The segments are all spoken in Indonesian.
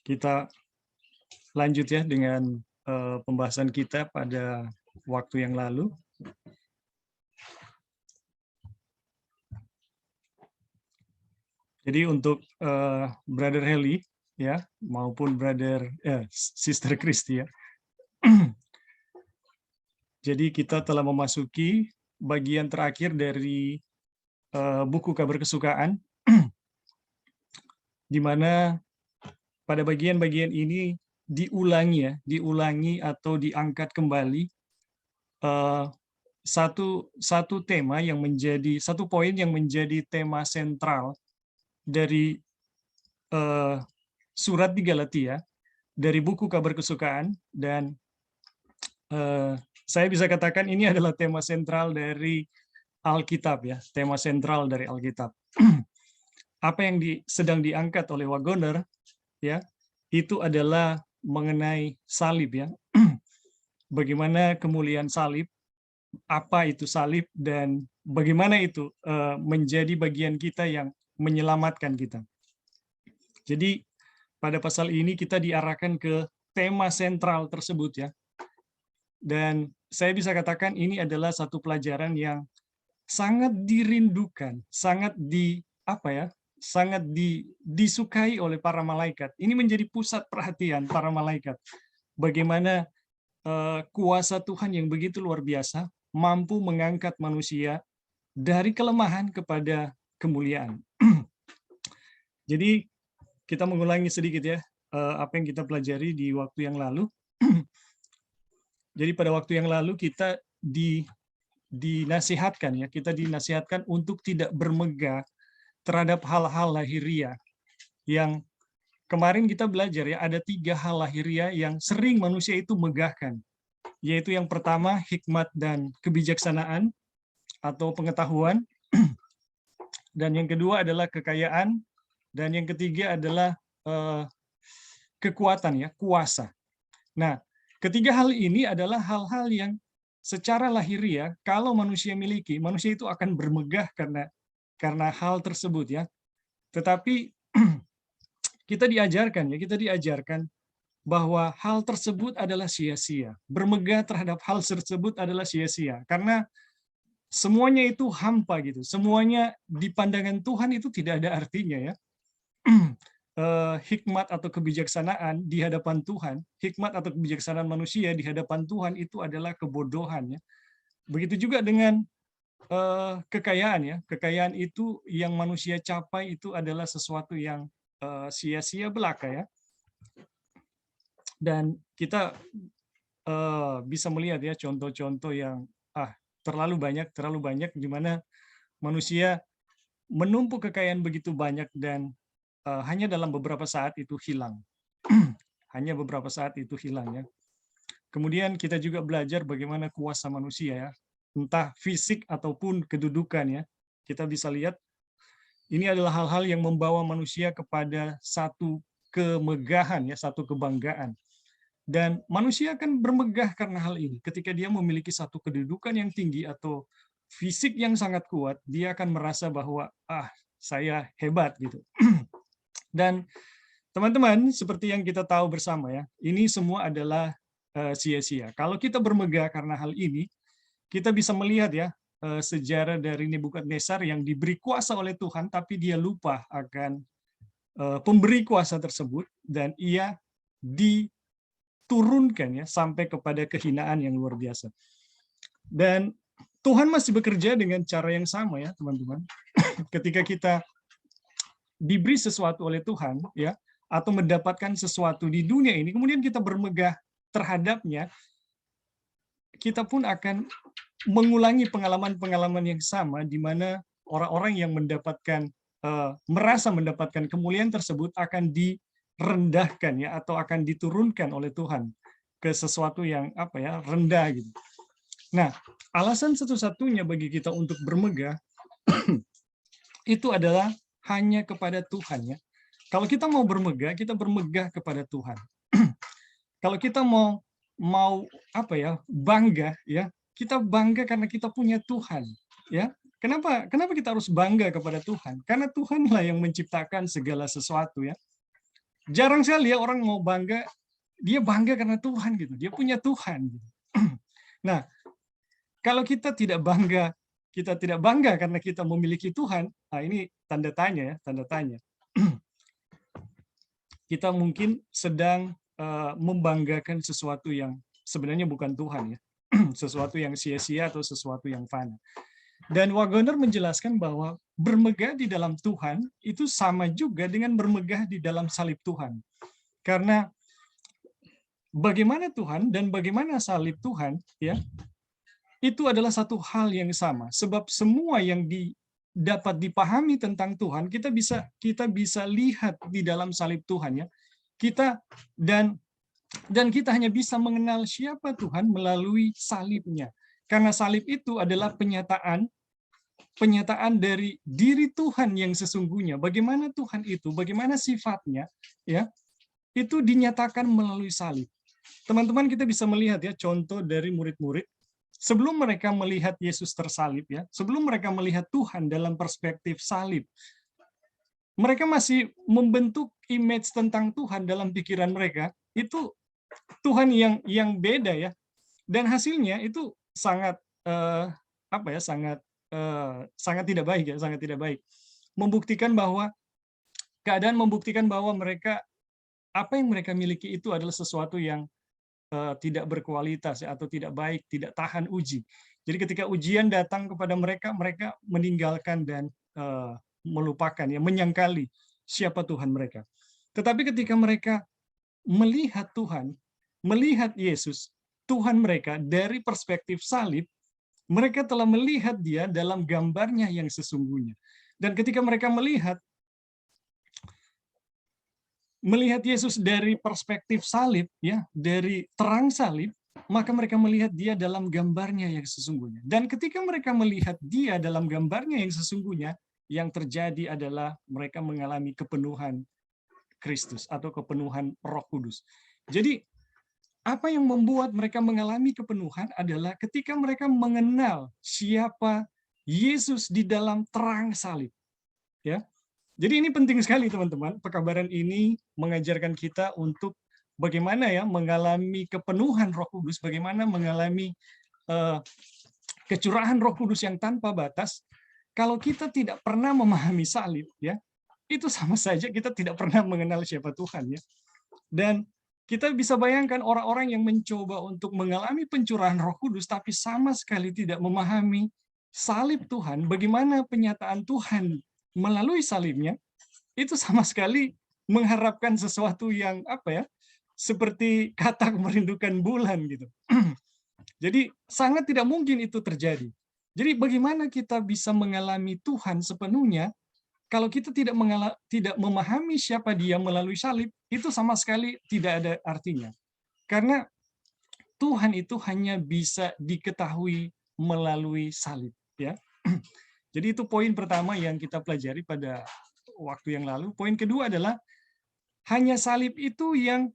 Kita lanjut ya dengan pembahasan kita pada waktu yang lalu. Jadi untuk Brother Heli ya maupun Sister Christy ya. Jadi kita telah memasuki bagian terakhir dari buku Kabar Kesukaan, di mana pada bagian-bagian ini diulangi atau diangkat kembali satu tema yang menjadi satu poin yang menjadi tema sentral dari surat di Galatia, dari buku Kabar Kesukaan, dan saya bisa katakan ini adalah tema sentral dari Alkitab ya, tema sentral dari Alkitab. Apa yang sedang diangkat oleh Wagoner ya, itu adalah mengenai salib ya. Bagaimana kemuliaan salib, apa itu salib, dan bagaimana itu menjadi bagian kita yang menyelamatkan kita. Jadi pada pasal ini kita diarahkan ke tema sentral tersebut ya. Dan saya bisa katakan ini adalah satu pelajaran yang sangat dirindukan, sangat disukai oleh para malaikat. Ini menjadi pusat perhatian para malaikat. Bagaimana kuasa Tuhan yang begitu luar biasa mampu mengangkat manusia dari kelemahan kepada kemuliaan. Jadi kita mengulangi sedikit ya apa yang kita pelajari di waktu yang lalu. Jadi pada waktu yang lalu kita dinasihatkan ya, kita dinasihatkan untuk tidak bermegah terhadap hal-hal lahiriah yang kemarin kita belajar ya, ada 3 hal lahiriah yang sering manusia itu megahkan, yaitu yang pertama hikmat dan kebijaksanaan atau pengetahuan, dan yang kedua adalah kekayaan, dan yang ketiga adalah kekuatan ya, kuasa. Nah, ketiga hal ini adalah hal-hal yang secara lahiriah kalau manusia miliki, manusia itu akan bermegah karena hal tersebut ya. Tetapi kita diajarkan bahwa hal tersebut adalah sia-sia. Bermegah terhadap hal tersebut adalah sia-sia karena semuanya itu hampa gitu. Semuanya di pandangan Tuhan itu tidak ada artinya ya. Hikmat atau kebijaksanaan di hadapan Tuhan, hikmat atau kebijaksanaan manusia di hadapan Tuhan itu adalah kebodohan ya. Begitu juga dengan kekayaan ya. Kekayaan itu yang manusia capai itu adalah sesuatu yang sia-sia belaka ya. Dan kita bisa melihat ya contoh-contoh yang terlalu banyak di mana manusia menumpuk kekayaan begitu banyak dan hanya dalam beberapa saat itu hilang. Hanya beberapa saat itu hilang ya. Kemudian kita juga belajar bagaimana kuasa manusia ya, entah fisik ataupun kedudukan ya. Kita bisa lihat ini adalah hal-hal yang membawa manusia kepada satu kemegahan ya, satu kebanggaan. Dan manusia akan bermegah karena hal ini. Ketika dia memiliki satu kedudukan yang tinggi atau fisik yang sangat kuat, dia akan merasa bahwa saya hebat gitu. Dan teman-teman, seperti yang kita tahu bersama ya, ini semua adalah sia-sia. Kalau kita bermegah karena hal ini, kita bisa melihat ya sejarah dari Nebukadnezar yang diberi kuasa oleh Tuhan, tapi dia lupa akan pemberi kuasa tersebut, dan ia diturunkan ya sampai kepada kehinaan yang luar biasa. Dan Tuhan masih bekerja dengan cara yang sama ya teman-teman. Ketika kita diberi sesuatu oleh Tuhan ya, atau mendapatkan sesuatu di dunia ini, kemudian kita bermegah terhadapnya, kita pun akan mengulangi pengalaman-pengalaman yang sama di mana orang-orang yang merasa mendapatkan kemuliaan tersebut akan direndahkan ya, atau akan diturunkan oleh Tuhan ke sesuatu yang rendah gitu. Nah, alasan satu-satunya bagi kita untuk bermegah itu adalah hanya kepada Tuhan ya. Kalau kita mau bermegah, kita bermegah kepada Tuhan. Kalau kita mau bangga ya, kita bangga karena kita punya Tuhan ya. Kenapa kita harus bangga kepada Tuhan? Karena Tuhanlah yang menciptakan segala sesuatu ya. Jarang sekali ya orang mau bangga, dia bangga karena Tuhan gitu. Dia punya Tuhan gitu. Nah, kalau kita tidak bangga karena kita memiliki Tuhan, nah ini tanda tanya ya, tanda tanya. Kita mungkin sedang membanggakan sesuatu yang sebenarnya bukan Tuhan ya. Sesuatu yang sia-sia atau sesuatu yang fana. Dan Waggoner menjelaskan bahwa bermegah di dalam Tuhan itu sama juga dengan bermegah di dalam salib Tuhan. Karena bagaimana Tuhan dan bagaimana salib Tuhan ya, itu adalah satu hal yang sama. Sebab semua yang dapat dipahami tentang Tuhan, kita bisa lihat di dalam salib Tuhan ya. Kita dan kita hanya bisa mengenal siapa Tuhan melalui salibnya. Karena salib itu adalah penyataan dari diri Tuhan yang sesungguhnya. Bagaimana Tuhan itu, bagaimana sifatnya, ya, itu dinyatakan melalui salib. Teman-teman, kita bisa melihat ya contoh dari murid-murid sebelum mereka melihat Yesus tersalib ya, sebelum mereka melihat Tuhan dalam perspektif salib, mereka masih membentuk image tentang Tuhan dalam pikiran mereka. Itu Tuhan yang beda ya, dan hasilnya itu sangat sangat tidak baik ya, sangat tidak baik. Keadaan membuktikan bahwa apa yang mereka miliki itu adalah sesuatu yang tidak berkualitas ya, atau tidak baik, tidak tahan uji. Jadi ketika ujian datang kepada mereka, mereka meninggalkan dan melupakan ya, menyangkali siapa Tuhan mereka. Tetapi ketika mereka melihat Tuhan, melihat Yesus, Tuhan mereka dari perspektif salib, mereka telah melihat dia dalam gambarnya yang sesungguhnya. Dan ketika mereka melihat Yesus dari perspektif salib, ya, dari terang salib, maka mereka melihat dia dalam gambarnya yang sesungguhnya. Dan ketika mereka melihat dia dalam gambarnya yang sesungguhnya, yang terjadi adalah mereka mengalami kepenuhan Kristus atau kepenuhan Roh Kudus. Jadi apa yang membuat mereka mengalami kepenuhan adalah ketika mereka mengenal siapa Yesus di dalam terang salib. Ya. Jadi ini penting sekali teman-teman. Pekabaran ini mengajarkan kita untuk bagaimana ya mengalami kepenuhan Roh Kudus, bagaimana mengalami kecurahan Roh Kudus yang tanpa batas. Kalau kita tidak pernah memahami salib, ya, itu sama saja kita tidak pernah mengenal siapa Tuhan ya. Dan kita bisa bayangkan orang-orang yang mencoba untuk mengalami pencurahan Roh Kudus tapi sama sekali tidak memahami salib Tuhan, bagaimana penyataan Tuhan melalui salibnya, itu sama sekali mengharapkan sesuatu yang seperti katak merindukan bulan gitu. Jadi sangat tidak mungkin itu terjadi. Jadi bagaimana kita bisa mengalami Tuhan sepenuhnya kalau kita tidak memahami siapa dia melalui salib, itu sama sekali tidak ada artinya. Karena Tuhan itu hanya bisa diketahui melalui salib, ya. Jadi itu poin pertama yang kita pelajari pada waktu yang lalu. Poin kedua adalah hanya salib itu yang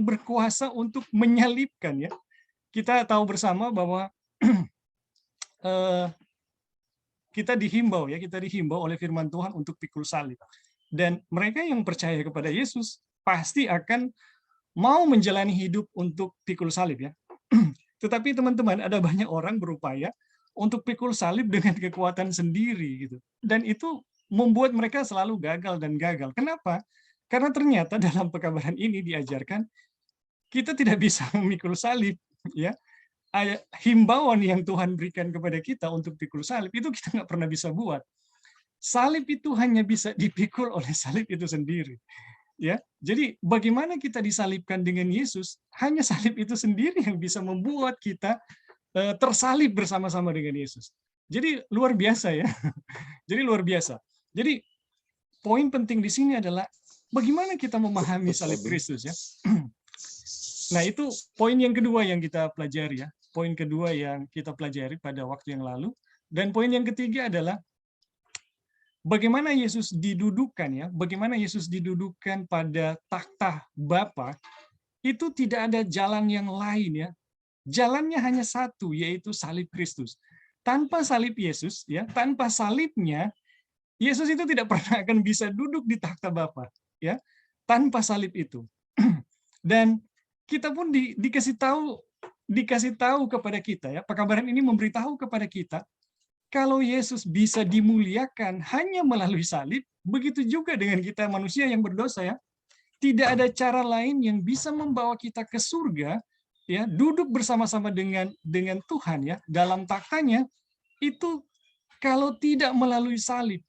berkuasa untuk menyalibkan ya. Kita tahu bersama bahwa kita dihimbau oleh firman Tuhan untuk pikul salib. Dan mereka yang percaya kepada Yesus pasti akan mau menjalani hidup untuk pikul salib ya. Tetapi teman-teman, ada banyak orang berupaya untuk pikul salib dengan kekuatan sendiri gitu. Dan itu membuat mereka selalu gagal dan gagal. Kenapa? Karena ternyata dalam pekabaran ini diajarkan kita tidak bisa memikul salib ya. Himbauan yang Tuhan berikan kepada kita untuk pikul salib itu kita nggak pernah bisa buat. Salib itu hanya bisa dipikul oleh salib itu sendiri. Ya, jadi bagaimana kita disalibkan dengan Yesus? Hanya salib itu sendiri yang bisa membuat kita tersalib bersama-sama dengan Yesus. Jadi luar biasa ya. Jadi luar biasa. Jadi poin penting di sini adalah bagaimana kita memahami salib Kristus ya. Nah, itu poin yang kedua yang kita pelajari ya. Poin kedua yang kita pelajari pada waktu yang lalu. Dan poin yang ketiga adalah bagaimana Yesus didudukkan ya. Bagaimana Yesus didudukkan pada takhta Bapa, itu tidak ada jalan yang lain ya. Jalannya hanya satu, yaitu salib Kristus. Tanpa salib Yesus ya, tanpa salibnya Yesus itu tidak pernah akan bisa duduk di takhta Bapa ya. tanpa salib itu. Dan kita pun dikasih tahu kepada kita, ya, pekabaran ini memberitahu kepada kita kalau Yesus bisa dimuliakan hanya melalui salib, begitu juga dengan kita manusia yang berdosa, ya. Tidak ada cara lain yang bisa membawa kita ke surga, ya, duduk bersama-sama dengan Tuhan, ya, dalam taktanya, itu kalau tidak melalui salib.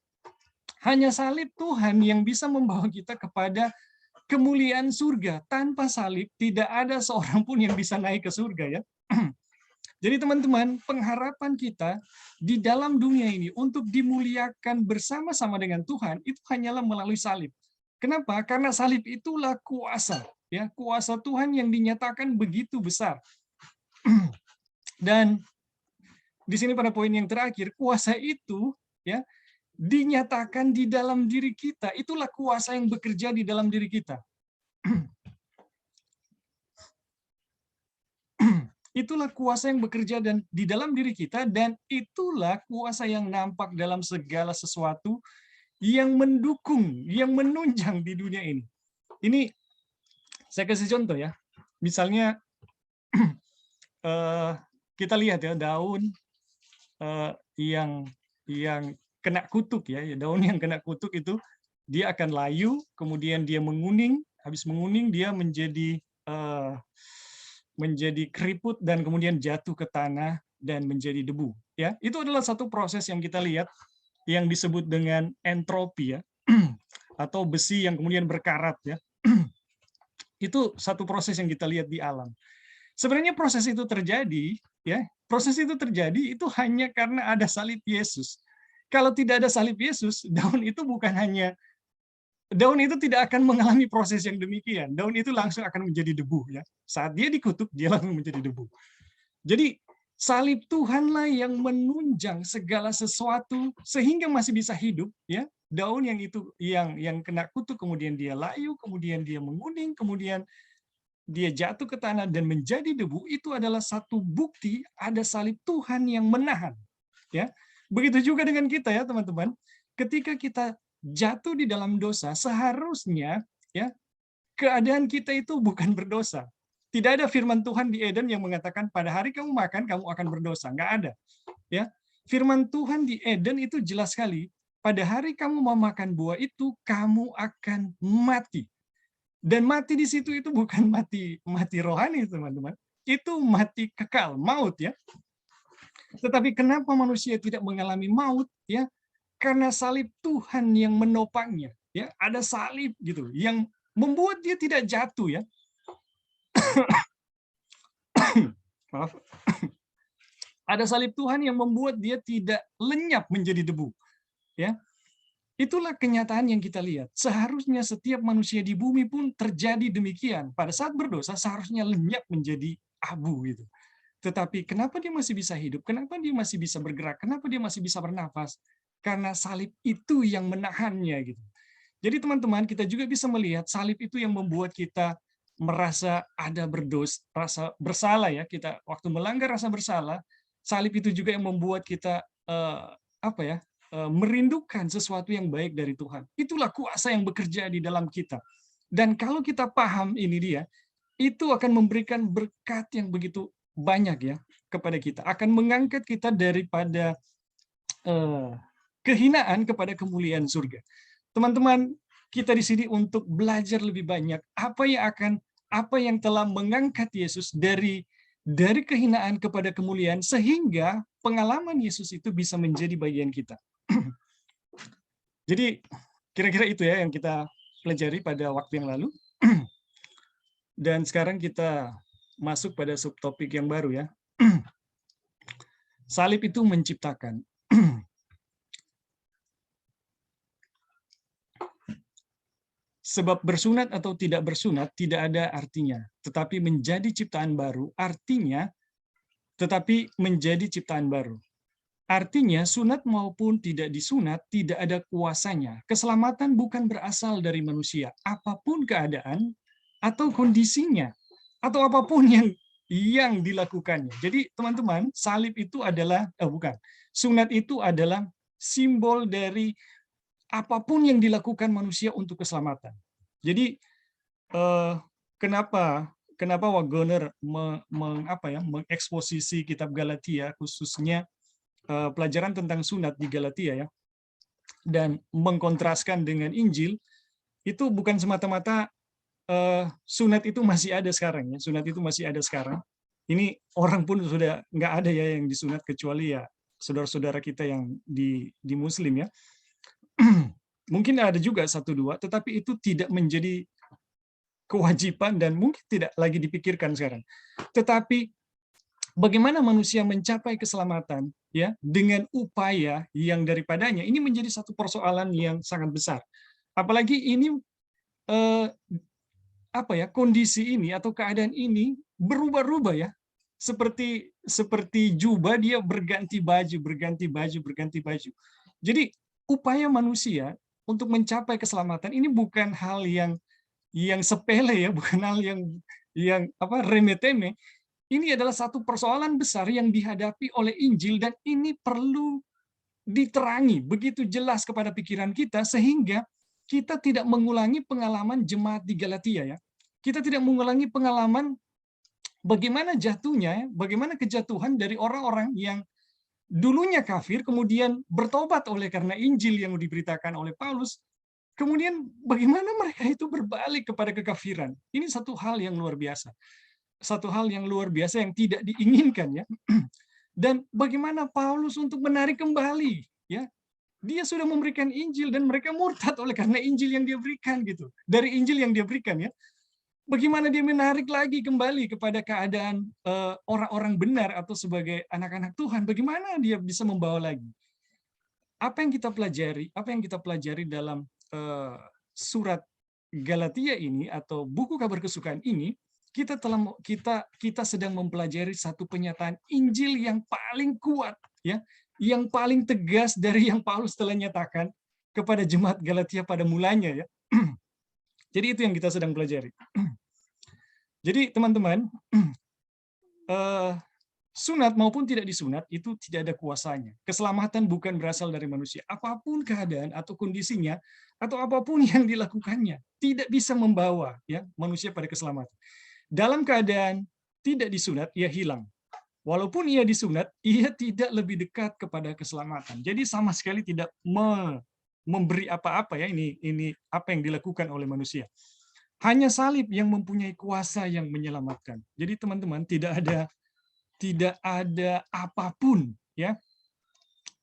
Hanya salib Tuhan yang bisa membawa kita kepada kemuliaan surga. Tanpa salib tidak ada seorang pun yang bisa naik ke surga, ya. Jadi teman-teman, pengharapan kita di dalam dunia ini untuk dimuliakan bersama-sama dengan Tuhan itu hanyalah melalui salib. Kenapa? Karena salib itulah kuasa, ya, kuasa Tuhan yang dinyatakan begitu besar. Dan di sini pada poin yang terakhir, kuasa itu, ya, dinyatakan di dalam diri kita. Itulah kuasa yang bekerja di dalam diri kita. Itulah kuasa yang bekerja dan di dalam diri kita, dan itulah kuasa yang nampak dalam segala sesuatu yang mendukung, yang menunjang di dunia ini. Ini saya kasih contoh, ya. Misalnya kita lihat, ya, daun yang kena kutuk, ya, daun yang kena kutuk itu dia akan layu, kemudian dia menguning, habis menguning dia menjadi keriput dan kemudian jatuh ke tanah dan menjadi debu, ya. Itu adalah satu proses yang kita lihat yang disebut dengan entropi, ya. Atau besi yang kemudian berkarat, ya. Itu satu proses yang kita lihat di alam. Sebenarnya proses itu terjadi, ya. Proses itu terjadi itu hanya karena ada salib Yesus. Kalau tidak ada salib Yesus, daun itu tidak akan mengalami proses yang demikian. Daun itu langsung akan menjadi debu, ya. Saat dia dikutuk, dia langsung menjadi debu. Jadi salib Tuhanlah yang menunjang segala sesuatu sehingga masih bisa hidup, ya. Daun yang kena kutuk, kemudian dia layu, kemudian dia menguning, kemudian dia jatuh ke tanah dan menjadi debu, itu adalah satu bukti ada salib Tuhan yang menahan, ya. Begitu juga dengan kita, ya, teman-teman. Ketika kita jatuh di dalam dosa, seharusnya, ya, keadaan kita itu bukan berdosa. Tidak ada firman Tuhan di Eden yang mengatakan pada hari kamu makan kamu akan berdosa, nggak ada, ya. Firman Tuhan di Eden itu jelas sekali, pada hari kamu mau makan buah itu kamu akan mati. Dan mati di situ itu bukan mati rohani, teman-teman. Itu mati kekal, maut, ya. Tetapi kenapa manusia tidak mengalami maut, ya? Karena salib Tuhan yang menopangnya, ya. Ada salib gitu yang membuat dia tidak jatuh, ya. Maaf. Ada salib Tuhan yang membuat dia tidak lenyap menjadi debu, ya. Itulah kenyataan yang kita lihat. Seharusnya setiap manusia di bumi pun terjadi demikian. Pada saat berdosa seharusnya lenyap menjadi abu gitu. Tetapi kenapa dia masih bisa hidup? Kenapa dia masih bisa bergerak? Kenapa dia masih bisa bernafas? Karena salib itu yang menahannya gitu. Jadi teman-teman, kita juga bisa melihat salib itu yang membuat kita merasa ada rasa bersalah, ya. Kita waktu melanggar rasa bersalah, salib itu juga yang membuat kita merindukan sesuatu yang baik dari Tuhan. Itulah kuasa yang bekerja di dalam kita. Dan kalau kita paham ini dia, itu akan memberikan berkat yang begitu banyak, ya, kepada kita. Akan mengangkat kita daripada kehinaan kepada kemuliaan surga. Teman-teman, kita di sini untuk belajar lebih banyak apa yang telah mengangkat Yesus dari kehinaan kepada kemuliaan sehingga pengalaman Yesus itu bisa menjadi bagian kita. Jadi kira-kira itu, ya, yang kita pelajari pada waktu yang lalu. Dan sekarang kita masuk pada subtopik yang baru, ya. Salib itu menciptakan. Sebab bersunat atau tidak bersunat tidak ada artinya, tetapi menjadi ciptaan baru artinya tetapi menjadi ciptaan baru. Artinya, sunat maupun tidak disunat tidak ada kuasanya. Keselamatan bukan berasal dari manusia. Apapun keadaan atau kondisinya, atau apapun yang dilakukannya. Jadi, teman-teman, salib itu adalah, sunat itu adalah simbol dari apapun yang dilakukan manusia untuk keselamatan. Jadi kenapa Waggoner mengeksposisi kitab Galatia, khususnya pelajaran tentang sunat di Galatia ya, dan mengkontraskan dengan Injil, itu bukan semata-mata sunat itu masih ada sekarang ya, sunat itu masih ada sekarang. Ini orang pun sudah nggak ada ya yang disunat, kecuali ya saudara-saudara kita yang di Muslim ya. Mungkin ada juga satu dua, tetapi itu tidak menjadi kewajiban dan mungkin tidak lagi dipikirkan sekarang. Tetapi bagaimana manusia mencapai keselamatan ya dengan upaya yang daripadanya, ini menjadi satu persoalan yang sangat besar. Apalagi ini kondisi ini atau keadaan ini berubah-ubah ya. Seperti jubah, dia berganti baju. Jadi upaya manusia untuk mencapai keselamatan ini bukan hal yang sepele ya, bukan hal yang remeh-temeh. Ini adalah satu persoalan besar yang dihadapi oleh Injil, dan ini perlu diterangi begitu jelas kepada pikiran kita sehingga kita tidak mengulangi pengalaman jemaat di Galatia ya. Kita tidak mengulangi pengalaman bagaimana jatuhnya, bagaimana kejatuhan dari orang-orang yang dulunya kafir, kemudian bertobat oleh karena Injil yang diberitakan oleh Paulus, kemudian bagaimana mereka itu berbalik kepada kekafiran. Ini satu hal yang luar biasa. Satu hal yang luar biasa yang tidak diinginkan ya. Dan bagaimana Paulus untuk menarik kembali ya. Dia sudah memberikan Injil dan mereka murtad oleh karena Injil yang dia berikan gitu. Dari Injil yang dia berikan ya. Bagaimana dia menarik lagi kembali kepada keadaan orang-orang benar atau sebagai anak-anak Tuhan, bagaimana dia bisa membawa lagi. Apa yang kita pelajari dalam surat Galatia ini atau buku kabar kesukaan ini, kita sedang mempelajari satu penyataan Injil yang paling kuat ya, yang paling tegas dari yang Paulus telah nyatakan kepada jemaat Galatia pada mulanya ya. Jadi itu yang kita sedang pelajari. Jadi teman-teman, sunat maupun tidak disunat itu tidak ada kuasanya. Keselamatan bukan berasal dari manusia. Apapun keadaan atau kondisinya atau apapun yang dilakukannya tidak bisa membawa ya manusia pada keselamatan. Dalam keadaan tidak disunat, ia hilang. Walaupun ia disunat, ia tidak lebih dekat kepada keselamatan. Jadi sama sekali tidak memberi apa-apa ya, ini apa yang dilakukan oleh manusia. Hanya salib yang mempunyai kuasa yang menyelamatkan. Jadi teman-teman, tidak ada apapun ya.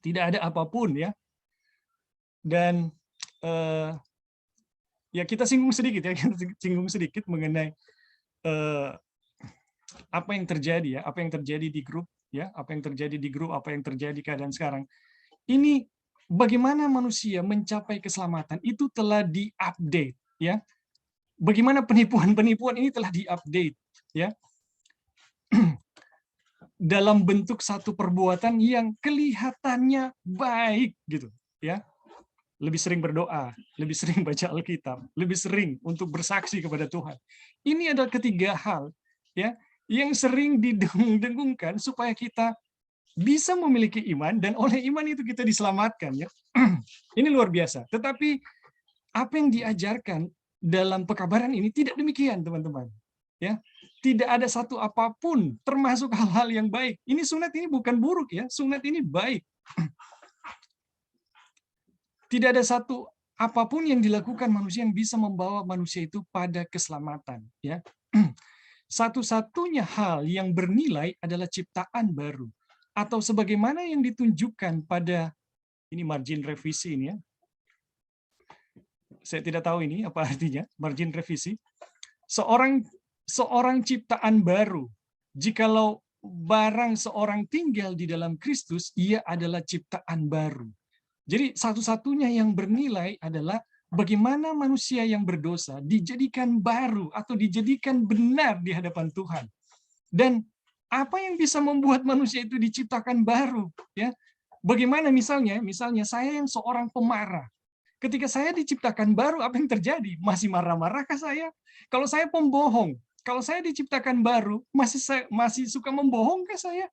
Tidak ada apapun ya. Dan ya kita singgung sedikit mengenai apa yang terjadi ya, apa yang terjadi di grup ya, apa yang terjadi keadaan sekarang. Ini bagaimana manusia mencapai keselamatan itu telah diupdate ya. Bagaimana penipuan ini telah diupdate ya. Dalam bentuk satu perbuatan yang kelihatannya baik gitu ya. Lebih sering berdoa, lebih sering baca Alkitab, lebih sering untuk bersaksi kepada Tuhan. Ini adalah ketiga hal ya yang sering didengung-dengungkan supaya kita bisa memiliki iman, dan oleh iman itu kita diselamatkan ya. Ini luar biasa. Tetapi apa yang diajarkan dalam pekabaran ini tidak demikian, teman-teman. Ya, tidak ada satu apapun, termasuk hal-hal yang baik. Ini sunat ini bukan buruk ya, sunat ini baik. Tidak ada satu apapun yang dilakukan manusia yang bisa membawa manusia itu pada keselamatan. Ya, satu-satunya hal yang bernilai adalah ciptaan baru, atau sebagaimana yang ditunjukkan pada ini margin revisi ini ya. Saya tidak tahu ini apa artinya margin revisi. Seorang ciptaan baru, jikalau barang seorang tinggal di dalam Kristus, ia adalah ciptaan baru. Jadi satu-satunya yang bernilai adalah bagaimana manusia yang berdosa dijadikan baru atau dijadikan benar di hadapan Tuhan. Dan apa yang bisa membuat manusia itu diciptakan baru? Ya, bagaimana misalnya saya yang seorang pemarah. Ketika saya diciptakan baru, apa yang terjadi? Masih marah-marahkah saya? Kalau saya pembohong, kalau saya diciptakan baru, masih suka membohongkah saya?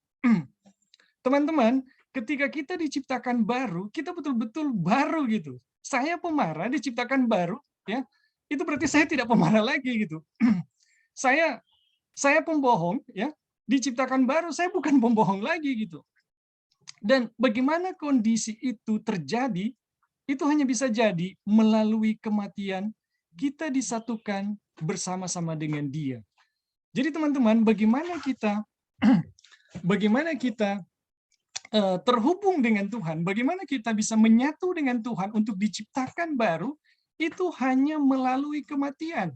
Teman-teman, ketika kita diciptakan baru, kita betul-betul baru gitu. Saya pemarah diciptakan baru, ya. itu berarti saya tidak pemarah lagi gitu. Saya saya pembohong ya, diciptakan baru saya bukan pembohong lagi gitu. Dan bagaimana kondisi itu terjadi, itu hanya bisa jadi melalui kematian kita disatukan bersama-sama dengan Dia. Jadi teman-teman, bagaimana kita terhubung dengan Tuhan, bagaimana kita bisa menyatu dengan Tuhan untuk diciptakan baru, itu hanya melalui kematian.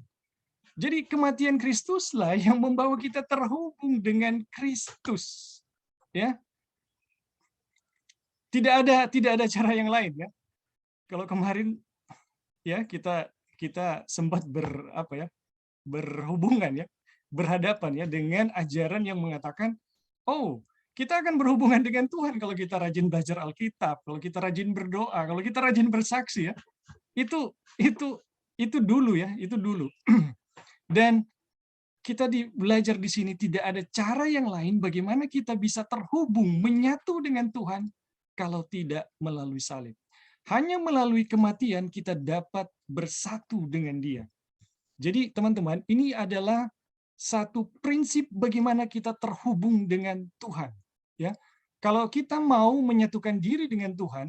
Jadi kematian Kristuslah yang membawa kita terhubung dengan Kristus. Ya, tidak ada cara yang lain ya. Kalau kemarin ya kita sempat berhubungan ya, berhadapan ya dengan ajaran yang mengatakan, oh, kita akan berhubungan dengan Tuhan kalau kita rajin belajar Alkitab, kalau kita rajin berdoa, kalau kita rajin bersaksi ya. Itu dulu ya, itu dulu. Dan kita belajar di sini tidak ada cara yang lain bagaimana kita bisa terhubung, menyatu dengan Tuhan kalau tidak melalui salib. Hanya melalui kematian kita dapat bersatu dengan Dia. Jadi teman-teman, ini adalah satu prinsip bagaimana kita terhubung dengan Tuhan. Ya, kalau kita mau menyatukan diri dengan Tuhan,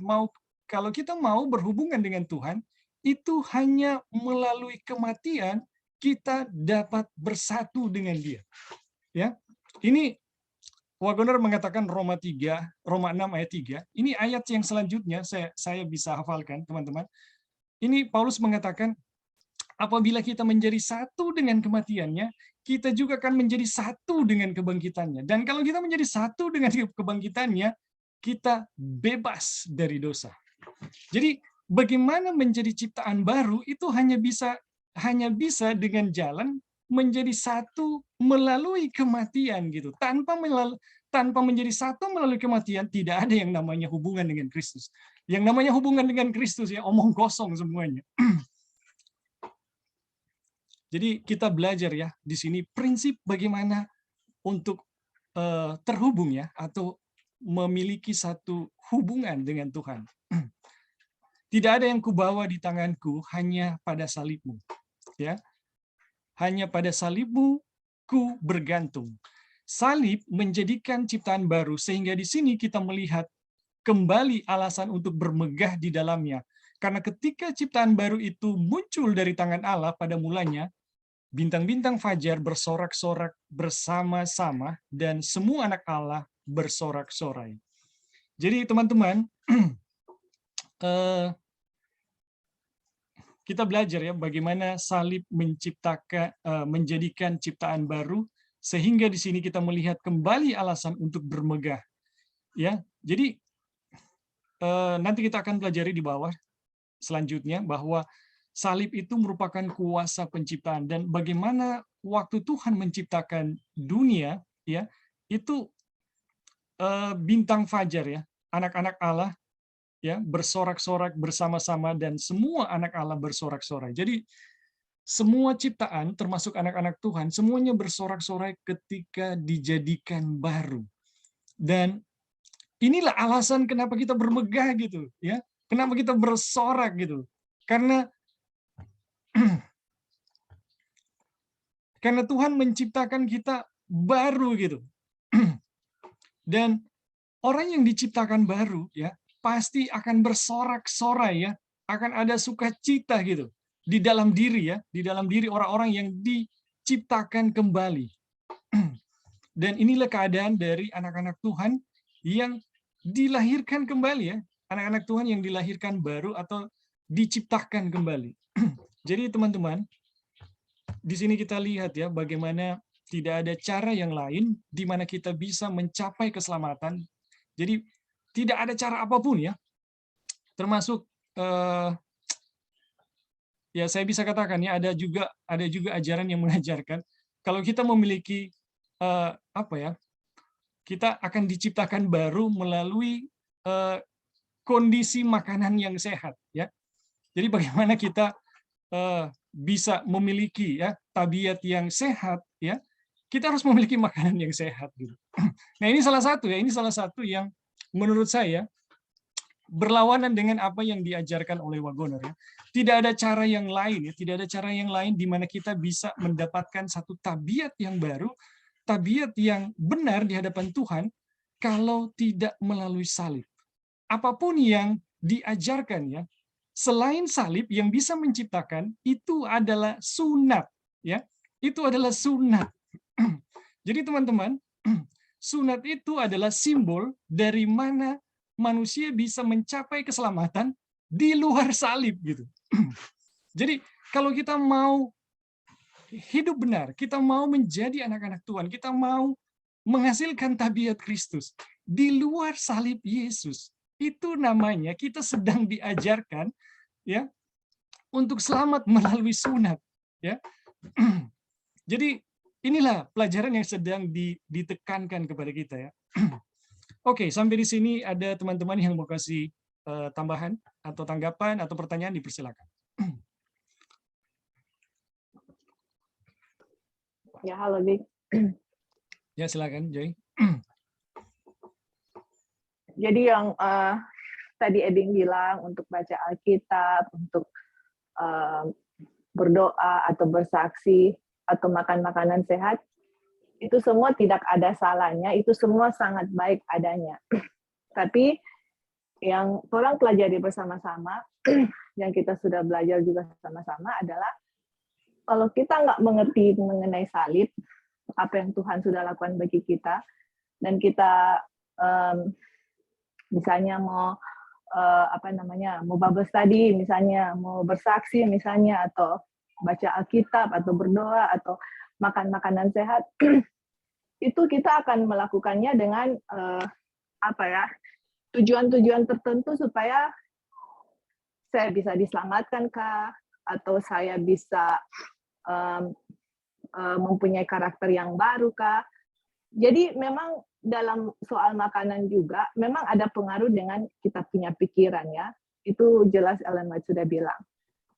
kalau kita mau berhubungan dengan Tuhan, itu hanya melalui kematian kita dapat bersatu dengan Dia. Ya, ini Wagoner mengatakan Roma 6 ayat 3. Ini ayat yang selanjutnya saya bisa hafalkan, teman-teman. Ini Paulus mengatakan, apabila kita menjadi satu dengan kematiannya, kita juga akan menjadi satu dengan kebangkitannya. Dan kalau kita menjadi satu dengan kebangkitannya, kita bebas dari dosa. Jadi bagaimana menjadi ciptaan baru itu hanya bisa dengan jalan menjadi satu melalui kematian gitu. Tanpa menjadi satu melalui kematian, tidak ada yang namanya hubungan dengan Kristus. Yang namanya hubungan dengan Kristus ya omong kosong semuanya. Jadi kita belajar ya di sini prinsip bagaimana untuk terhubung ya atau memiliki satu hubungan dengan Tuhan. Tidak ada yang kubawa di tanganku hanya pada salibmu. Ya. Hanya pada salibmu ku bergantung. Salib menjadikan ciptaan baru sehingga di sini kita melihat kembali alasan untuk bermegah di dalamnya. Karena ketika ciptaan baru itu muncul dari tangan Allah pada mulanya, bintang-bintang fajar bersorak-sorak bersama-sama dan semua anak Allah bersorak-sorai. Jadi teman-teman, kita belajar ya bagaimana salib menjadikan ciptaan baru sehingga di sini kita melihat kembali alasan untuk bermegah. Ya, jadi nanti kita akan pelajari di bawah selanjutnya bahwa salib itu merupakan kuasa penciptaan dan bagaimana waktu Tuhan menciptakan dunia ya itu bintang fajar ya anak-anak Allah ya bersorak-sorak bersama-sama dan semua anak Allah bersorak-sorai. Jadi semua ciptaan termasuk anak-anak Tuhan semuanya bersorak-sorai ketika dijadikan baru. Dan inilah alasan kenapa kita bermegah gitu ya. Kenapa kita bersorak gitu? Karena Tuhan menciptakan kita baru gitu. Dan orang yang diciptakan baru ya pasti akan bersorak-sorai ya, akan ada sukacita gitu di dalam diri ya, di dalam diri orang-orang yang diciptakan kembali. Dan inilah keadaan dari anak-anak Tuhan yang dilahirkan kembali ya, anak-anak Tuhan yang dilahirkan baru atau diciptakan kembali. Jadi teman-teman, di sini kita lihat ya bagaimana tidak ada cara yang lain di mana kita bisa mencapai keselamatan. Jadi tidak ada cara apapun ya, termasuk ya saya bisa katakan ya ada juga ajaran yang mengajarkan kalau kita memiliki kita akan diciptakan baru melalui kondisi makanan yang sehat ya. Jadi bagaimana kita bisa memiliki ya tabiat yang sehat ya, kita harus memiliki makanan yang sehat gitu. Nah ini salah satu yang menurut saya berlawanan dengan apa yang diajarkan oleh Wagoner. Ya. Tidak ada cara yang lain, ya. Tidak ada cara yang lain di mana kita bisa mendapatkan satu tabiat yang baru, tabiat yang benar di hadapan Tuhan, kalau tidak melalui salib. Apapun yang diajarkan, ya, selain salib yang bisa menciptakan, itu adalah sunat. Ya, itu adalah sunat. Jadi teman-teman, sunat itu adalah simbol dari mana manusia bisa mencapai keselamatan di luar salib gitu. Jadi kalau kita mau hidup benar, kita mau menjadi anak-anak Tuhan, kita mau menghasilkan tabiat Kristus di luar salib Yesus, itu namanya kita sedang diajarkan, ya, untuk selamat melalui sunat, ya. Jadi inilah pelajaran yang sedang ditekankan kepada kita, ya. Oke, sampai di sini ada teman-teman yang mau kasih tambahan atau tanggapan atau pertanyaan, dipersilakan. Ya, halo, Dik. Ya, silakan, Joy. Jadi yang tadi Ebing bilang untuk baca Alkitab, untuk berdoa atau bersaksi, atau makan makanan sehat, itu semua tidak ada salahnya, itu semua sangat baik adanya. Tapi yang orang pelajari bersama-sama, yang kita sudah belajar juga sama-sama adalah, kalau kita nggak mengerti mengenai salib, apa yang Tuhan sudah lakukan bagi kita, dan kita misalnya mau mau Bible study misalnya, mau bersaksi misalnya, atau baca Alkitab, atau berdoa, atau makan makanan sehat, itu kita akan melakukannya dengan tujuan-tujuan tertentu supaya saya bisa diselamatkan kah, atau saya bisa mempunyai karakter yang baru kah. Jadi memang dalam soal makanan juga memang ada pengaruh dengan kita punya pikiran, ya. Itu jelas Ellen White sudah bilang.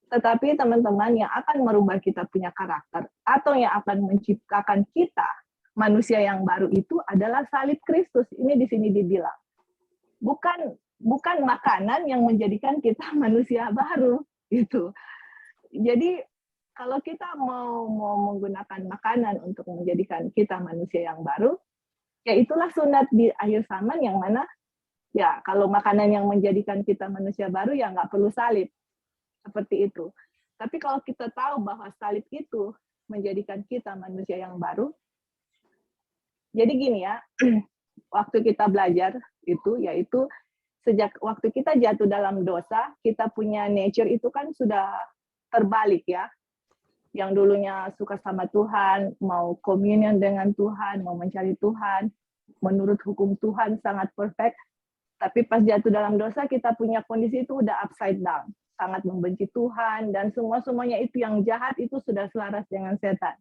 Tetapi teman-teman, yang akan merubah kita punya karakter atau yang akan menciptakan kita manusia yang baru itu adalah salib Kristus. Ini di sini dibilang. Bukan makanan yang menjadikan kita manusia baru gitu. Jadi kalau kita mau menggunakan makanan untuk menjadikan kita manusia yang baru, ya itulah sunat di akhir zaman, yang mana ya kalau makanan yang menjadikan kita manusia baru ya nggak perlu salib, seperti itu. Tapi kalau kita tahu bahwa salib itu menjadikan kita manusia yang baru, jadi gini ya, waktu kita belajar itu, yaitu sejak waktu kita jatuh dalam dosa, kita punya nature itu kan sudah terbalik, ya. Yang dulunya suka sama Tuhan, mau communion dengan Tuhan, mau mencari Tuhan, menurut hukum Tuhan sangat perfect, tapi pas jatuh dalam dosa kita punya kondisi itu udah upside down, sangat membenci Tuhan, dan semuanya itu yang jahat itu sudah selaras dengan setan.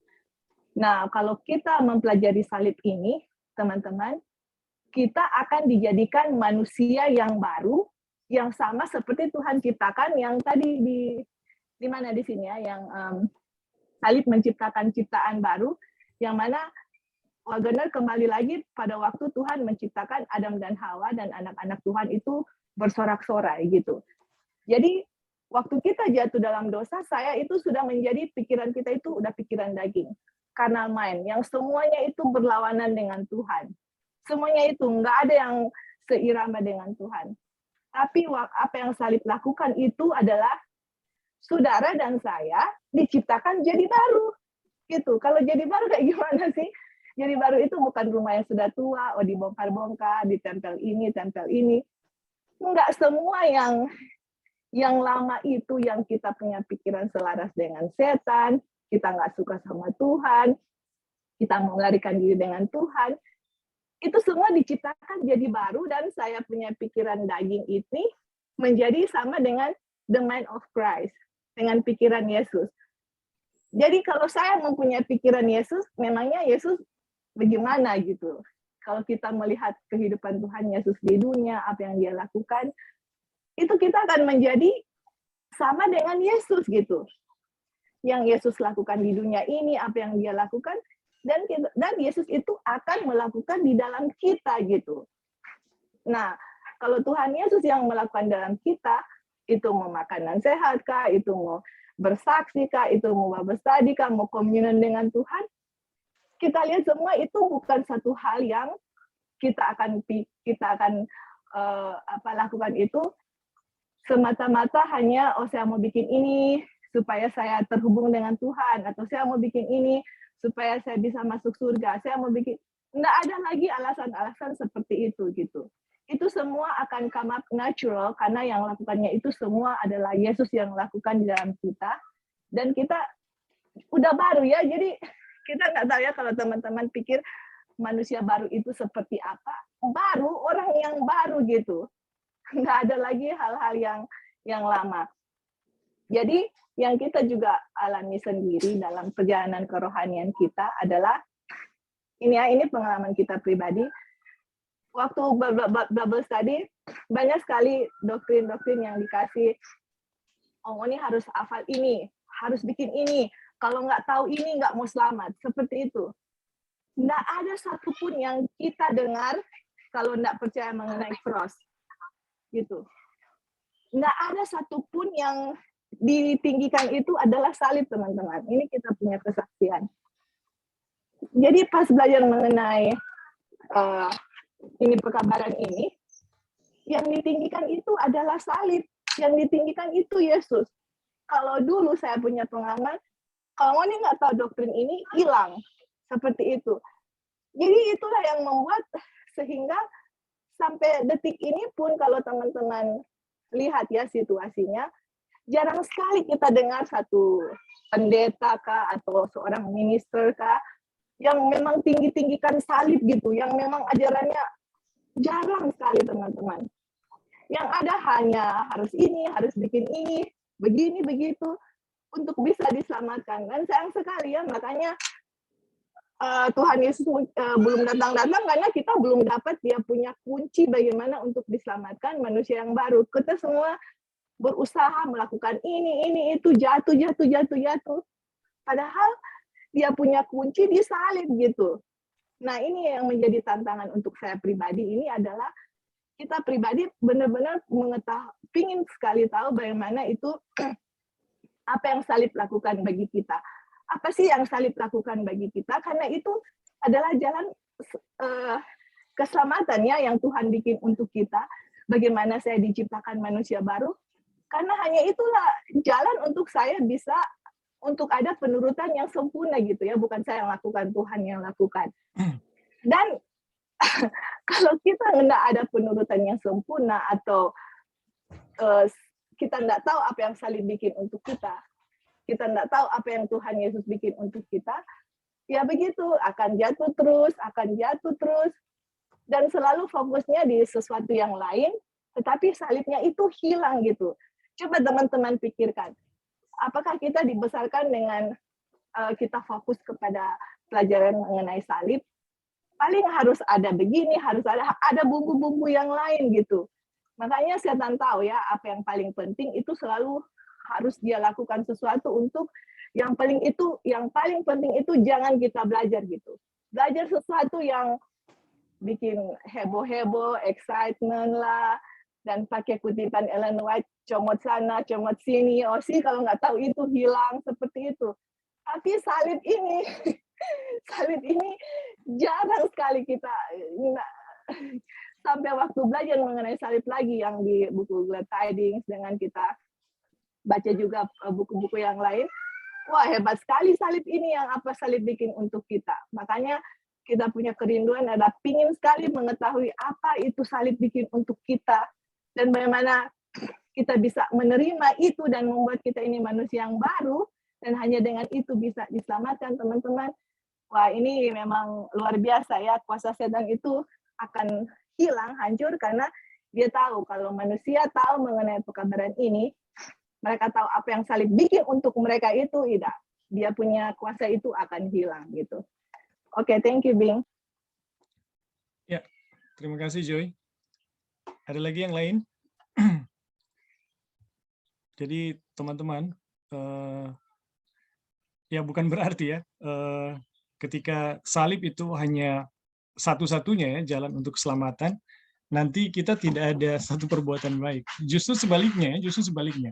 Nah, kalau kita mempelajari salib ini, teman-teman, kita akan dijadikan manusia yang baru, yang sama seperti Tuhan ciptakan, yang tadi di mana di sini ya, yang salib menciptakan ciptaan baru, yang mana Wagoner kembali lagi pada waktu Tuhan menciptakan Adam dan Hawa, dan anak-anak Tuhan itu bersorak-sorai gitu. Jadi waktu kita jatuh dalam dosa, saya itu sudah menjadi pikiran kita itu udah pikiran daging, carnal mind, yang semuanya itu berlawanan dengan Tuhan. Semuanya itu nggak ada yang seirama dengan Tuhan. Tapi apa yang salib lakukan itu adalah saudara dan saya diciptakan jadi baru, gitu. Kalau jadi baru kayak gimana sih? Jadi baru itu bukan rumah yang sudah tua, dibongkar-bongkar, ditempel ini, tempel ini. Enggak semua yang lama itu yang kita punya pikiran selaras dengan setan, kita nggak suka sama Tuhan, kita mau melarikan diri dengan Tuhan, itu semua diciptakan jadi baru, dan saya punya pikiran daging ini menjadi sama dengan the mind of Christ, dengan pikiran Yesus. Jadi kalau saya mempunyai pikiran Yesus, memangnya Yesus bagaimana gitu. Kalau kita melihat kehidupan Tuhan Yesus di dunia, apa yang dia lakukan, itu kita akan menjadi sama dengan Yesus gitu. Yang Yesus lakukan di dunia ini, apa yang dia lakukan, dan Yesus itu akan melakukan di dalam kita gitu. Nah, Kalau Tuhan Yesus yang melakukan dalam kita, itu mau makanan sehat kah, itu mau bersaksi kah, itu mau Bible study kah, mau komunion dengan Tuhan, kita lihat semua itu bukan satu hal yang kita akan lakukan itu semata-mata hanya saya mau bikin ini supaya saya terhubung dengan Tuhan, atau saya mau bikin ini supaya saya bisa masuk surga, saya mau bikin, nggak ada lagi alasan-alasan seperti itu gitu. Itu semua akan come up natural karena yang lakukannya itu semua adalah Yesus yang lakukan di dalam kita, dan kita udah baru ya. Jadi kita nggak tahu ya kalau teman-teman pikir manusia baru itu seperti apa, baru orang yang baru gitu, nggak ada lagi hal-hal yang lama. Jadi yang kita juga alami sendiri dalam perjalanan kerohanian kita adalah ini pengalaman kita pribadi. Waktu Bible study, banyak sekali doktrin-doktrin yang dikasih. Oh, ini harus hafal ini, harus bikin ini. Kalau nggak tahu ini, nggak mau selamat. Seperti itu. Nggak ada satupun yang kita dengar kalau nggak percaya mengenai cross. Gitu. Nggak ada satupun yang ditinggikan itu adalah salib, teman-teman. Ini kita punya kesaksian. Jadi pas belajar mengenai ini pekabaran ini, yang ditinggikan itu adalah salib, yang ditinggikan itu Yesus. Kalau dulu saya punya pengalaman, kalau ini nggak tahu doktrin ini, hilang. Seperti itu. Jadi itulah yang membuat sehingga sampai detik ini pun kalau teman-teman lihat ya situasinya, jarang sekali kita dengar satu pendeta kah atau seorang minister kah yang memang tinggi-tinggikan salib gitu, yang memang ajarannya jarang sekali, teman-teman. Yang ada hanya harus ini, harus bikin ini, begini, begitu, untuk bisa diselamatkan. Dan sayang sekali ya, makanya Tuhan Yesus belum datang-datang karena kita belum dapat dia punya kunci bagaimana untuk diselamatkan manusia yang baru. Kita semua berusaha melakukan ini, itu, jatuh. Padahal dia punya kunci di salib gitu. Nah, ini yang menjadi tantangan untuk saya pribadi ini adalah kita pribadi benar-benar ingin sekali tahu bagaimana itu apa yang salib lakukan bagi kita. Apa sih yang salib lakukan bagi kita? Karena itu adalah jalan keselamatan ya yang Tuhan bikin untuk kita. Bagaimana saya diciptakan manusia baru? Karena hanya itulah jalan untuk saya bisa untuk ada penurutan yang sempurna gitu ya, bukan saya yang lakukan, Tuhan yang lakukan. Dan kalau kita nggak ada penurutan yang sempurna atau kita nggak tahu apa yang salib bikin untuk kita nggak tahu apa yang Tuhan Yesus bikin untuk kita, ya begitu, akan jatuh terus, dan selalu fokusnya di sesuatu yang lain, tetapi salibnya itu hilang gitu. Coba teman-teman pikirkan, apakah kita dibesarkan dengan kita fokus kepada pelajaran mengenai salib? Paling harus ada begini, harus ada bumbu-bumbu yang lain gitu. Makanya setan tahu ya, apa yang paling penting itu selalu harus dia lakukan sesuatu untuk yang paling penting itu jangan kita belajar gitu. Belajar sesuatu yang bikin heboh-heboh, excitement lah, dan pakai kutipan Ellen White, comot sana, comot sini, kalau nggak tahu itu hilang, seperti itu. Tapi salib ini jarang sekali kita sampai waktu belajar mengenai salib lagi yang di buku Glad Tidings, dengan kita baca juga buku-buku yang lain. Wah, hebat sekali salib ini, yang apa salib bikin untuk kita. Makanya kita punya kerinduan, pingin sekali mengetahui apa itu salib bikin untuk kita, dan bagaimana kita bisa menerima itu dan membuat kita ini manusia yang baru, dan hanya dengan itu bisa diselamatkan, teman-teman. Wah, ini memang luar biasa ya, kuasa setan itu akan hilang, hancur, karena dia tahu kalau manusia tahu mengenai pekabaran ini, mereka tahu apa yang salib bikin untuk mereka itu, tidak, dia punya kuasa itu akan hilang gitu. Oke, thank you, Bing. Ya, terima kasih Joy. Ada lagi yang lain? Jadi teman-teman, ya bukan berarti ya ketika salib itu hanya satu-satunya ya jalan untuk keselamatan. nanti kita tidak ada satu perbuatan baik. Justru sebaliknya, justru sebaliknya.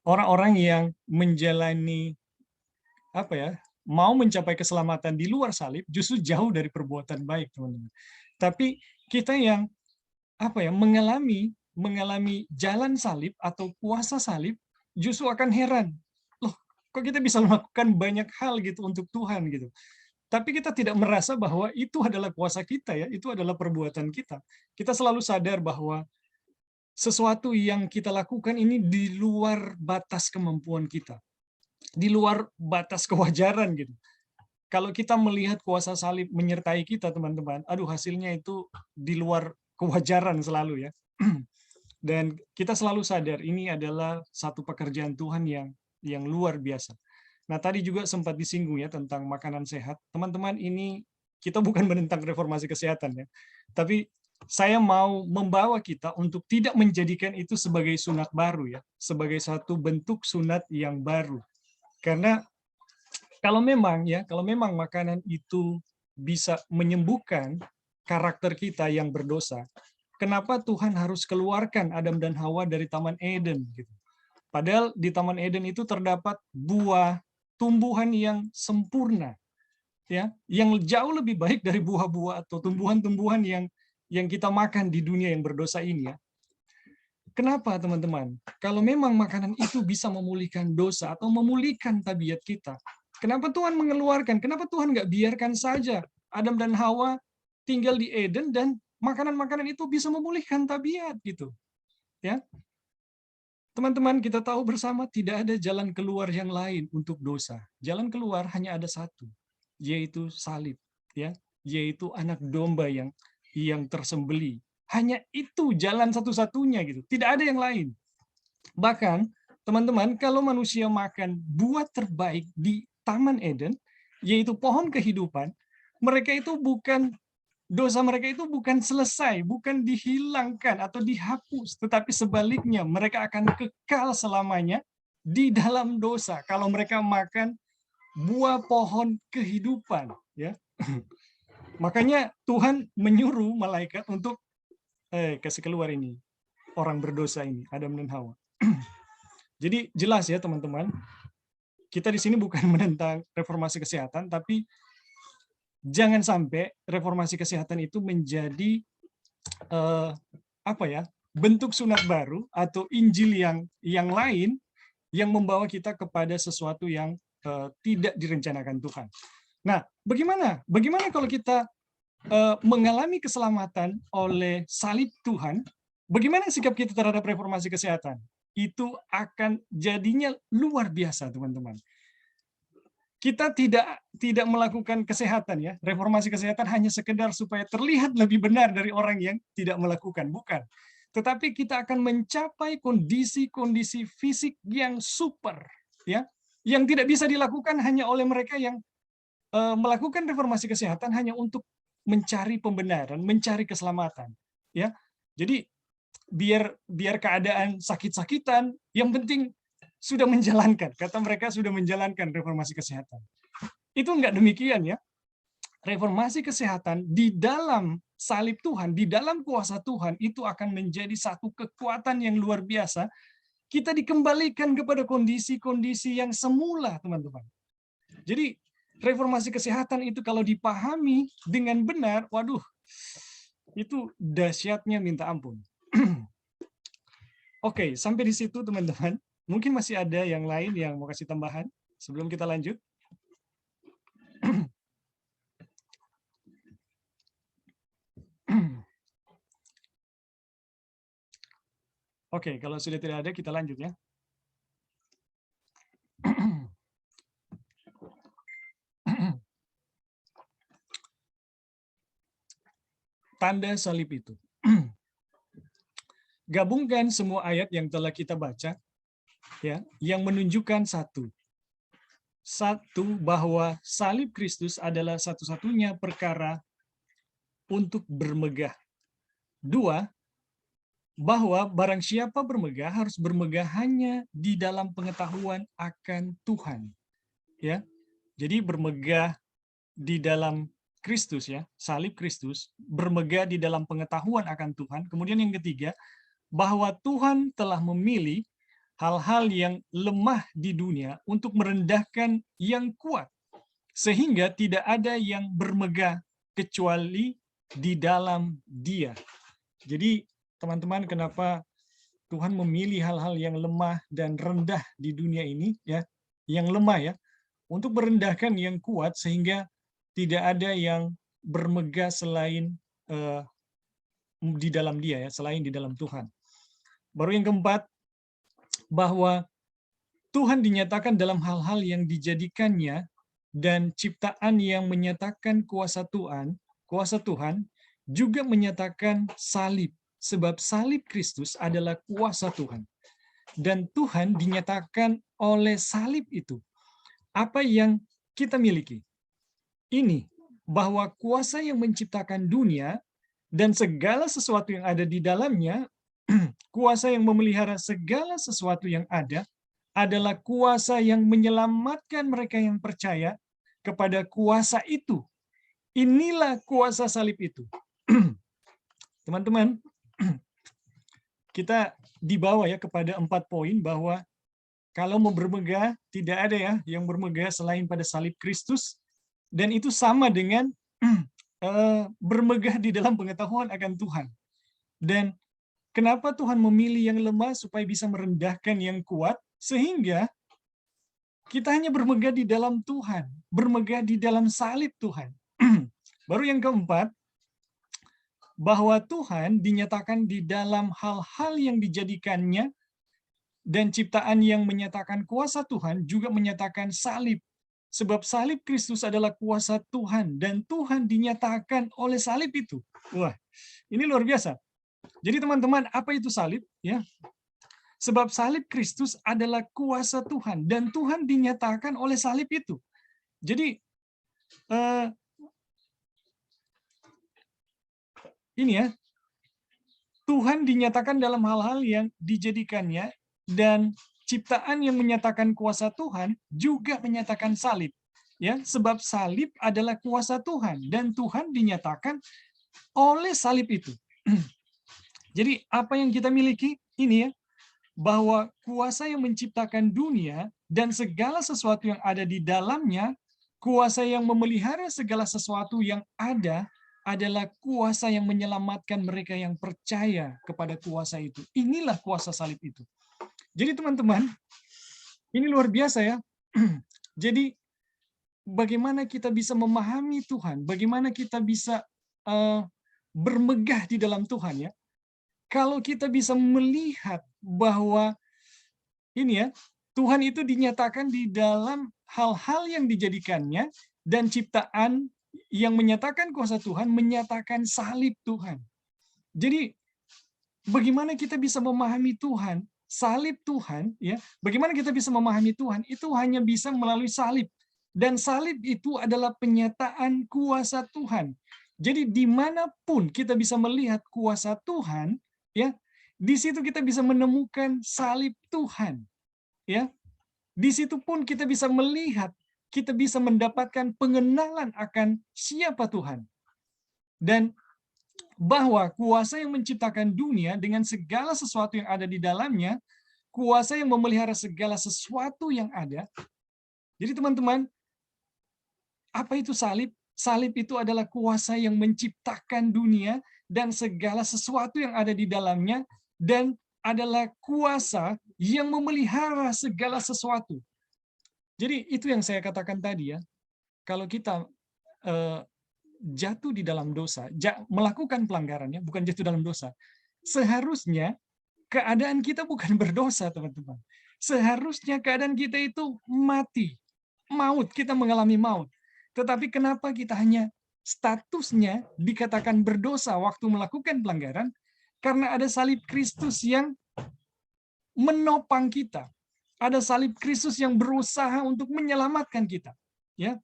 Orang-orang yang menjalani apa ya, mau mencapai keselamatan di luar salib justru jauh dari perbuatan baik, teman-teman. Tapi kita yang apa ya, mengalami jalan salib atau kuasa salib justru akan heran. Loh, kok kita bisa melakukan banyak hal gitu untuk Tuhan gitu. Tapi kita tidak merasa bahwa itu adalah kuasa kita ya, itu adalah perbuatan kita. Kita selalu sadar bahwa sesuatu yang kita lakukan ini di luar batas kemampuan kita, di luar batas kewajaran gitu. Kalau kita melihat kuasa salib menyertai kita, teman-teman, aduh hasilnya itu di luar kewajaran selalu ya. Dan kita selalu sadar ini adalah satu pekerjaan Tuhan yang luar biasa. Nah, tadi juga sempat disinggung ya tentang makanan sehat. Teman-teman, ini kita bukan menentang reformasi kesehatan ya. Tapi saya mau membawa kita untuk tidak menjadikan itu sebagai sunat baru ya, sebagai satu bentuk sunat yang baru. Karena kalau memang makanan itu bisa menyembuhkan karakter kita yang berdosa, kenapa Tuhan harus keluarkan Adam dan Hawa dari Taman Eden gitu? Padahal di Taman Eden itu terdapat buah tumbuhan yang sempurna, ya, yang jauh lebih baik dari buah-buah atau tumbuhan-tumbuhan yang kita makan di dunia yang berdosa ini ya. Kenapa teman-teman? Kalau memang makanan itu bisa memulihkan dosa atau memulihkan tabiat kita, kenapa Tuhan mengeluarkan? Kenapa Tuhan nggak biarkan saja Adam dan Hawa tinggal di Eden dan makanan-makanan itu bisa memulihkan tabiat gitu? Ya, teman-teman, kita tahu bersama tidak ada jalan keluar yang lain untuk dosa. Jalan keluar hanya ada satu, yaitu salib, ya, yaitu anak domba yang tersembelih. Hanya itu jalan satu-satunya gitu. Tidak ada yang lain. Bahkan, teman-teman, kalau manusia makan buah terbaik di Taman Eden, yaitu pohon kehidupan, dosa mereka itu bukan selesai, bukan dihilangkan atau dihapus, tetapi sebaliknya mereka akan kekal selamanya di dalam dosa kalau mereka makan buah pohon kehidupan, ya. Makanya Tuhan menyuruh malaikat untuk kasih keluar ini orang berdosa ini, Adam dan Hawa. Jadi jelas ya teman-teman, kita di sini bukan menentang reformasi kesehatan, tapi jangan sampai reformasi kesehatan itu menjadi bentuk sunat baru atau Injil yang lain yang membawa kita kepada sesuatu yang tidak direncanakan Tuhan. Nah, bagaimana kalau kita mengalami keselamatan oleh salib Tuhan? Bagaimana sikap kita terhadap reformasi kesehatan? Itu akan jadinya luar biasa, teman-teman. Kita tidak melakukan kesehatan ya, reformasi kesehatan hanya sekedar supaya terlihat lebih benar dari orang yang tidak melakukan, bukan. Tetapi kita akan mencapai kondisi-kondisi fisik yang super, ya, yang tidak bisa dilakukan hanya oleh mereka yang melakukan reformasi kesehatan hanya untuk mencari pembenaran, mencari keselamatan, ya. Jadi biar keadaan sakit-sakitan, yang penting sudah menjalankan, kata mereka sudah menjalankan reformasi kesehatan. Itu enggak demikian ya. Reformasi kesehatan di dalam salib Tuhan, di dalam kuasa Tuhan, itu akan menjadi satu kekuatan yang luar biasa. Kita dikembalikan kepada kondisi-kondisi yang semula, teman-teman. Jadi, reformasi kesehatan itu kalau dipahami dengan benar, waduh, itu dahsyatnya minta ampun. Oke, sampai di situ teman-teman. Mungkin masih ada yang lain yang mau kasih tambahan sebelum kita lanjut. Oke, kalau sudah tidak ada, kita lanjut ya. Tanda salib itu. Gabungkan semua ayat yang telah kita baca, ya, yang menunjukkan satu, bahwa salib Kristus adalah satu-satunya perkara untuk bermegah. Dua, bahwa barang siapa bermegah harus bermegah hanya di dalam pengetahuan akan Tuhan. Ya, jadi bermegah di dalam Kristus ya, salib Kristus, bermegah di dalam pengetahuan akan Tuhan. Kemudian yang ketiga, bahwa Tuhan telah memilih hal-hal yang lemah di dunia untuk merendahkan yang kuat, sehingga tidak ada yang bermegah kecuali di dalam Dia. Jadi, teman-teman, kenapa Tuhan memilih hal-hal yang lemah dan rendah di dunia ini ya, yang lemah ya, untuk merendahkan yang kuat sehingga tidak ada yang bermegah selain di dalam Dia ya, selain di dalam Tuhan. Baru yang keempat, bahwa Tuhan dinyatakan dalam hal-hal yang dijadikannya dan ciptaan yang menyatakan kuasa Tuhan juga menyatakan salib, sebab salib Kristus adalah kuasa Tuhan. Dan Tuhan dinyatakan oleh salib itu. Apa yang kita miliki? Ini, bahwa kuasa yang menciptakan dunia dan segala sesuatu yang ada di dalamnya, kuasa yang memelihara segala sesuatu yang ada, adalah kuasa yang menyelamatkan mereka yang percaya kepada kuasa itu. Inilah kuasa salib itu. Teman-teman, kita dibawa ya kepada 4 poin bahwa kalau mau bermegah, tidak ada ya yang bermegah selain pada salib Kristus, dan itu sama dengan bermegah di dalam pengetahuan akan Tuhan. Dan kenapa Tuhan memilih yang lemah supaya bisa merendahkan yang kuat, sehingga kita hanya bermegah di dalam Tuhan, bermegah di dalam salib Tuhan. Baru yang keempat, bahwa Tuhan dinyatakan di dalam hal-hal yang dijadikannya, dan ciptaan yang menyatakan kuasa Tuhan juga menyatakan salib. Sebab salib Kristus adalah kuasa Tuhan, dan Tuhan dinyatakan oleh salib itu. Wah, ini luar biasa. Jadi teman-teman, apa itu salib? Ya, sebab salib Kristus adalah kuasa Tuhan, dan Tuhan dinyatakan oleh salib itu. Jadi, ini ya, Tuhan dinyatakan dalam hal-hal yang dijadikannya, dan ciptaan yang menyatakan kuasa Tuhan juga menyatakan salib. Ya, sebab salib adalah kuasa Tuhan, dan Tuhan dinyatakan oleh salib itu. Jadi apa yang kita miliki ini ya, bahwa kuasa yang menciptakan dunia dan segala sesuatu yang ada di dalamnya, kuasa yang memelihara segala sesuatu yang ada, adalah kuasa yang menyelamatkan mereka yang percaya kepada kuasa itu. Inilah kuasa salib itu. Jadi teman-teman, ini luar biasa ya. Jadi bagaimana kita bisa memahami Tuhan, bagaimana kita bisa bermegah di dalam Tuhan ya. Kalau kita bisa melihat bahwa ini ya, Tuhan itu dinyatakan di dalam hal-hal yang dijadikannya, dan ciptaan yang menyatakan kuasa Tuhan menyatakan salib Tuhan. Jadi bagaimana kita bisa memahami Tuhan, salib Tuhan ya, bagaimana kita bisa memahami Tuhan, itu hanya bisa melalui salib. Dan salib itu adalah penyataan kuasa Tuhan. Jadi dimanapun kita bisa melihat kuasa Tuhan, ya, di situ kita bisa menemukan salib Tuhan, ya. Di situ pun kita bisa melihat, kita bisa mendapatkan pengenalan akan siapa Tuhan. Dan bahwa kuasa yang menciptakan dunia dengan segala sesuatu yang ada di dalamnya, kuasa yang memelihara segala sesuatu yang ada. Jadi teman-teman, apa itu salib? Salib itu adalah kuasa yang menciptakan dunia dan segala sesuatu yang ada di dalamnya, dan adalah kuasa yang memelihara segala sesuatu. Jadi itu yang saya katakan tadi ya, kalau kita jatuh di dalam dosa, melakukan pelanggarannya, bukan jatuh dalam dosa, seharusnya keadaan kita bukan berdosa, teman-teman. Seharusnya keadaan kita itu mati, maut, kita mengalami maut. Tetapi kenapa kita hanya statusnya dikatakan berdosa waktu melakukan pelanggaran? Karena ada salib Kristus yang menopang kita. Ada salib Kristus yang berusaha untuk menyelamatkan kita. Ya.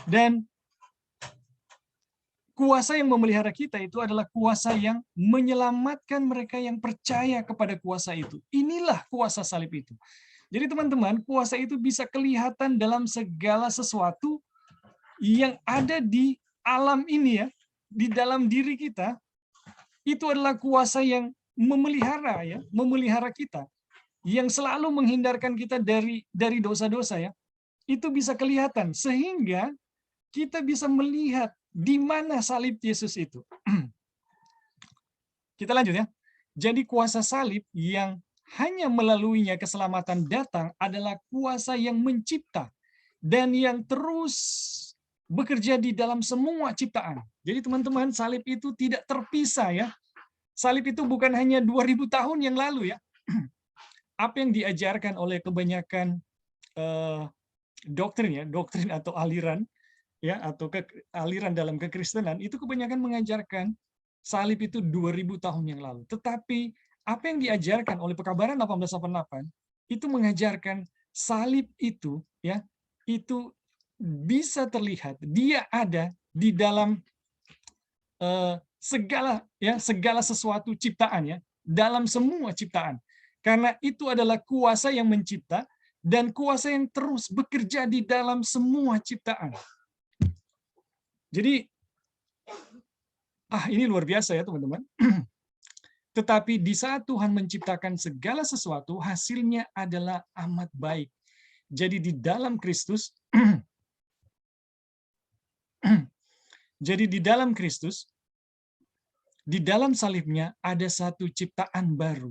Dan kuasa yang memelihara kita itu adalah kuasa yang menyelamatkan mereka yang percaya kepada kuasa itu. Inilah kuasa salib itu. Jadi teman-teman, kuasa itu bisa kelihatan dalam segala sesuatu yang ada di alam ini ya, di dalam diri kita, itu adalah kuasa yang memelihara ya, memelihara kita, yang selalu menghindarkan kita dari dosa-dosa ya. Itu bisa kelihatan sehingga kita bisa melihat di mana salib Yesus itu. Kita lanjut ya. Jadi kuasa salib yang hanya melaluinya keselamatan datang adalah kuasa yang mencipta dan yang terus bekerja di dalam semua ciptaan. Jadi teman-teman, salib itu tidak terpisah ya. Salib itu bukan hanya 2000 tahun yang lalu ya. Apa yang diajarkan oleh kebanyakan doktrin ya, doktrin atau aliran ya, atau aliran dalam kekristenan itu kebanyakan mengajarkan salib itu 2000 tahun yang lalu. Tetapi apa yang diajarkan oleh Pekabaran 1888 itu mengajarkan salib itu ya, itu bisa terlihat, dia ada di dalam segala sesuatu ciptaan ya, dalam semua ciptaan. Karena itu adalah kuasa yang mencipta dan kuasa yang terus bekerja di dalam semua ciptaan. Jadi ini luar biasa ya teman-teman. Tetapi di saat Tuhan menciptakan segala sesuatu, hasilnya adalah amat baik. Jadi di dalam Kristus, jadi di dalam Kristus, di dalam salibnya ada satu ciptaan baru.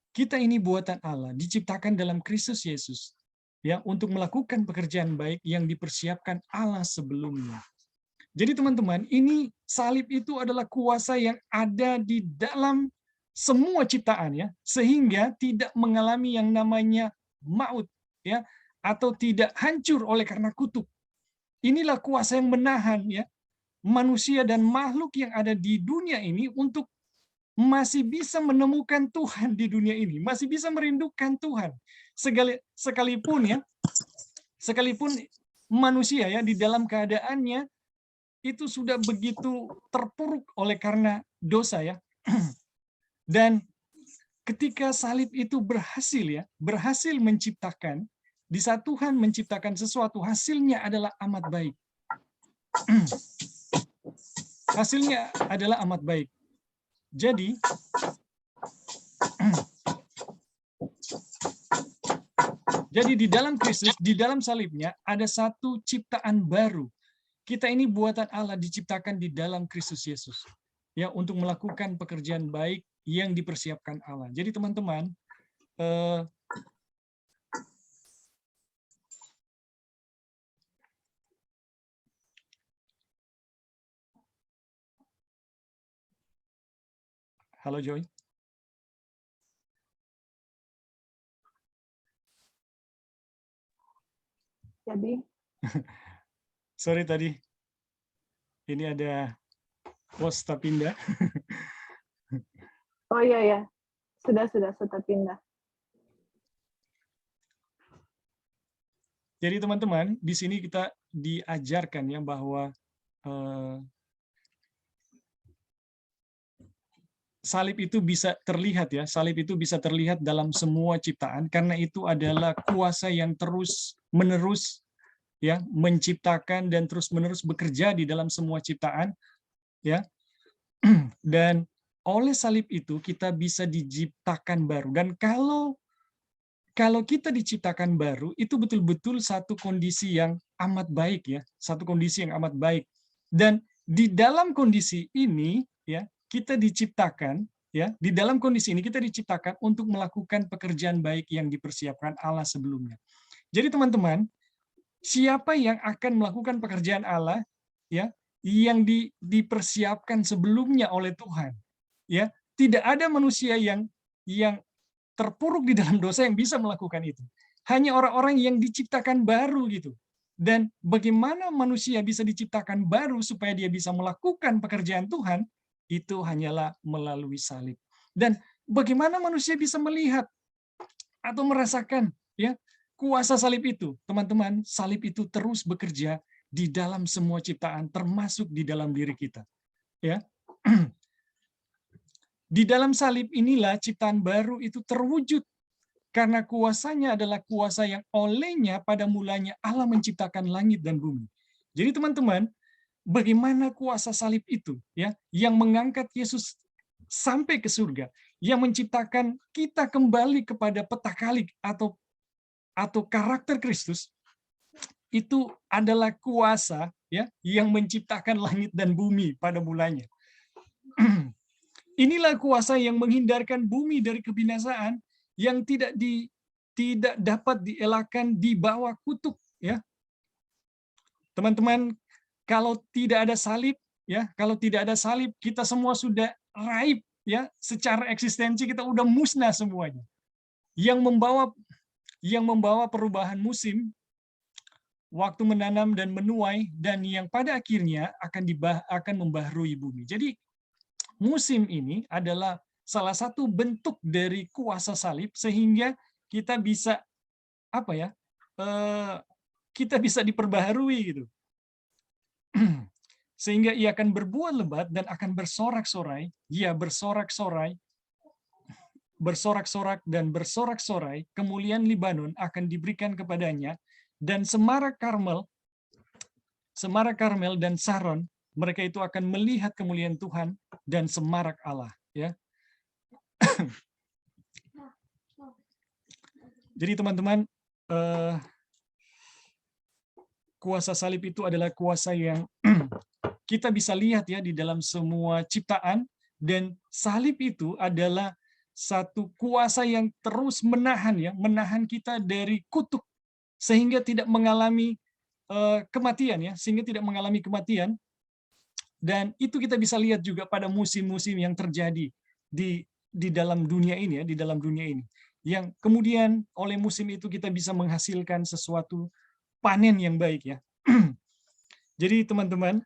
Kita ini buatan Allah, diciptakan dalam Kristus Yesus, ya, untuk melakukan pekerjaan baik yang dipersiapkan Allah sebelumnya. Jadi teman-teman, ini salib itu adalah kuasa yang ada di dalam semua ciptaan ya, sehingga tidak mengalami yang namanya maut ya, atau tidak hancur oleh karena kutuk. Inilah kuasa yang menahan ya manusia dan makhluk yang ada di dunia ini untuk masih bisa menemukan Tuhan di dunia ini, masih bisa merindukan Tuhan. Sekalipun manusia ya di dalam keadaannya itu sudah begitu terpuruk oleh karena dosa ya. Dan ketika salib itu berhasil menciptakan, di saat Tuhan menciptakan sesuatu, hasilnya adalah amat baik. Hasilnya adalah amat baik. Jadi, di dalam Kristus, di dalam salibnya, ada satu ciptaan baru. Kita ini buatan Allah, diciptakan di dalam Kristus Yesus. Ya, untuk melakukan pekerjaan baik yang dipersiapkan Allah. Jadi teman-teman, halo Joy. Jadi, sorry tadi, ini ada posta pindah. oh iya, sudah pindah. Jadi teman-teman, di sini kita diajarkan ya bahwa salib itu bisa terlihat ya, salib itu bisa terlihat dalam semua ciptaan karena itu adalah kuasa yang terus-menerus ya menciptakan dan terus-menerus bekerja di dalam semua ciptaan ya. Dan oleh salib itu kita bisa diciptakan baru. Dan kalau kita diciptakan baru, itu betul-betul satu kondisi yang amat baik ya, satu kondisi yang amat baik. Dan di dalam kondisi ini ya, kita diciptakan ya, di dalam kondisi ini kita diciptakan untuk melakukan pekerjaan baik yang dipersiapkan Allah sebelumnya. Jadi teman-teman, siapa yang akan melakukan pekerjaan Allah ya, yang dipersiapkan sebelumnya oleh Tuhan ya, tidak ada manusia yang terpuruk di dalam dosa yang bisa melakukan itu. Hanya orang-orang yang diciptakan baru gitu. Dan bagaimana manusia bisa diciptakan baru supaya dia bisa melakukan pekerjaan Tuhan, itu hanyalah melalui salib. Dan bagaimana manusia bisa melihat atau merasakan ya kuasa salib itu? Teman-teman, salib itu terus bekerja di dalam semua ciptaan, termasuk di dalam diri kita. Ya. Di dalam salib inilah ciptaan baru itu terwujud. Karena kuasanya adalah kuasa yang olehnya pada mulanya Allah menciptakan langit dan bumi. Jadi teman-teman, bagaimana kuasa salib itu ya yang mengangkat Yesus sampai ke surga, yang menciptakan kita kembali kepada petakalik atau karakter Kristus, itu adalah kuasa ya yang menciptakan langit dan bumi pada mulanya. Inilah kuasa yang menghindarkan bumi dari kebinasaan, yang tidak dapat dielakkan di bawah kutuk ya. Teman-teman, kalau tidak ada salib ya, kalau tidak ada salib kita semua sudah raib ya, secara eksistensi kita udah musnah semuanya. Yang membawa perubahan musim, waktu menanam dan menuai, dan yang pada akhirnya akan membaharui bumi. Jadi musim ini adalah salah satu bentuk dari kuasa salib, sehingga kita bisa apa ya? Kita bisa diperbaharui gitu. Sehingga ia akan berbuah lebat dan akan bersorak-sorai, ya bersorak-sorai, bersorak-sorak dan bersorak-sorai, kemuliaan Libanon akan diberikan kepadanya, dan Semarak Karmel dan Saron, mereka itu akan melihat kemuliaan Tuhan dan semarak Allah. Ya. Jadi teman-teman, kuasa salib itu adalah kuasa yang kita bisa lihat ya di dalam semua ciptaan, dan salib itu adalah satu kuasa yang terus menahan kita dari kutuk, sehingga tidak mengalami kematian ya, sehingga tidak mengalami kematian. Dan itu kita bisa lihat juga pada musim-musim yang terjadi di dalam dunia ini ya, di dalam dunia ini. Yang kemudian oleh musim itu kita bisa menghasilkan sesuatu panen yang baik ya. Jadi teman-teman,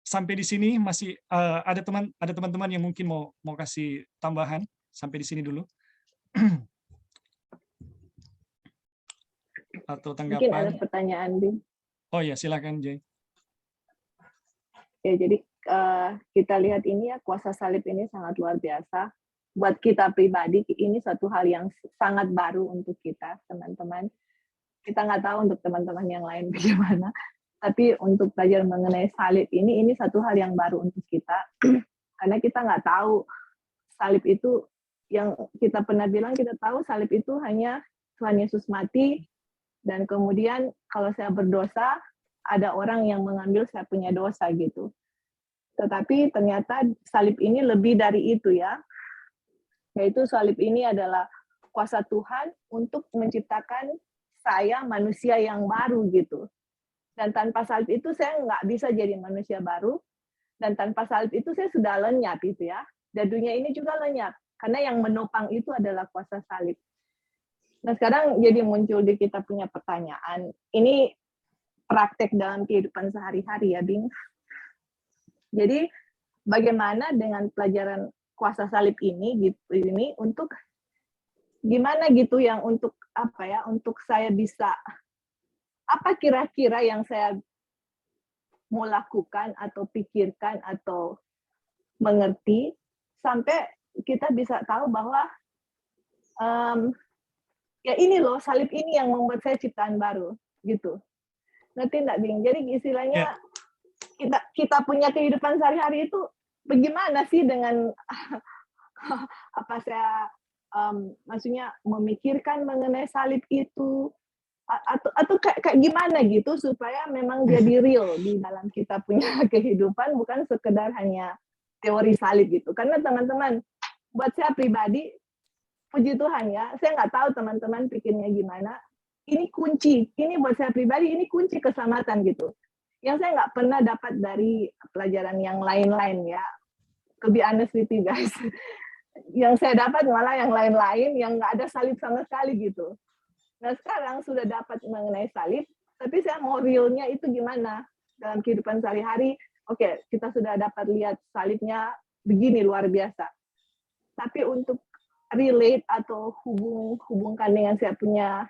sampai di sini masih ada teman-teman yang mungkin mau kasih tambahan sampai di sini dulu. Atau Mungkin ada tanggapan? pertanyaan, Bing. Oh ya, silakan Jay. Ya, jadi kita lihat ini ya, kuasa salib ini sangat luar biasa. Buat kita pribadi, ini suatu hal yang sangat baru untuk kita, teman-teman. Kita nggak tahu untuk teman-teman yang lain bagaimana, tapi untuk belajar mengenai salib ini satu hal yang baru untuk kita, karena kita nggak tahu salib itu, yang kita pernah bilang, kita tahu salib itu hanya Tuhan Yesus mati, dan kemudian kalau saya berdosa, ada orang yang mengambil saya punya dosa gitu. Tetapi ternyata salib ini lebih dari itu ya, yaitu salib ini adalah kuasa Tuhan untuk menciptakan saya manusia yang baru gitu. Dan tanpa salib itu saya nggak bisa jadi manusia baru, dan tanpa salib itu saya sudah lenyap itu ya. Dan dunia ini juga lenyap, karena yang menopang itu adalah kuasa salib. Nah sekarang jadi muncul di kita punya pertanyaan, ini praktek dalam kehidupan sehari-hari ya, Bing. Jadi bagaimana dengan pelajaran kuasa salib ini gitu, ini untuk gimana gitu, yang untuk apa ya, untuk saya bisa, apa kira-kira yang saya mau lakukan atau pikirkan atau mengerti sampai kita bisa tahu bahwa ya ini loh, salib ini yang membuat saya ciptaan baru gitu. Ngerti enggak, Bing? Jadi istilahnya kita punya kehidupan sehari-hari itu bagaimana sih dengan apa saya maksudnya memikirkan mengenai salib itu, atau kayak gimana gitu supaya memang jadi real di dalam kita punya kehidupan, bukan sekedar hanya teori salib gitu. Karena teman-teman, buat saya pribadi, puji Tuhan ya, saya nggak tahu teman-teman pikirnya gimana, ini kunci, ini buat saya pribadi, ini kunci keselamatan gitu. Yang saya nggak pernah dapat dari pelajaran yang lain-lain ya, to be honest with you guys. Yang saya dapat malah yang lain-lain, yang nggak ada salib sama sekali gitu. Nah sekarang sudah dapat mengenai salib, tapi saya mau realnya itu gimana dalam kehidupan sehari-hari. Oke, kita sudah dapat lihat salibnya begini luar biasa. Tapi untuk relate atau hubungkan dengan saya punya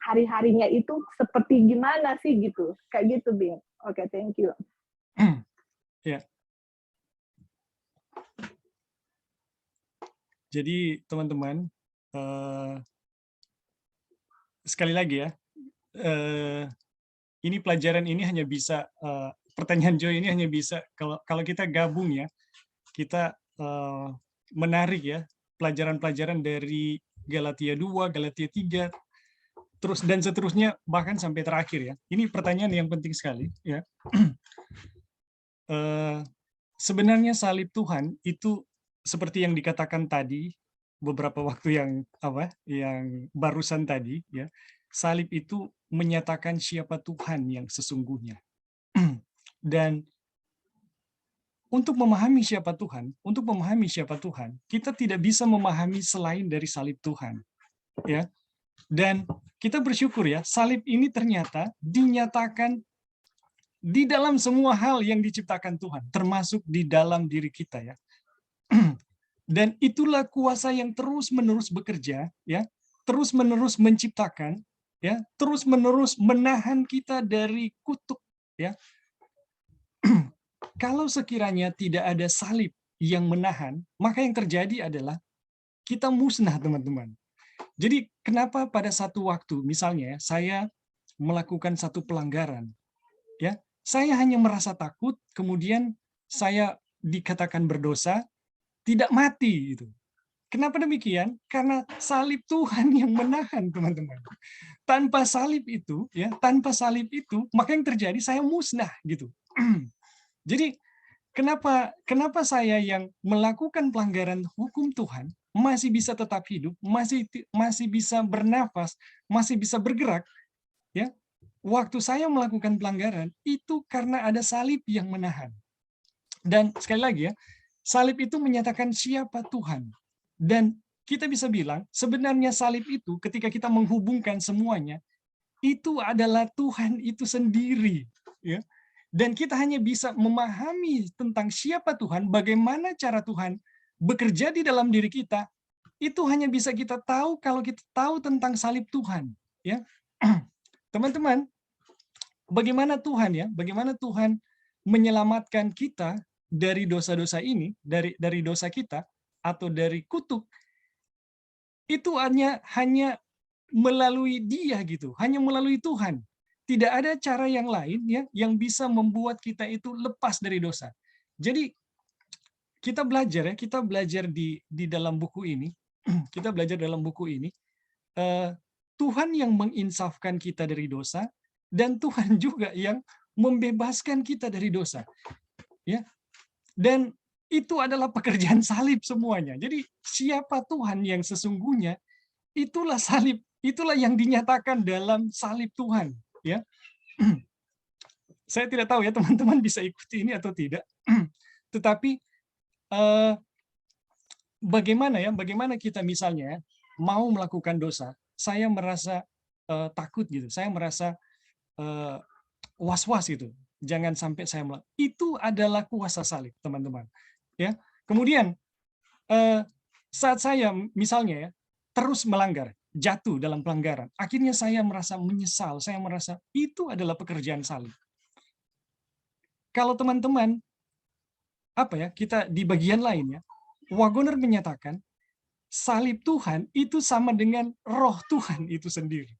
hari-harinya itu seperti gimana sih gitu. Kayak gitu, Bing. Oke, thank you. Ya. Jadi teman-teman, sekali lagi ya, eh, ini pelajaran ini hanya bisa pertanyaan Joy ini hanya bisa kalau kalau kita gabung ya, kita menarik ya pelajaran-pelajaran dari Galatia 2, Galatia 3, terus dan seterusnya bahkan sampai terakhir ya. Ini pertanyaan yang penting sekali ya. Eh, Sebenarnya salib Tuhan itu seperti yang dikatakan tadi beberapa waktu yang barusan tadi ya. Salib itu menyatakan siapa Tuhan yang sesungguhnya. Dan untuk memahami siapa Tuhan, kita tidak bisa memahami selain dari salib Tuhan, ya. Dan kita bersyukur ya, salib ini ternyata dinyatakan di dalam semua hal yang diciptakan Tuhan, termasuk di dalam diri kita ya. Dan itulah kuasa yang terus-menerus bekerja, ya, terus-menerus menciptakan, ya, terus-menerus menahan kita dari kutuk, ya. Kalau sekiranya tidak ada salib yang menahan, maka yang terjadi adalah kita musnah, teman-teman. Jadi kenapa pada satu waktu, misalnya saya melakukan satu pelanggaran, ya, saya hanya merasa takut, kemudian saya dikatakan berdosa, tidak mati gitu. Kenapa demikian? Karena salib Tuhan yang menahan, teman-teman. Tanpa salib itu, ya, tanpa salib itu, maka yang terjadi saya musnah gitu. Jadi kenapa saya yang melakukan pelanggaran hukum Tuhan masih bisa tetap hidup, masih bisa bernafas, masih bisa bergerak, ya? Waktu saya melakukan pelanggaran itu karena ada salib yang menahan. Dan sekali lagi ya, salib itu menyatakan siapa Tuhan. Dan kita bisa bilang sebenarnya salib itu ketika kita menghubungkan semuanya itu adalah Tuhan itu sendiri, ya. Dan kita hanya bisa memahami tentang siapa Tuhan, bagaimana cara Tuhan bekerja di dalam diri kita, itu hanya bisa kita tahu kalau kita tahu tentang salib Tuhan, ya. Teman-teman, bagaimana Tuhan ya, bagaimana Tuhan menyelamatkan kita dari dosa-dosa ini, dari dosa kita atau dari kutuk, itu hanya melalui Dia gitu, hanya melalui Tuhan. Tidak ada cara yang lain ya yang bisa membuat kita itu lepas dari dosa. Jadi kita belajar di dalam buku ini, kita belajar dalam buku ini Tuhan yang menginsafkan kita dari dosa dan Tuhan juga yang membebaskan kita dari dosa. Ya. Dan itu adalah pekerjaan salib semuanya. Jadi siapa Tuhan yang sesungguhnya, itulah salib, itulah yang dinyatakan dalam salib Tuhan, ya. Saya tidak tahu ya teman-teman bisa ikuti ini atau tidak. Tetapi bagaimana kita misalnya mau melakukan dosa, saya merasa takut gitu, saya merasa was-was gitu. Jangan sampai saya melakukan. Itu adalah kuasa salib, teman-teman. Ya. Kemudian saat saya misalnya ya terus melanggar, jatuh dalam pelanggaran, akhirnya saya merasa menyesal, saya merasa itu adalah pekerjaan salib. Kalau teman-teman kita di bagian lain ya, Wagoner menyatakan salib Tuhan itu sama dengan roh Tuhan itu sendiri.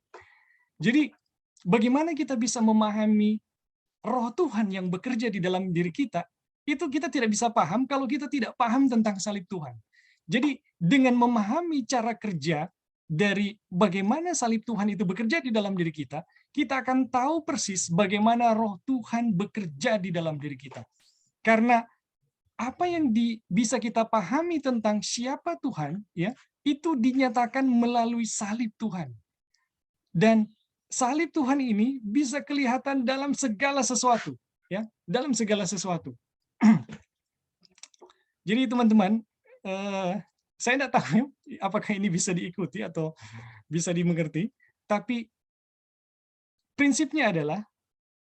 Jadi bagaimana kita bisa memahami roh Tuhan yang bekerja di dalam diri kita, itu kita tidak bisa paham kalau kita tidak paham tentang salib Tuhan. Jadi dengan memahami cara kerja dari bagaimana salib Tuhan itu bekerja di dalam diri kita akan tahu persis bagaimana roh Tuhan bekerja di dalam diri kita. Karena apa yang bisa kita pahami tentang siapa Tuhan, ya, itu dinyatakan melalui salib Tuhan. Dan salib Tuhan ini bisa kelihatan dalam segala sesuatu, ya, dalam segala sesuatu. Jadi teman-teman, saya tidak tahu ya, apakah ini bisa diikuti atau bisa dimengerti, tapi prinsipnya adalah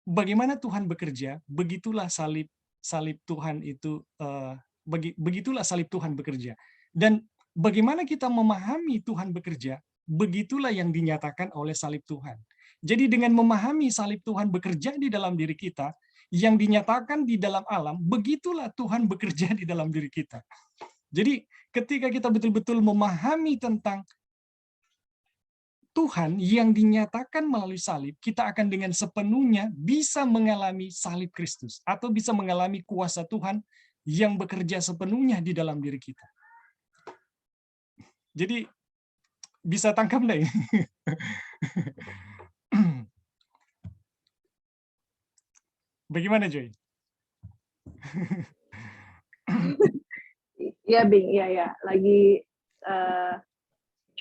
bagaimana Tuhan bekerja, begitulah salib Tuhan itu, begitulah salib Tuhan bekerja. Dan bagaimana kita memahami Tuhan bekerja, begitulah yang dinyatakan oleh salib Tuhan. Jadi dengan memahami salib Tuhan bekerja di dalam diri kita, yang dinyatakan di dalam alam, begitulah Tuhan bekerja di dalam diri kita. Jadi ketika kita betul-betul memahami tentang Tuhan yang dinyatakan melalui salib, kita akan dengan sepenuhnya bisa mengalami salib Kristus atau bisa mengalami kuasa Tuhan yang bekerja sepenuhnya di dalam diri kita. Jadi bisa tangkap enggak ini? Bagaimana, Joy? Iya, Bing, iya ya. Lagi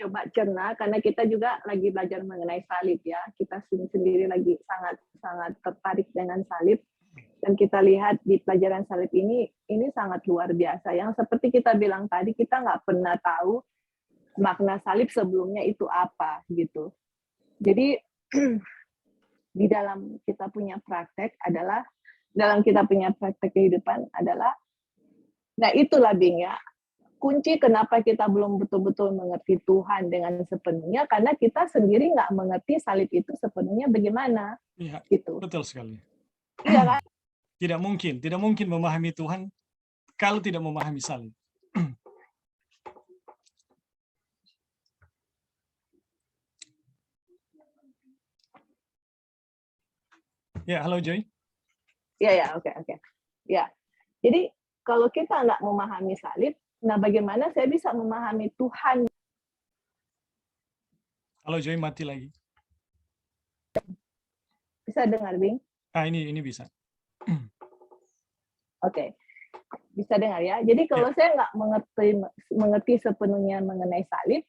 coba cerna karena kita juga lagi belajar mengenai salib ya. Kita sendiri lagi sangat tertarik dengan salib dan kita lihat di pelajaran salib ini sangat luar biasa. Yang seperti kita bilang tadi, kita nggak pernah tahu makna salib sebelumnya itu apa gitu. Jadi di dalam kita punya praktek kehidupan adalah, nah itulah Bing ya, kunci kenapa kita belum betul-betul mengerti Tuhan dengan sepenuhnya, karena kita sendiri nggak mengerti salib itu sepenuhnya bagaimana. Iya, gitu. betul sekali. Iya kan? Tidak mungkin memahami Tuhan kalau tidak memahami salib. Ya, halo Joy. Ya, oke. Ya, jadi kalau kita nggak memahami salib, nah bagaimana saya bisa memahami Tuhan? Halo Joy, mati lagi. Bisa dengar, Bing? Ini bisa. Oke. Bisa dengar ya. Jadi kalau saya nggak mengerti sepenuhnya mengenai salib,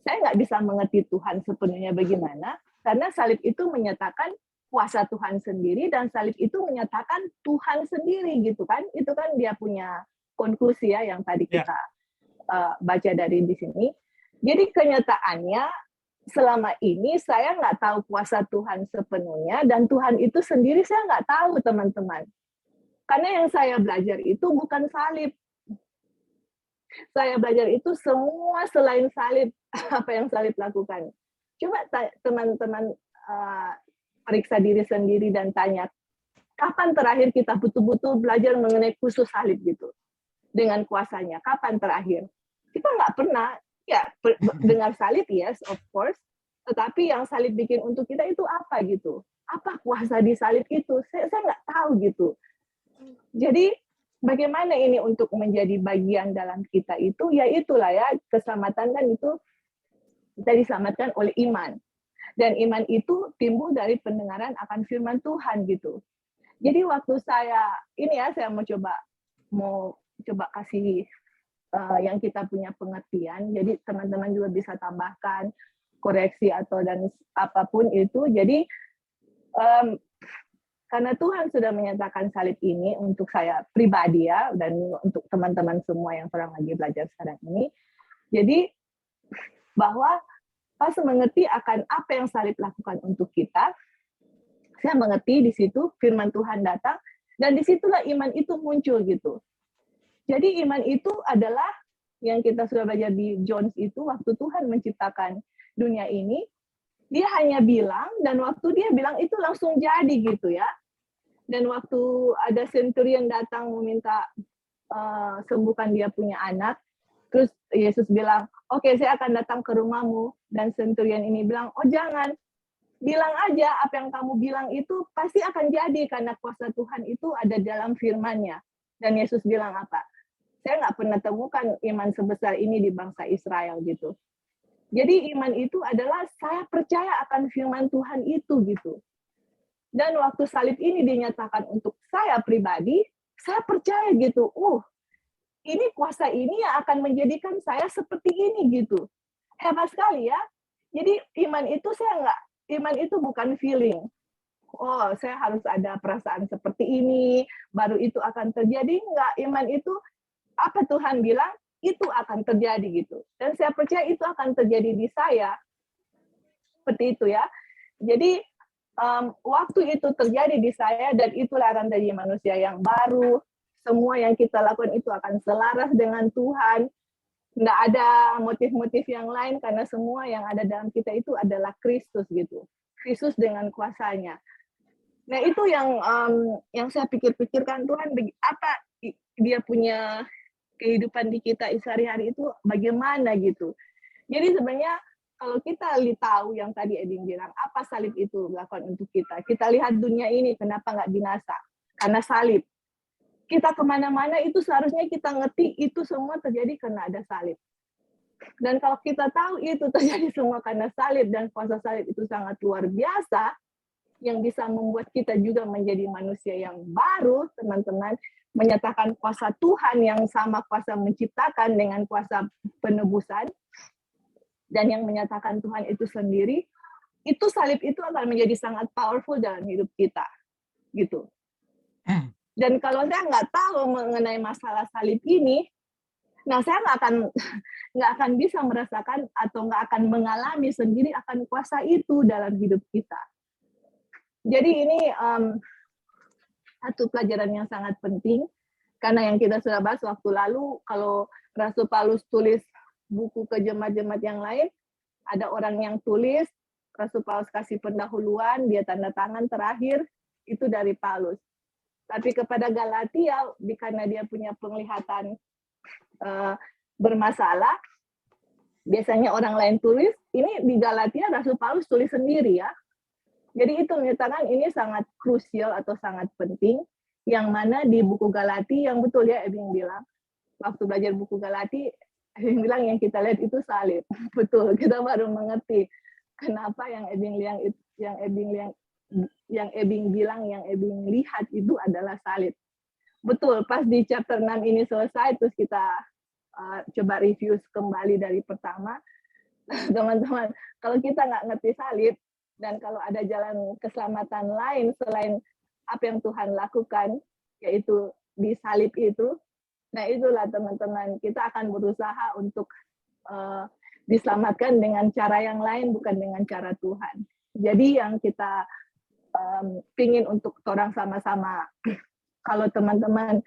saya nggak bisa mengerti Tuhan sepenuhnya bagaimana, karena salib itu menyatakan kuasa Tuhan sendiri dan salib itu menyatakan Tuhan sendiri gitu kan. Itu kan dia punya konklusi ya yang tadi kita baca dari di sini. Jadi kenyataannya selama ini saya nggak tahu kuasa Tuhan sepenuhnya dan Tuhan itu sendiri saya nggak tahu, teman-teman. Karena yang saya belajar itu bukan salib. Saya belajar itu semua selain salib, apa yang salib lakukan. Coba teman-teman periksa diri sendiri dan tanya, kapan terakhir kita betul-betul belajar mengenai khusus salib gitu? Dengan kuasanya, kapan terakhir? Kita nggak pernah, ya dengar salib, yes, of course, tetapi yang salib bikin untuk kita itu apa gitu? Apa kuasa di salib itu? Saya nggak tahu gitu. Jadi bagaimana ini untuk menjadi bagian dalam kita itu? Ya itulah ya, keselamatan kan itu kita diselamatkan oleh iman. Dan iman itu timbul dari pendengaran akan firman Tuhan gitu. Jadi waktu saya mau coba kasih yang kita punya pengertian. Jadi teman-teman juga bisa tambahkan koreksi dan apapun itu. Jadi karena Tuhan sudah menyatakan salib ini untuk saya pribadi ya, dan untuk teman-teman semua yang sedang lagi belajar sekarang ini. Jadi bahwa pas mengerti akan apa yang salib lakukan untuk kita, saya mengerti di situ firman Tuhan datang, dan disitulah iman itu muncul gitu. Jadi iman itu adalah yang kita sudah belajar di John itu, waktu Tuhan menciptakan dunia ini, dia hanya bilang, dan waktu dia bilang itu langsung jadi gitu ya. Dan waktu ada centurion datang meminta sembuhkan dia punya anak, terus Yesus bilang, oke, saya akan datang ke rumahmu. Dan centurion ini bilang, oh jangan, bilang aja apa yang kamu bilang itu pasti akan jadi, karena kuasa Tuhan itu ada dalam firman-Nya. Dan Yesus bilang apa? Saya nggak pernah temukan iman sebesar ini di bangsa Israel gitu. Jadi iman itu adalah saya percaya akan firman Tuhan itu gitu. Dan waktu salib ini dinyatakan untuk saya pribadi, saya percaya gitu. Ini kuasa ini yang akan menjadikan saya seperti ini gitu. Hebat sekali ya. Jadi iman itu bukan feeling. Oh, saya harus ada perasaan seperti ini, baru itu akan terjadi. Enggak, iman itu apa Tuhan bilang, itu akan terjadi gitu. Dan saya percaya itu akan terjadi di saya. Seperti itu ya. Jadi waktu itu terjadi di saya, dan itulah akan menjadi manusia yang baru. Semua yang kita lakukan itu akan selaras dengan Tuhan. Nggak ada motif-motif yang lain, karena semua yang ada dalam kita itu adalah Kristus gitu. Kristus dengan kuasanya. Nah itu yang saya pikir-pikirkan, Tuhan apa dia punya kehidupan di kita sehari-hari itu bagaimana gitu. Jadi sebenarnya kalau kita tahu yang tadi Edin bilang, apa salib itu lakukan untuk kita? Kita lihat dunia ini, kenapa nggak binasa? Karena salib. Kita kemana-mana itu seharusnya kita ngerti itu semua terjadi karena ada salib. Dan kalau kita tahu itu terjadi semua karena salib dan kuasa salib itu sangat luar biasa, yang bisa membuat kita juga menjadi manusia yang baru, teman-teman, menyatakan kuasa Tuhan yang sama kuasa menciptakan dengan kuasa penebusan, dan yang menyatakan Tuhan itu sendiri, itu salib itu akan menjadi sangat powerful dalam hidup kita, gitu. Dan kalau saya nggak tahu mengenai masalah salib ini, nah saya nggak akan bisa merasakan atau nggak akan mengalami sendiri akan kuasa itu dalam hidup kita. Jadi ini satu pelajaran yang sangat penting, karena yang kita sudah bahas waktu lalu, kalau Rasul Paulus tulis buku ke jemaat-jemaat yang lain, ada orang yang tulis, Rasul Paulus kasih pendahuluan, dia tanda tangan terakhir, itu dari Paulus. Tapi kepada Galatia, karena dia punya penglihatan bermasalah, biasanya orang lain tulis, ini di Galatia Rasul Paulus tulis sendiri ya. Jadi itu menyatakan ini sangat krusial atau sangat penting, yang mana di buku Galati, yang betul ya Ebing bilang, waktu belajar buku Galati, Ebing bilang yang kita lihat itu salib. Betul, kita baru mengerti kenapa yang Ebing bilang, yang Ebing lihat itu adalah salib. Betul, pas di chapter 6 ini selesai, terus kita coba review kembali dari pertama, teman-teman, kalau kita nggak ngerti salib, dan kalau ada jalan keselamatan lain selain apa yang Tuhan lakukan, yaitu di salib itu, nah itulah teman-teman, kita akan berusaha untuk diselamatkan dengan cara yang lain, bukan dengan cara Tuhan. Jadi yang kita pingin untuk orang sama-sama, kalau teman-teman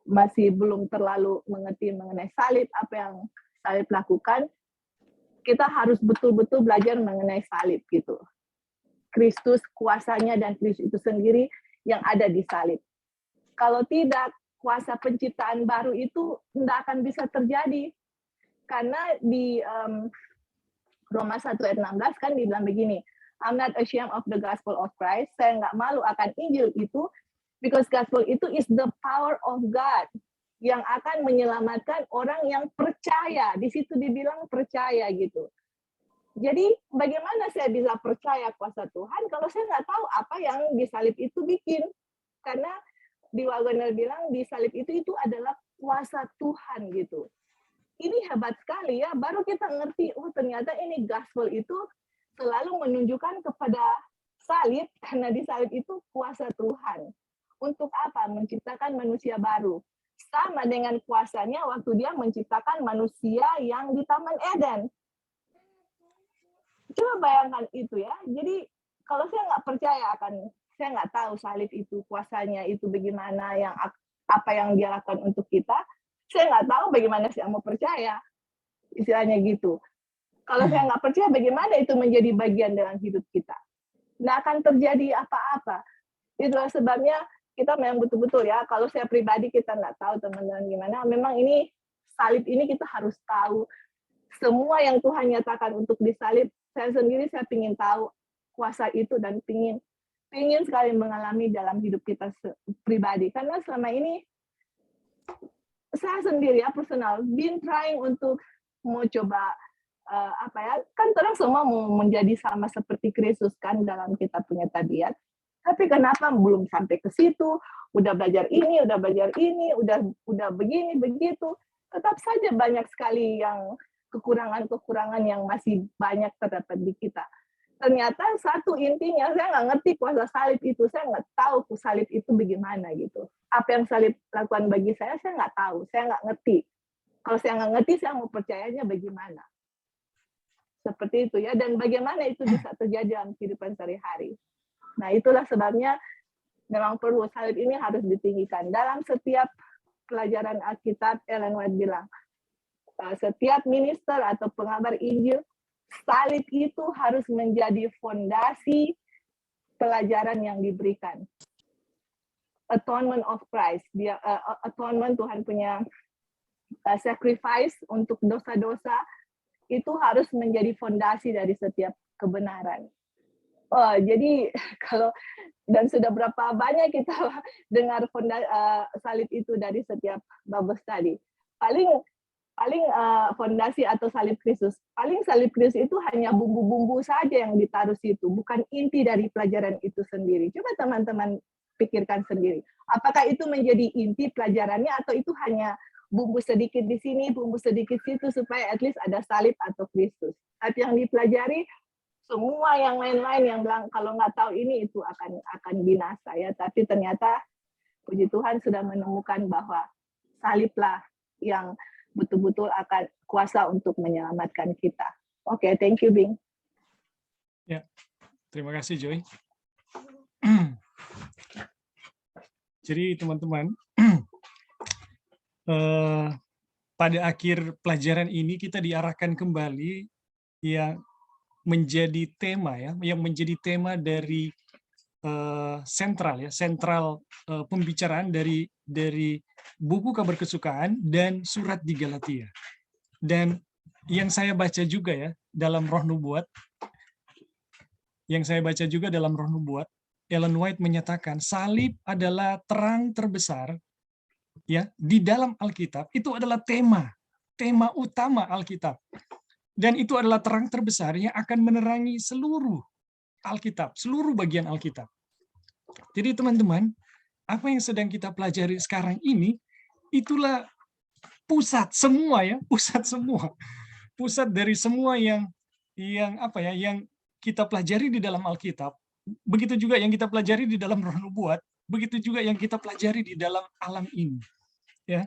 masih belum terlalu mengerti mengenai salib, apa yang salib lakukan, kita harus betul-betul belajar mengenai salib gitu. Kristus, kuasanya, dan Kristus itu sendiri yang ada di salib. Kalau tidak, kuasa penciptaan baru itu tidak akan bisa terjadi. Karena di Roma 1 ayat 16 kan dibilang begini, I'm not ashamed of the gospel of Christ. Saya nggak malu akan Injil itu, because gospel itu is the power of God yang akan menyelamatkan orang yang percaya. Di situ dibilang percaya gitu. Jadi bagaimana saya bisa percaya kuasa Tuhan kalau saya nggak tahu apa yang di salib itu bikin? Karena di Wagner bilang di salib itu adalah kuasa Tuhan gitu. Ini hebat sekali ya, baru kita ngerti, oh ternyata ini gospel itu selalu menunjukkan kepada salib, karena di salib itu kuasa Tuhan. Untuk apa? Menciptakan manusia baru. Sama dengan kuasanya waktu dia menciptakan manusia yang di Taman Eden. Coba bayangkan itu ya. Jadi kalau saya nggak percaya saya nggak tahu salib itu kuasanya itu bagaimana, yang apa yang dia lakukan untuk kita, saya nggak tahu bagaimana saya mau percaya, istilahnya gitu. Kalau saya nggak percaya, bagaimana itu menjadi bagian dalam hidup kita? Nggak akan terjadi apa-apa. Itulah sebabnya kita memang betul-betul ya, kalau saya pribadi kita nggak tahu teman-teman gimana, memang ini salib ini kita harus tahu semua yang Tuhan nyatakan untuk disalib. Saya sendiri saya ingin tahu kuasa itu dan ingin sekali mengalami dalam hidup kita pribadi. Karena selama ini saya sendiri ya personal been trying untuk mau coba kan orang semua mau menjadi sama seperti Kristus kan dalam kita punya tabiat. Tapi kenapa belum sampai ke situ? Udah belajar ini, udah begini begitu. Tetap saja banyak sekali yang kekurangan-kekurangan yang masih banyak terdapat di kita. Ternyata satu intinya, saya nggak ngerti kuasa salib itu, saya nggak tahu salib itu bagaimana gitu. Apa yang salib lakukan bagi saya nggak tahu, saya nggak ngerti. Kalau saya nggak ngerti, saya mau percayanya bagaimana. Seperti itu ya, dan bagaimana itu bisa terjadi dalam kehidupan sehari-hari. Nah itulah sebabnya memang perlu salib ini harus ditinggikan. Dalam setiap pelajaran Alkitab, Ellen White bilang, setiap minister atau pengabar Injil, salib itu harus menjadi fondasi pelajaran yang diberikan. Atonement of Christ, atonement Tuhan punya sacrifice untuk dosa-dosa, itu harus menjadi fondasi dari setiap kebenaran. Oh, jadi kalau dan sudah berapa banyak kita dengar salib itu dari setiap Bible study. Paling paling fondasi atau salib Kristus. Paling salib Kristus itu hanya bumbu-bumbu saja yang ditaruh situ, bukan inti dari pelajaran itu sendiri. Coba teman-teman pikirkan sendiri. Apakah itu menjadi inti pelajarannya atau itu hanya bumbu sedikit di sini, bumbu sedikit situ supaya at least ada salib atau Kristus. Tapi yang dipelajari semua yang lain-lain yang bilang kalau nggak tahu ini itu akan binasa ya. Tapi ternyata puji Tuhan sudah menemukan bahwa saliblah yang betul-betul akan kuasa untuk menyelamatkan kita. Oke, thank you, Bing. Ya, terima kasih, Joy. Jadi teman-teman, pada akhir pelajaran ini kita diarahkan kembali yang menjadi tema ya, yang menjadi tema dari sentral pembicaraan dari buku Kabar Kesukaan dan surat di Galatia. Dan yang saya baca juga ya dalam Roh Nubuat, Ellen White menyatakan salib adalah terang terbesar ya di dalam Alkitab. Itu adalah tema utama Alkitab. Dan itu adalah terang terbesar yang akan menerangi seluruh Alkitab, seluruh bagian Alkitab. Jadi teman-teman, apa yang sedang kita pelajari sekarang ini, itulah pusat semua ya, pusat dari semua yang kita pelajari di dalam Alkitab. Begitu juga yang kita pelajari di dalam Roh Nubuat, begitu juga yang kita pelajari di dalam alam ini. Ya,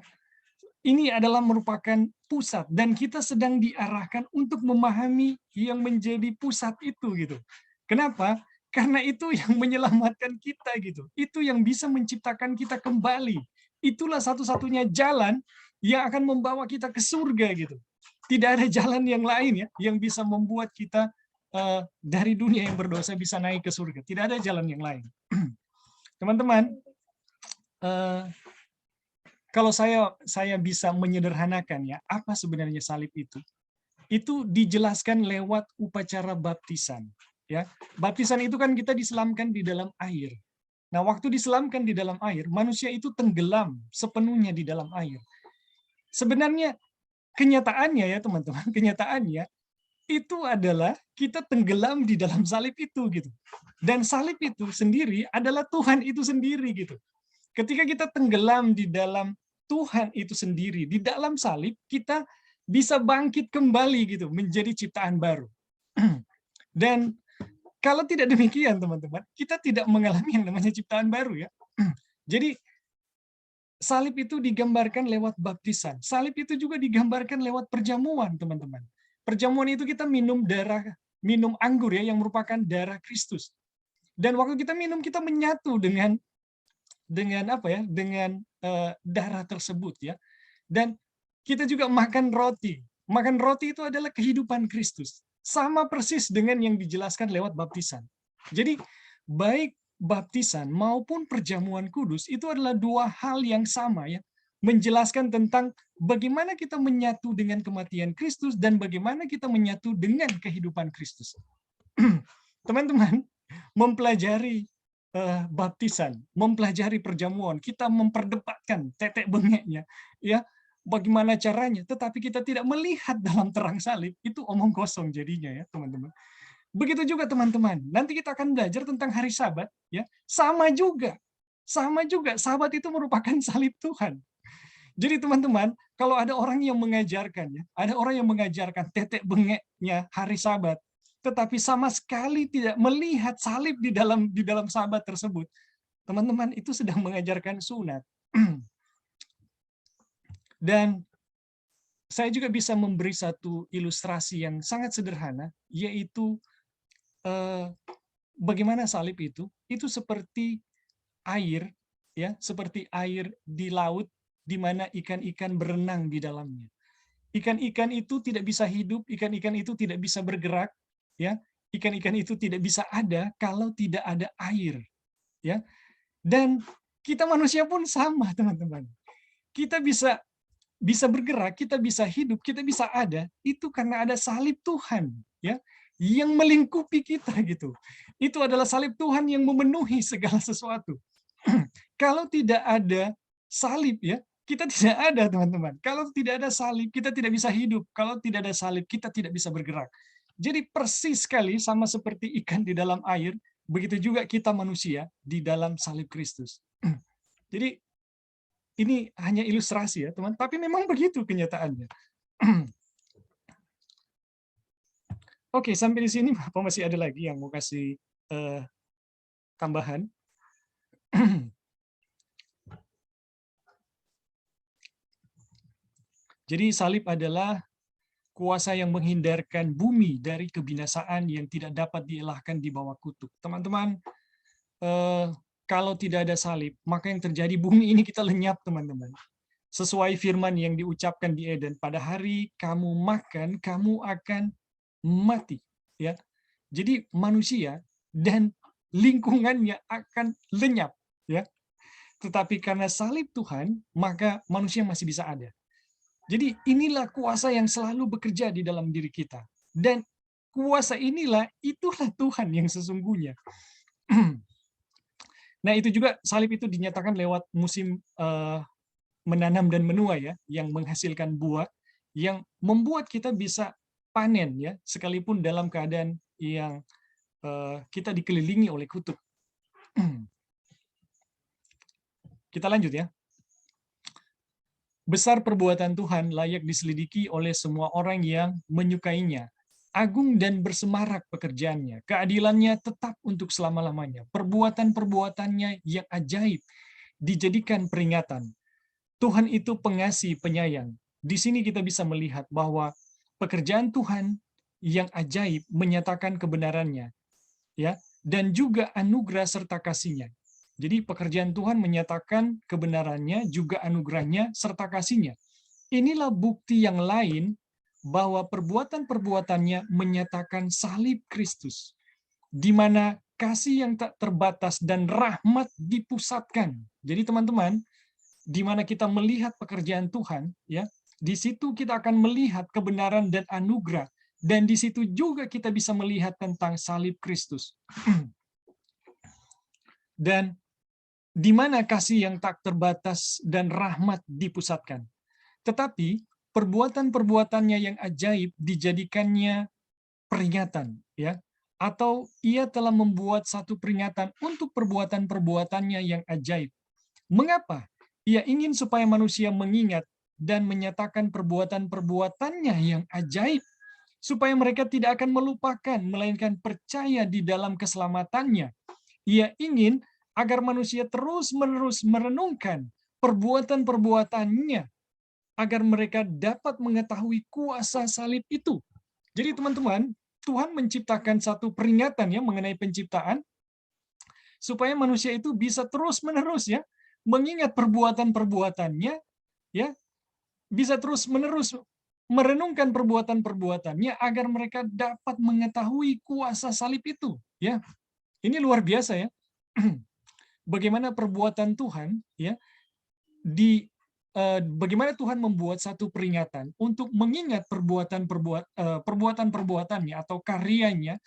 ini adalah merupakan pusat dan kita sedang diarahkan untuk memahami yang menjadi pusat itu gitu. Kenapa? Karena itu yang menyelamatkan kita gitu. Itu yang bisa menciptakan kita kembali. Itulah satu-satunya jalan yang akan membawa kita ke surga gitu. Tidak ada jalan yang lain ya yang bisa membuat kita dari dunia yang berdosa bisa naik ke surga. Tidak ada jalan yang lain. Teman-teman, kalau saya bisa menyederhanakan ya, apa sebenarnya salib itu dijelaskan lewat upacara baptisan. Ya, baptisan itu kan kita diselamkan di dalam air. Nah, waktu diselamkan di dalam air, manusia itu tenggelam sepenuhnya di dalam air. Sebenarnya kenyataannya ya teman-teman, kenyataannya itu adalah kita tenggelam di dalam salib itu gitu. Dan salib itu sendiri adalah Tuhan itu sendiri gitu. Ketika kita tenggelam di dalam Tuhan itu sendiri, di dalam salib, kita bisa bangkit kembali gitu, menjadi ciptaan baru. Dan kalau tidak demikian, teman-teman, kita tidak mengalami yang namanya ciptaan baru ya. Jadi, salib itu digambarkan lewat baptisan. Salib itu juga digambarkan lewat perjamuan, teman-teman. Perjamuan itu kita minum anggur ya, yang merupakan darah Kristus. Dan waktu kita minum, kita menyatu dengan darah tersebut ya. Dan kita juga makan roti. Makan roti itu adalah kehidupan Kristus. Sama persis dengan yang dijelaskan lewat baptisan. Jadi baik baptisan maupun perjamuan kudus itu adalah dua hal yang sama ya. Menjelaskan tentang bagaimana kita menyatu dengan kematian Kristus dan bagaimana kita menyatu dengan kehidupan Kristus. Teman-teman, mempelajari baptisan, mempelajari perjamuan, kita memperdebatkan tetek bengeknya, ya bagaimana caranya, tetapi kita tidak melihat dalam terang salib, itu omong kosong jadinya ya teman-teman. Begitu juga teman-teman, nanti kita akan belajar tentang hari Sabat, ya sama juga, Sabat itu merupakan salib Tuhan. Jadi teman-teman, kalau ada orang yang mengajarkan, ya, ada orang yang mengajarkan tetek bengeknya hari Sabat, tetapi sama sekali tidak melihat salib di dalam Sabat tersebut, teman-teman itu sedang mengajarkan sunat. Dan saya juga bisa memberi satu ilustrasi yang sangat sederhana, yaitu bagaimana salib itu seperti air, ya, seperti air di laut di mana ikan-ikan berenang di dalamnya. Ikan-ikan itu tidak bisa hidup, ikan-ikan itu tidak bisa bergerak, ya. Ikan-ikan itu tidak bisa ada kalau tidak ada air, ya. Dan kita manusia pun sama, teman-teman. Kita bisa bisa bergerak, kita bisa hidup, kita bisa ada, itu karena ada salib Tuhan, ya, yang melingkupi kita gitu. Itu adalah salib Tuhan yang memenuhi segala sesuatu. Kalau tidak ada salib ya, kita tidak ada teman-teman. Kalau tidak ada salib, kita tidak bisa hidup. Kalau tidak ada salib, kita tidak bisa bergerak. Jadi persis sekali sama seperti ikan di dalam air, begitu juga kita manusia di dalam salib Kristus. Jadi ini hanya ilustrasi ya teman, tapi memang begitu kenyataannya. Oke, sampai di sini apa masih ada lagi yang mau kasih tambahan? Jadi salib adalah kuasa yang menghindarkan bumi dari kebinasaan yang tidak dapat dielahkan di bawah kutuk. Teman-teman, kalau tidak ada salib, maka yang terjadi bumi ini kita lenyap, teman-teman. Sesuai firman yang diucapkan di Eden, pada hari kamu makan, kamu akan mati. Ya, jadi manusia dan lingkungannya akan lenyap. Ya, tetapi karena salib Tuhan, maka manusia masih bisa ada. Jadi inilah kuasa yang selalu bekerja di dalam diri kita. Dan kuasa inilah, itulah Tuhan yang sesungguhnya. Nah, itu juga salib itu dinyatakan lewat musim menanam dan menuai ya, yang menghasilkan buah, yang membuat kita bisa panen ya, sekalipun dalam keadaan yang kita dikelilingi oleh kutuk. Kita lanjut ya. Besar perbuatan Tuhan layak diselidiki oleh semua orang yang menyukainya. Agung dan bersemarak pekerjaannya. Keadilannya tetap untuk selama-lamanya. Perbuatan-perbuatannya yang ajaib dijadikan peringatan. Tuhan itu pengasih, penyayang. Di sini kita bisa melihat bahwa pekerjaan Tuhan yang ajaib menyatakan kebenarannya, ya, dan juga anugerah serta kasih-Nya. Jadi pekerjaan Tuhan menyatakan kebenarannya, juga anugerahnya, serta kasih-Nya. Inilah bukti yang lain bahwa perbuatan-perbuatannya menyatakan salib Kristus, di mana kasih yang tak terbatas dan rahmat dipusatkan. Jadi teman-teman, di mana kita melihat pekerjaan Tuhan, ya, di situ kita akan melihat kebenaran dan anugerah, dan di situ juga kita bisa melihat tentang salib Kristus. Dan di mana kasih yang tak terbatas dan rahmat dipusatkan. Tetapi perbuatan-perbuatannya yang ajaib dijadikannya peringatan, ya, atau ia telah membuat satu peringatan untuk perbuatan-perbuatannya yang ajaib. Mengapa? Ia ingin supaya manusia mengingat dan menyatakan perbuatan-perbuatannya yang ajaib, supaya mereka tidak akan melupakan, melainkan percaya di dalam keselamatannya. Ia ingin agar manusia terus-menerus merenungkan perbuatan-perbuatannya, agar mereka dapat mengetahui kuasa salib itu. Jadi teman-teman, Tuhan menciptakan satu peringatan ya mengenai penciptaan, supaya manusia itu bisa terus-menerus ya mengingat perbuatan-perbuatannya, ya, bisa terus-menerus merenungkan perbuatan-perbuatannya agar mereka dapat mengetahui kuasa salib itu, ya. Ini luar biasa ya. Bagaimana perbuatan Tuhan ya bagaimana Tuhan membuat satu peringatan untuk mengingat perbuatan-perbuatannya atau karyanya,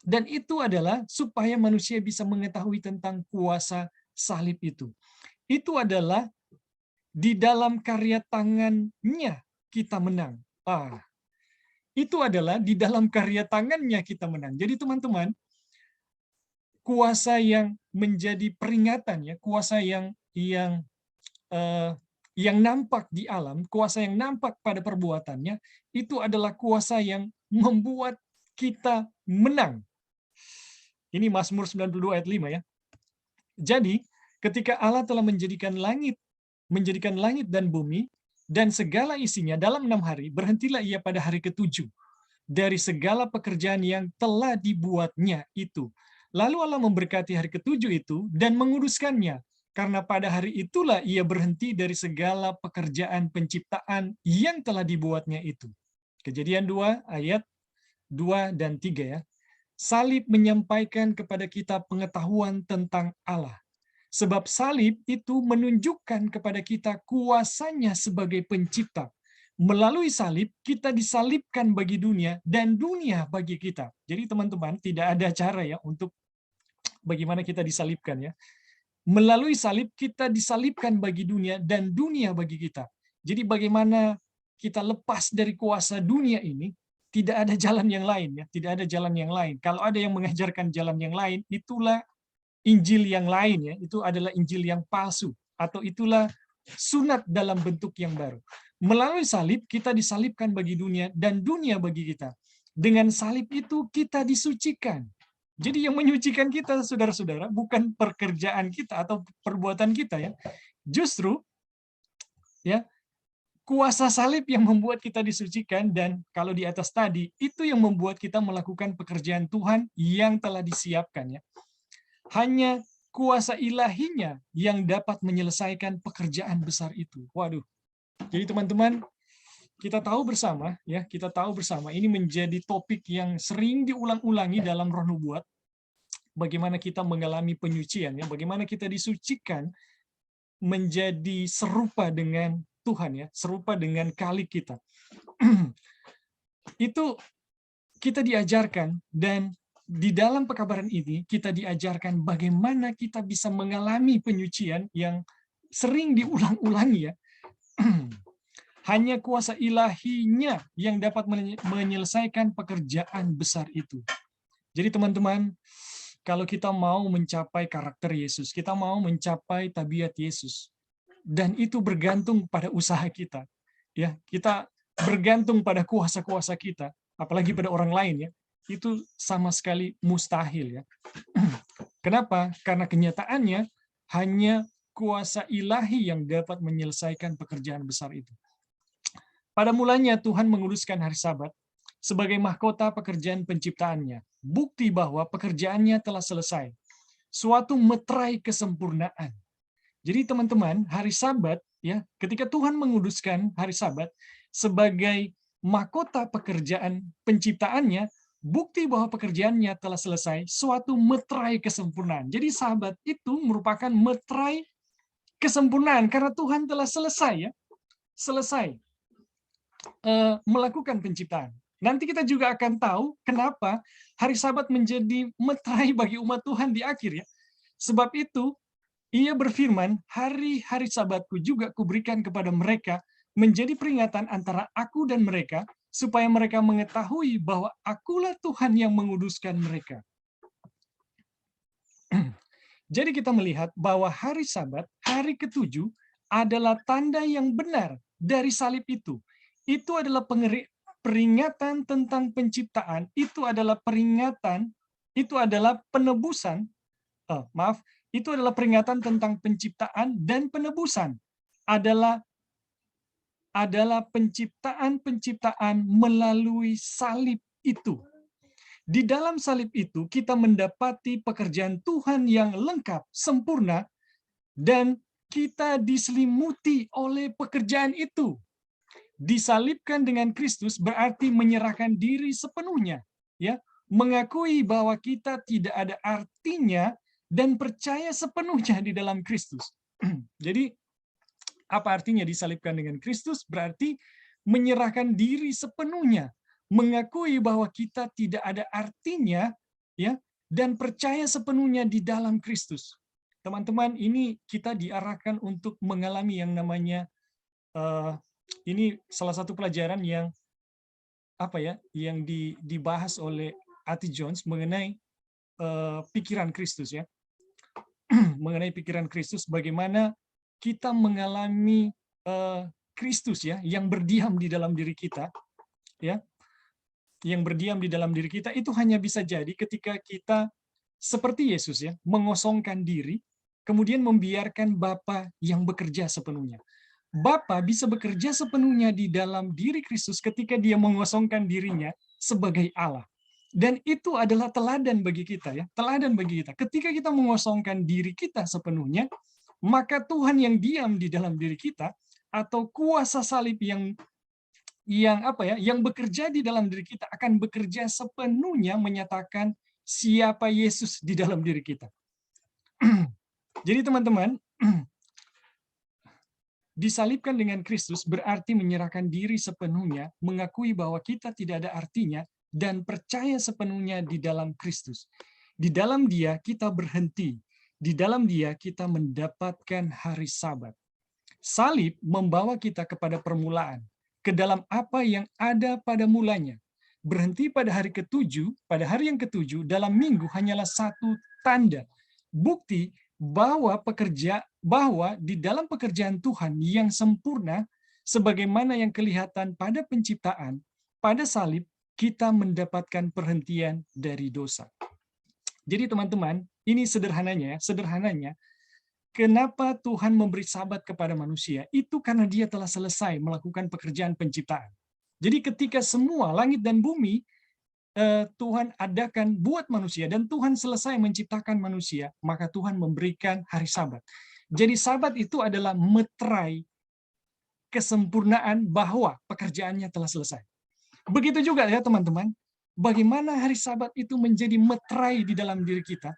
dan itu adalah supaya manusia bisa mengetahui tentang kuasa salib itu. Itu adalah di dalam karya tangannya kita menang. Itu adalah di dalam karya tangannya kita menang. Jadi teman-teman, kuasa yang menjadi peringatan ya, kuasa yang nampak di alam, kuasa yang nampak pada perbuatannya, itu adalah kuasa yang membuat kita menang. Ini Mazmur 92 ayat 5 ya. Jadi, ketika Allah telah menjadikan langit dan bumi, dan segala isinya dalam 6 hari, berhentilah ia pada hari ke-7 dari segala pekerjaan yang telah dibuatnya itu. Lalu Allah memberkati hari ke-7 itu dan menguduskannya, karena pada hari itulah ia berhenti dari segala pekerjaan penciptaan yang telah dibuatnya itu. Kejadian 2 ayat 2 dan 3 ya. Salib menyampaikan kepada kita pengetahuan tentang Allah. Sebab salib itu menunjukkan kepada kita kuasanya sebagai pencipta. Melalui salib, kita disalibkan bagi dunia dan dunia bagi kita. Jadi teman-teman, tidak ada cara ya untuk bagaimana kita disalibkan ya. Melalui salib, kita disalibkan bagi dunia dan dunia bagi kita. Jadi bagaimana kita lepas dari kuasa dunia ini, tidak ada jalan yang lain ya, tidak ada jalan yang lain. Kalau ada yang mengajarkan jalan yang lain, itulah Injil yang lain ya, itu adalah Injil yang palsu atau itulah sunat dalam bentuk yang baru. Melalui salib kita disalibkan bagi dunia dan dunia bagi kita. Dengan salib itu kita disucikan. Jadi yang menyucikan kita saudara-saudara bukan pekerjaan kita atau perbuatan kita ya. Justru ya kuasa salib yang membuat kita disucikan dan kalau di atas tadi itu yang membuat kita melakukan pekerjaan Tuhan yang telah disiapkan ya. Hanya kuasa ilahinya yang dapat menyelesaikan pekerjaan besar itu. Waduh. Jadi teman-teman, kita tahu bersama ya, kita tahu bersama ini menjadi topik yang sering diulang-ulangi dalam Roh Nubuat. Bagaimana kita mengalami penyucian ya, bagaimana kita disucikan menjadi serupa dengan Tuhan ya, serupa dengan Khalik kita. Itu kita diajarkan dan di dalam pekabaran ini kita diajarkan bagaimana kita bisa mengalami penyucian yang sering diulang-ulangi ya. Hanya kuasa ilahinya yang dapat menyelesaikan pekerjaan besar itu. Jadi teman-teman, kalau kita mau mencapai karakter Yesus, kita mau mencapai tabiat Yesus, dan itu bergantung pada usaha kita. Ya, kita bergantung pada kuasa-kuasa kita, apalagi pada orang lain ya. Itu sama sekali mustahil ya. Kenapa? Karena kenyataannya hanya kuasa ilahi yang dapat menyelesaikan pekerjaan besar itu. Pada mulanya Tuhan menguduskan hari Sabat sebagai mahkota pekerjaan penciptaannya, bukti bahwa pekerjaannya telah selesai. Suatu meterai kesempurnaan. Jadi teman-teman, hari Sabat ya, ketika Tuhan menguduskan hari Sabat sebagai mahkota pekerjaan penciptaannya, bukti bahwa pekerjaannya telah selesai, suatu meterai kesempurnaan. Jadi Sabat itu merupakan meterai kesempurnaan karena Tuhan telah selesai ya, selesai melakukan penciptaan. Nanti kita juga akan tahu kenapa hari Sabat menjadi meterai bagi umat Tuhan di akhir ya. Sebab itu Ia berfirman, hari-hari Sabatku juga kuberikan kepada mereka menjadi peringatan antara aku dan mereka, supaya mereka mengetahui bahwa akulah Tuhan yang menguduskan mereka. Jadi kita melihat bahwa hari Sabat, hari ketujuh, adalah tanda yang benar dari salib itu. Itu adalah peringatan tentang penciptaan, itu adalah peringatan, itu adalah penebusan, itu adalah peringatan tentang penciptaan dan penebusan. Adalah penciptaan melalui salib itu. Di dalam salib itu kita mendapati pekerjaan Tuhan yang lengkap, sempurna, dan kita diselimuti oleh pekerjaan itu. Disalibkan dengan Kristus berarti menyerahkan diri sepenuhnya, ya, mengakui bahwa kita tidak ada artinya dan percaya sepenuhnya di dalam Kristus. Jadi apa artinya disalibkan dengan Kristus? Berarti menyerahkan diri sepenuhnya, mengakui bahwa kita tidak ada artinya, ya, dan percaya sepenuhnya di dalam Kristus. Teman-teman, ini kita diarahkan untuk mengalami yang namanya ini salah satu pelajaran yang yang dibahas oleh A.T. Jones mengenai pikiran Kristus ya. Mengenai pikiran Kristus, bagaimana kita mengalami Kristus ya, yang berdiam di dalam diri kita, ya, yang berdiam di dalam diri kita itu hanya bisa jadi ketika kita seperti Yesus ya, mengosongkan diri, kemudian membiarkan Bapa yang bekerja sepenuhnya. Bapa bisa bekerja sepenuhnya di dalam diri Kristus ketika dia mengosongkan dirinya sebagai Allah. Dan itu adalah teladan bagi kita ya, teladan bagi kita. Ketika kita mengosongkan diri kita sepenuhnya, maka Tuhan yang diam di dalam diri kita atau kuasa salib yang bekerja di dalam diri kita akan bekerja sepenuhnya menyatakan siapa Yesus di dalam diri kita. Jadi teman-teman, disalibkan dengan Kristus berarti menyerahkan diri sepenuhnya, mengakui bahwa kita tidak ada artinya, dan percaya sepenuhnya di dalam Kristus. Di dalam Dia kita berhenti. Di dalam Dia kita mendapatkan hari Sabat. Salib membawa kita kepada permulaan, ke dalam apa yang ada pada mulanya. Berhenti pada hari ketujuh, pada hari yang ketujuh, dalam minggu hanyalah satu tanda. Bukti bahwa di dalam pekerjaan Tuhan yang sempurna, sebagaimana yang kelihatan pada penciptaan, pada salib, kita mendapatkan perhentian dari dosa. Jadi teman-teman, ini sederhananya, kenapa Tuhan memberi Sabat kepada manusia? Itu karena Dia telah selesai melakukan pekerjaan penciptaan. Jadi ketika semua langit dan bumi Tuhan adakan buat manusia dan Tuhan selesai menciptakan manusia, maka Tuhan memberikan hari Sabat. Jadi Sabat itu adalah meterai kesempurnaan bahwa pekerjaannya telah selesai. Begitu juga ya teman-teman, bagaimana hari Sabat itu menjadi meterai di dalam diri kita.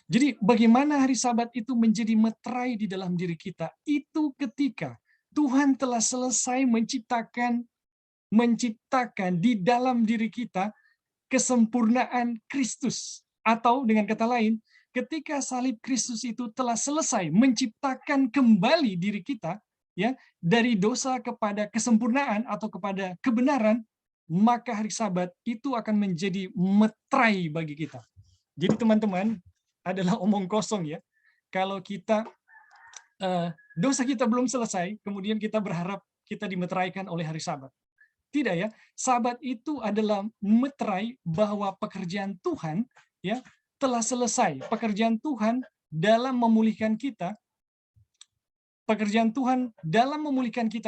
Jadi bagaimana hari Sabat itu menjadi meterai di dalam diri kita? Itu ketika Tuhan telah selesai menciptakan di dalam diri kita kesempurnaan Kristus. Atau dengan kata lain, ketika salib Kristus itu telah selesai menciptakan kembali diri kita, ya, dari dosa kepada kesempurnaan atau kepada kebenaran, maka hari Sabat itu akan menjadi meterai bagi kita. Jadi teman-teman, adalah omong kosong ya. Kalau kita dosa kita belum selesai, kemudian kita berharap kita dimeteraikan oleh hari Sabat. Tidak ya, Sabat itu adalah meterai bahwa pekerjaan Tuhan ya telah selesai. Pekerjaan Tuhan dalam memulihkan kita,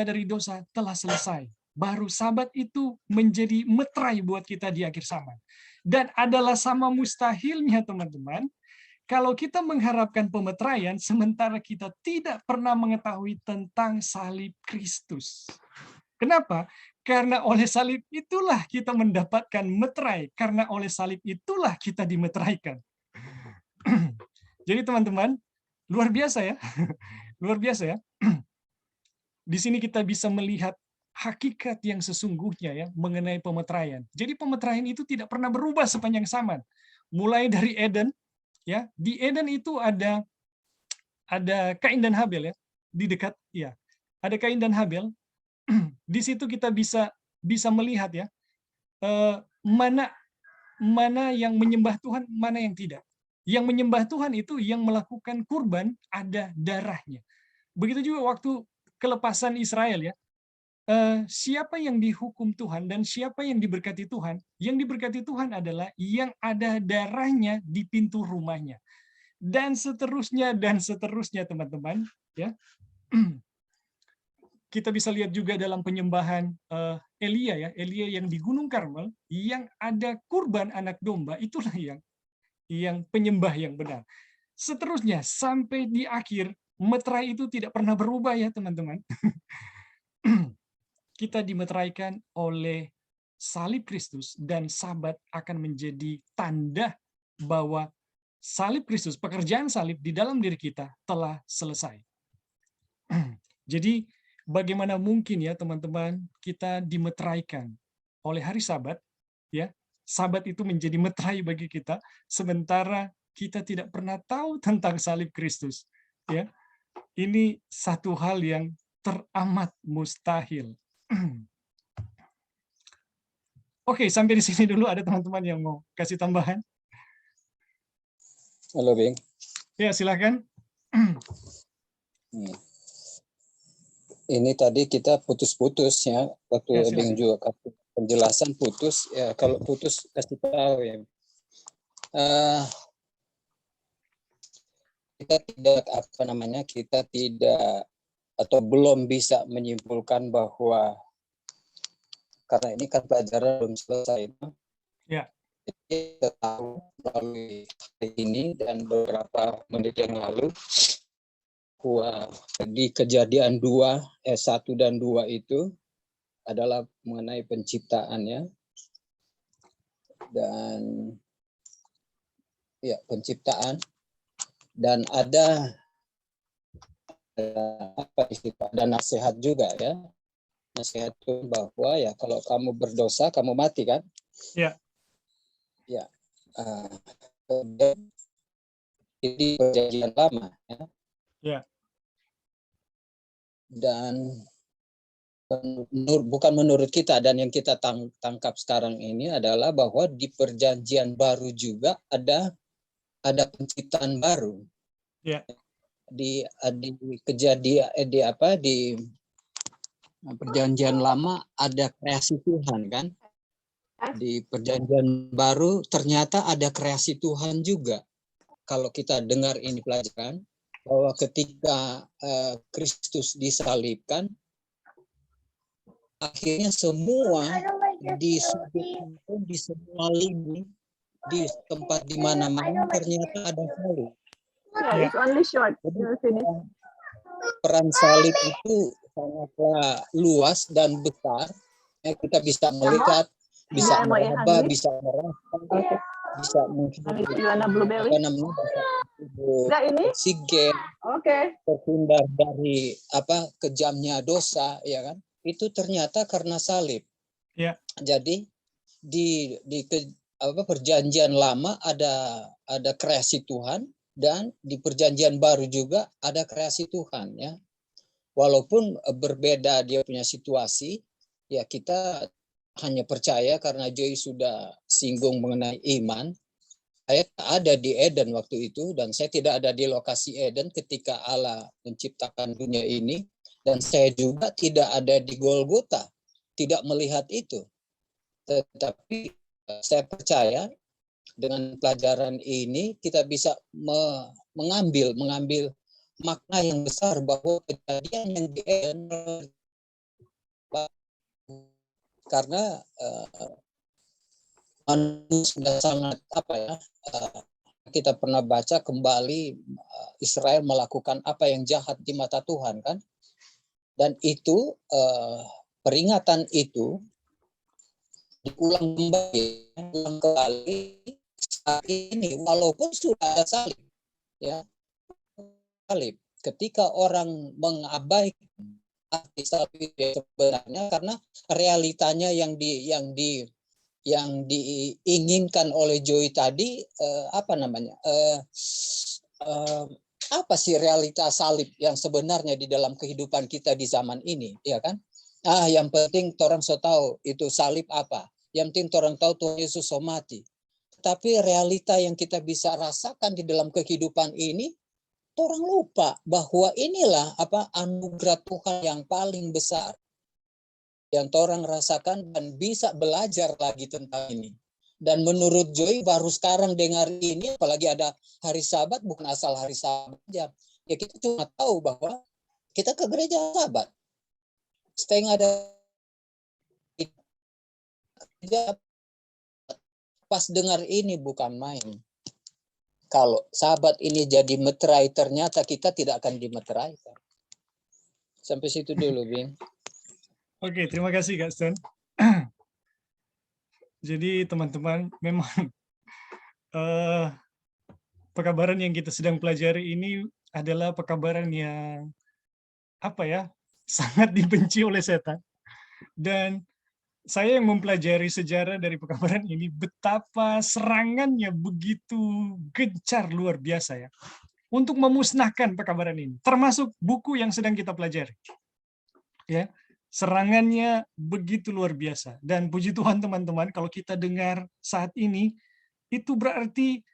dari dosa telah selesai. Baru Sabat itu menjadi meterai buat kita di akhir zaman. Dan adalah sama mustahilnya teman-teman, kalau kita mengharapkan pemeteraian, sementara kita tidak pernah mengetahui tentang salib Kristus. Kenapa? Karena oleh salib itulah kita mendapatkan meterai. Karena oleh salib itulah kita dimeteraikan. Jadi teman-teman, luar biasa ya. Luar biasa ya. Di sini kita bisa melihat hakikat yang sesungguhnya ya mengenai pemeteraian. Jadi pemeteraian itu tidak pernah berubah sepanjang zaman. Mulai dari Eden, ya, di Eden itu ada Kain dan Habel ya, di dekat ya. Ada Kain dan Habel. Di situ kita bisa melihat ya, mana yang menyembah Tuhan, mana yang tidak. Yang menyembah Tuhan itu yang melakukan kurban ada darahnya. Begitu juga waktu kelepasan Israel ya. Siapa yang dihukum Tuhan dan siapa yang diberkati Tuhan? Yang diberkati Tuhan adalah yang ada darahnya di pintu rumahnya. Dan seterusnya teman-teman ya. Kita bisa lihat juga dalam penyembahan Elia ya, Elia yang di Gunung Karmel yang ada kurban anak domba, itulah yang penyembah yang benar. Seterusnya sampai di akhir meterai itu tidak pernah berubah ya teman-teman. Kita dimeteraikan oleh salib Kristus dan Sabat akan menjadi tanda bahwa salib Kristus, pekerjaan salib di dalam diri kita telah selesai. Jadi bagaimana mungkin ya teman-teman kita dimeteraikan oleh hari Sabat ya. Sabat itu menjadi meterai bagi kita sementara kita tidak pernah tahu tentang salib Kristus ya. Ini satu hal yang teramat mustahil. Oke, sampai di sini dulu. Ada teman-teman yang mau kasih tambahan? Halo, Bing. Ya, silakan. Ini tadi kita putus-putus ya, waktu Ya, Bing juga kasih penjelasan putus. Ya, kalau putus kasih tahu ya. Kita tidak atau belum bisa menyimpulkan bahwa karena ini kan pelajaran belum selesai. Ya. Jadi kita tahu melalui hari ini dan beberapa menit yang lalu di Kejadian 1 dan 2 itu adalah mengenai penciptaannya, dan ya penciptaan, dan ada apa istilah, ada nasihat juga ya. Nasihat itu bahwa ya kalau kamu berdosa kamu mati kan? Ya. Ya. Jadi perjanjian lama ya. Ya. Dan bukan menurut kita, dan yang kita tangkap sekarang ini adalah bahwa di perjanjian baru juga ada penciptaan baru. Ya. Di kejadian di perjanjian lama ada kreasi Tuhan kan? Di perjanjian baru ternyata ada kreasi Tuhan juga. Kalau kita dengar ini pelajaran bahwa ketika Kristus disalibkan, akhirnya semua di semua lini, di tempat di mana-mana ternyata ada salib. Yeah, it's only short. You'll finish. Peran salib itu sangatlah luas dan besar. Kita bisa melihat, bisa meraba, bisa merasakan, bisa oksigen, terhindar dari kejamnya dosa, ya kan? Itu ternyata karena salib. Ya. Jadi di perjanjian lama ada kreasi Tuhan, dan di perjanjian baru juga ada kreasi Tuhan ya. Walaupun berbeda dia punya situasi, ya kita hanya percaya karena Joy sudah singgung mengenai iman. Saya ada di Eden waktu itu, dan saya tidak ada di lokasi Eden ketika Allah menciptakan dunia ini, dan saya juga tidak ada di Golgota, tidak melihat itu. Tetapi saya percaya dengan pelajaran ini kita bisa mengambil makna yang besar bahwa kejadian yang di Eden, karena manusia sudah sangat kita pernah baca kembali Israel melakukan apa yang jahat di mata Tuhan kan, dan itu peringatan itu diulang kembali saat ini walaupun sudah ada salib ya. Salib ketika orang mengabaikan arti salib sebenarnya karena realitanya yang diinginkan oleh Joy tadi, apa sih realitas salib yang sebenarnya di dalam kehidupan kita di zaman ini, ya kan? Yang penting orang so tahu itu salib apa. Yang penting orang tahu Tuhan Yesus so mati. Tapi realita yang kita bisa rasakan di dalam kehidupan ini, orang lupa bahwa inilah anugerah Tuhan yang paling besar yang orang rasakan dan bisa belajar lagi tentang ini. Dan menurut Joy baru sekarang dengar ini, apalagi ada hari Sabat, bukan asal hari Sabat aja. Ya kita cuma tahu bahwa kita ke gereja Sabat. Setengah ada pas dengar ini bukan main. Kalau Sabat ini jadi meterai, ternyata kita tidak akan dimeterai. Sampai situ dulu, Bing. Oke, terima kasih Kak Stan. Jadi teman-teman, memang pekabaran yang kita sedang pelajari ini adalah pekabaran yang sangat dibenci oleh setan. Dan saya yang mempelajari sejarah dari pekabaran ini, betapa serangannya begitu gencar luar biasa ya, untuk memusnahkan pekabaran ini, termasuk buku yang sedang kita pelajari. Ya, serangannya begitu luar biasa. Dan puji Tuhan teman-teman, kalau kita dengar saat ini, itu berarti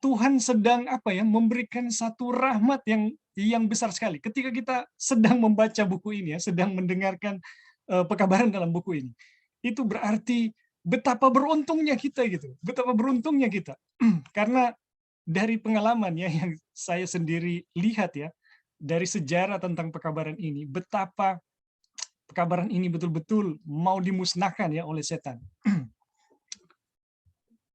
Tuhan sedang memberikan satu rahmat yang besar sekali. Ketika kita sedang membaca buku ini ya, sedang mendengarkan pekabaran dalam buku ini, itu berarti betapa beruntungnya kita gitu, betapa beruntungnya kita. Karena dari pengalaman ya yang saya sendiri lihat ya, dari sejarah tentang pekabaran ini, betapa pekabaran ini betul-betul mau dimusnahkan ya oleh setan.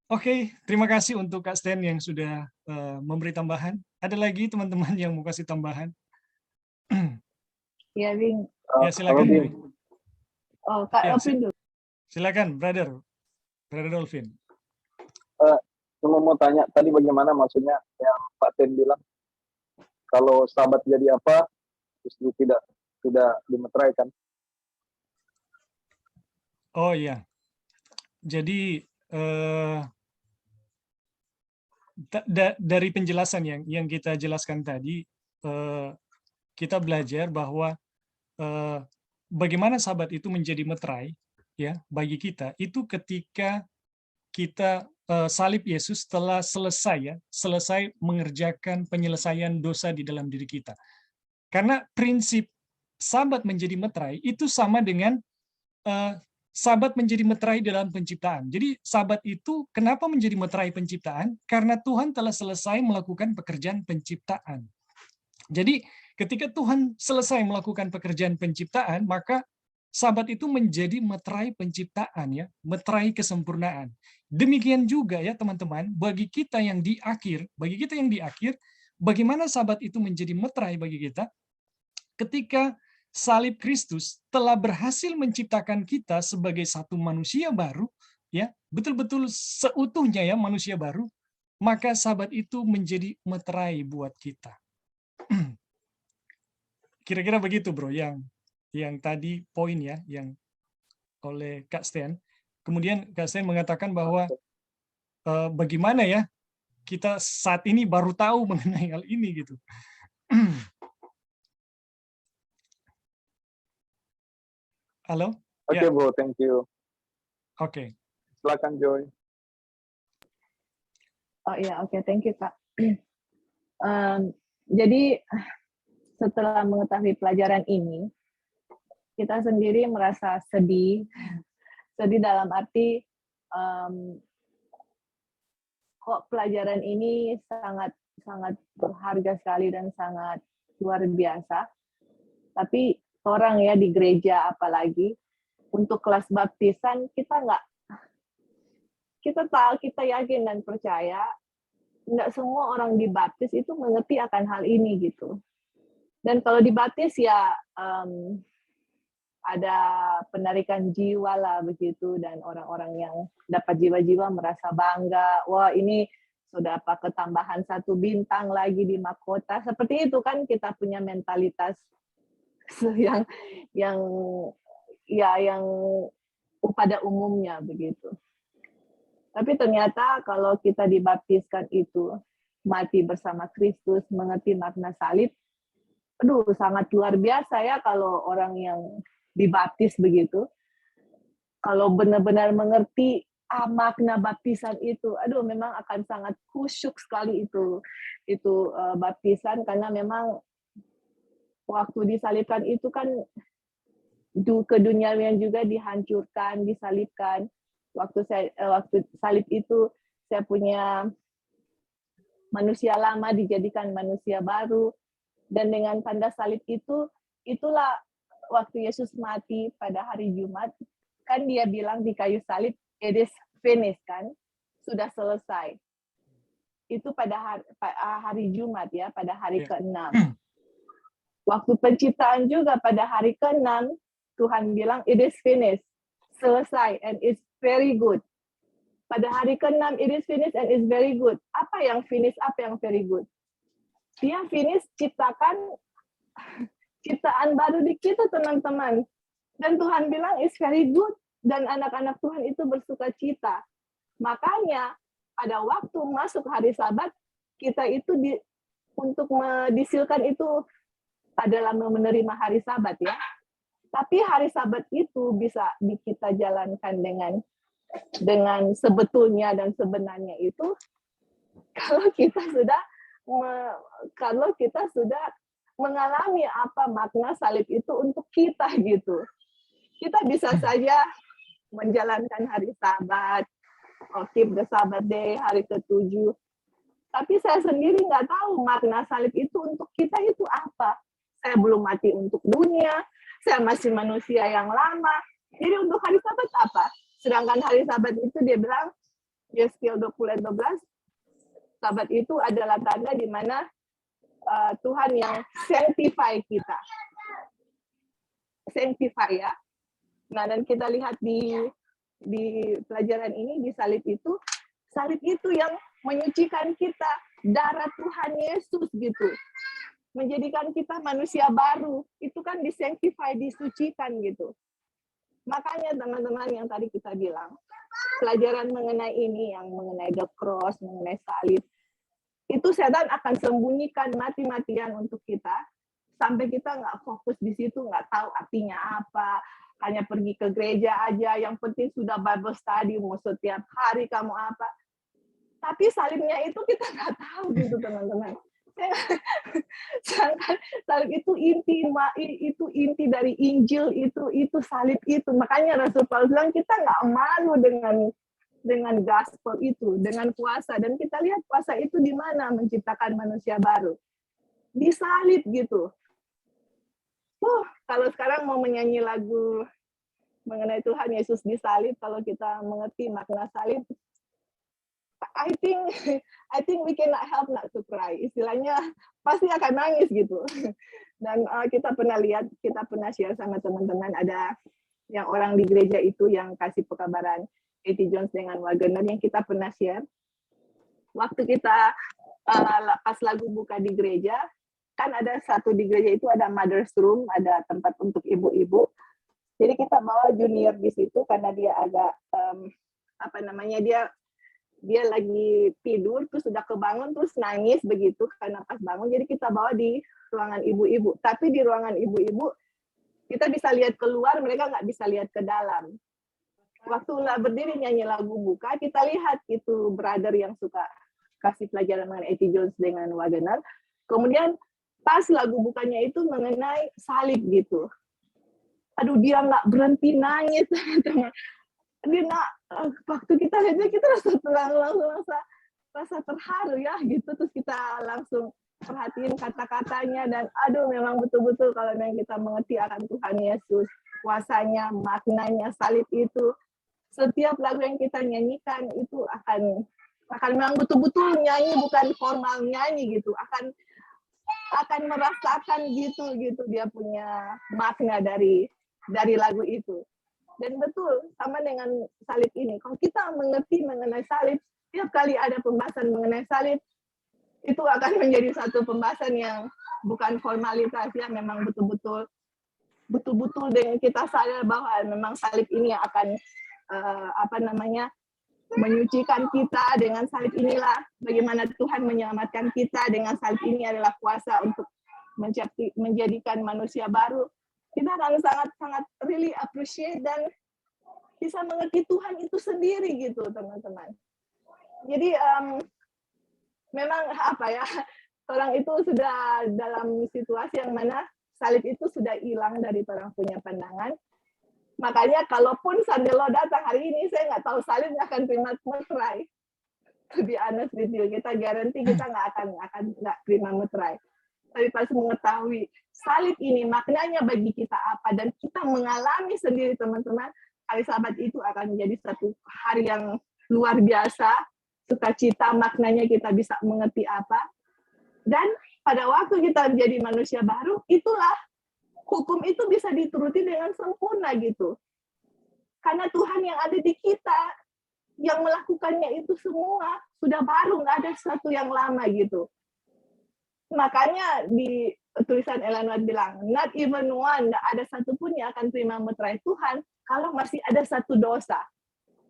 Oke, terima kasih untuk Kak Stan yang sudah memberi tambahan. Ada lagi teman-teman yang mau kasih tambahan? Ya, Bing. Ya, silakan. Oh, Kak Dolphin dulu. Silakan, Brother Dolphin. cuma mau tanya tadi bagaimana maksudnya yang Pak Ten bilang kalau sahabat jadi apa justru tidak dimeteraikan. Oh iya, jadi dari penjelasan yang kita jelaskan tadi, kita belajar bahwa bagaimana sahabat itu menjadi meterai ya bagi kita itu ketika kita salib Yesus telah selesai mengerjakan penyelesaian dosa di dalam diri kita. Karena prinsip sahabat menjadi meterai itu sama dengan sahabat menjadi meterai dalam penciptaan. Jadi sahabat itu kenapa menjadi meterai penciptaan? Karena Tuhan telah selesai melakukan pekerjaan penciptaan. Jadi ketika Tuhan selesai melakukan pekerjaan penciptaan, maka sahabat itu menjadi meterai penciptaan ya, meterai kesempurnaan. Demikian juga ya teman-teman, bagi kita yang di akhir, bagaimana sahabat itu menjadi meterai bagi kita? Ketika salib Kristus telah berhasil menciptakan kita sebagai satu manusia baru, ya, betul-betul seutuhnya ya manusia baru, maka sahabat itu menjadi meterai buat kita. Kira-kira begitu, Bro, yang tadi poin ya, yang oleh Kak Sten. Kemudian Kak Sten mengatakan bahwa bagaimana ya kita saat ini baru tahu mengenai hal ini gitu. Halo? Oke, Ya. Bro, thank you. Oke. Silakan Joy. Oh iya, oke, thank you Kak. Jadi setelah mengetahui pelajaran ini, kita sendiri merasa sedih dalam arti kok pelajaran ini sangat berharga sekali dan sangat luar biasa. Tapi orang ya di gereja apalagi untuk kelas baptisan kita tahu, kita yakin dan percaya nggak semua orang dibaptis itu mengerti akan hal ini gitu. Dan kalau dibaptis ya ada penarikan jiwa lah begitu, dan orang-orang yang dapat jiwa-jiwa merasa bangga, wah ini sudah apa ketambahan 1 bintang lagi di mahkota. Seperti itu kan kita punya mentalitas yang pada umumnya begitu. Tapi ternyata kalau kita dibaptiskan itu mati bersama Kristus, mengerti makna salib, aduh sangat luar biasa ya kalau orang yang dibaptis begitu. Kalau benar-benar mengerti makna baptisan itu, aduh memang akan sangat khusyuk sekali itu baptisan, karena memang waktu disalibkan itu kan keduniawian juga dihancurkan, disalibkan. Waktu salib itu saya punya manusia lama dijadikan manusia baru, dan dengan tanda salib itulah waktu Yesus mati pada hari Jumat, kan dia bilang di kayu salib, it is finished, kan, sudah selesai. Itu pada hari Jumat ya, pada hari ke-6. Waktu penciptaan juga pada hari ke-6, Tuhan bilang it is finished, selesai, and it's very good. Pada hari ke-6 it is finished and it's very good. Apa yang finish, apa yang very good? Dia finish ciptakan ciptaan baru di kita, teman-teman. Dan Tuhan bilang it's very good, dan anak-anak Tuhan itu bersuka cita. Makanya pada waktu masuk hari Sabat, kita itu untuk disilkan itu adalah menerima hari Sabat ya. Tapi hari Sabat itu bisa kita jalankan dengan sebetulnya dan sebenarnya itu kalau kita sudah mengalami apa makna salib itu untuk kita gitu. Kita bisa saja menjalankan hari Sabat, keep the Sabbath day, hari ke-7. Tapi saya sendiri nggak tahu makna salib itu untuk kita itu apa. Saya belum mati untuk dunia, saya masih manusia yang lama. Jadi untuk hari Sabat apa? Sedangkan hari Sabat itu dia bilang, Yeskiel 20:12, Sabat itu adalah tanda di mana Tuhan yang sanctify kita. Sanctify ya. Nah, dan kita lihat di pelajaran ini, di salib itu yang menyucikan kita, darah Tuhan Yesus gitu. Menjadikan kita manusia baru, itu kan disanctify, disucikan gitu. Makanya teman-teman yang tadi kita bilang, pelajaran mengenai ini, yang mengenai the cross, mengenai salib, itu setan akan sembunyikan mati-matian untuk kita, sampai kita nggak fokus di situ, nggak tahu artinya apa, hanya pergi ke gereja aja, yang penting sudah Bible study, mau setiap hari kamu apa. Tapi salibnya itu kita nggak tahu gitu teman-teman. Salib itu inti dari Injil, itu salib itu. Makanya Rasul Paulus bilang kita nggak malu dengan gospel itu, dengan kuasa. Dan kita lihat kuasa itu di mana menciptakan manusia baru. Di salib gitu. Kalau sekarang mau menyanyi lagu mengenai Tuhan Yesus di salib, kalau kita mengerti makna salib, I think we cannot help not to cry. Istilahnya pasti akan nangis gitu. Dan kita pernah lihat, kita pernah share sama teman-teman, ada yang orang di gereja itu yang kasih pekabaran A.T. Jones dengan Wagner yang kita pernah share. Waktu kita pas lagu buka di gereja, kan ada satu di gereja itu ada mother's room, ada tempat untuk ibu-ibu. Jadi kita bawa junior di situ karena dia agak dia lagi tidur terus sudah kebangun terus nangis begitu karena pas bangun. Jadi kita bawa di ruangan ibu-ibu. Tapi di ruangan ibu-ibu kita bisa lihat keluar, mereka nggak bisa lihat ke dalam. Waktu berdiri nyanyi lagu buka, kita lihat itu brother yang suka kasih pelajaran mengenai A.T. Jones dengan Wagner. Kemudian pas lagu bukanya itu mengenai salib gitu. Aduh, dia nggak berhenti nangis. Dia waktu kita lihatnya kita langsung rasa terharu ya gitu. Terus kita langsung perhatiin kata-katanya dan aduh memang betul-betul kalau memang kita mengerti akan Tuhan Yesus, kuasanya, maknanya salib itu, setiap lagu yang kita nyanyikan itu akan memang betul-betul nyanyi, bukan formal nyanyi gitu, akan merasakan gitu dia punya makna dari lagu itu. Dan betul sama dengan salib ini, kalau kita mengerti mengenai salib, setiap kali ada pembahasan mengenai salib itu akan menjadi satu pembahasan yang bukan formalitas ya, memang betul-betul dengan kita sadar bahwa memang salib ini akan menyucikan kita. Dengan salib inilah bagaimana Tuhan menyelamatkan kita. Dengan salib ini adalah kuasa untuk menjadikan manusia baru. Kita akan sangat really appreciate dan bisa mengerti Tuhan itu sendiri gitu teman-teman. Jadi memang orang itu sudah dalam situasi yang mana salib itu sudah hilang dari orang punya pandangan. Makanya kalaupun Sandelo datang hari ini, saya nggak tahu salibnya akan terima meterai. To be honest with you, kita garanti kita nggak akan terima meterai. Tapi pas mengetahui salib ini maknanya bagi kita apa dan kita mengalami sendiri teman-teman, hari Sabat itu akan menjadi satu hari yang luar biasa, sukacita, maknanya kita bisa mengerti apa. Dan pada waktu kita menjadi manusia baru, itulah hukum itu bisa dituruti dengan sempurna gitu. Karena Tuhan yang ada di kita, yang melakukannya itu semua sudah baru, nggak ada sesuatu yang lama gitu. Makanya di tulisan Ellen White bilang, not even one, nggak ada satupun yang akan terima meterai Tuhan kalau masih ada satu dosa.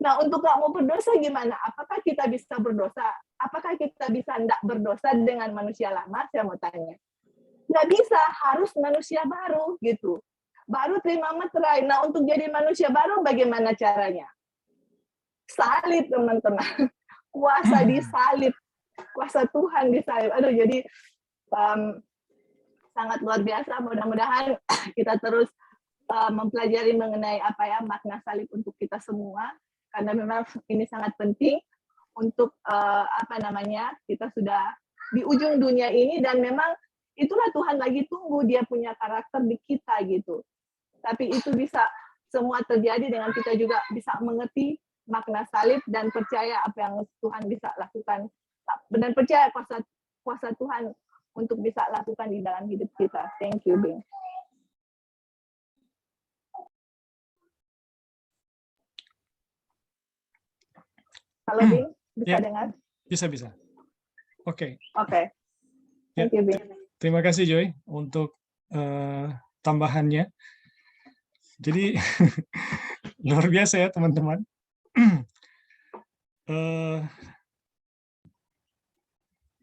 Nah, untuk nggak mau berdosa gimana? Apakah kita bisa berdosa? Apakah kita bisa tidak berdosa dengan manusia lama? Saya mau tanya. Nggak bisa, harus manusia baru gitu. Baru terima meterai. Nah, untuk jadi manusia baru bagaimana caranya? Salib, teman-teman. Kuasa disalib. Kuasa Tuhan disalib. Aduh, jadi sangat luar biasa. Mudah-mudahan kita terus mempelajari mengenai makna salib untuk kita semua. Karena memang ini sangat penting untuk kita sudah di ujung dunia ini dan memang itulah Tuhan lagi tunggu, dia punya karakter di kita gitu. Tapi itu bisa semua terjadi dengan kita juga bisa mengerti makna salib dan percaya apa yang Tuhan bisa lakukan dan percaya kuasa Tuhan untuk bisa lakukan di dalam hidup kita. Thank you, Bing. Halo, Bing, bisa dengar? Bisa. Oke. Oke. Ya, Thank you, Bin. terima kasih Joy untuk tambahannya. Jadi luar biasa ya teman-teman. Eh,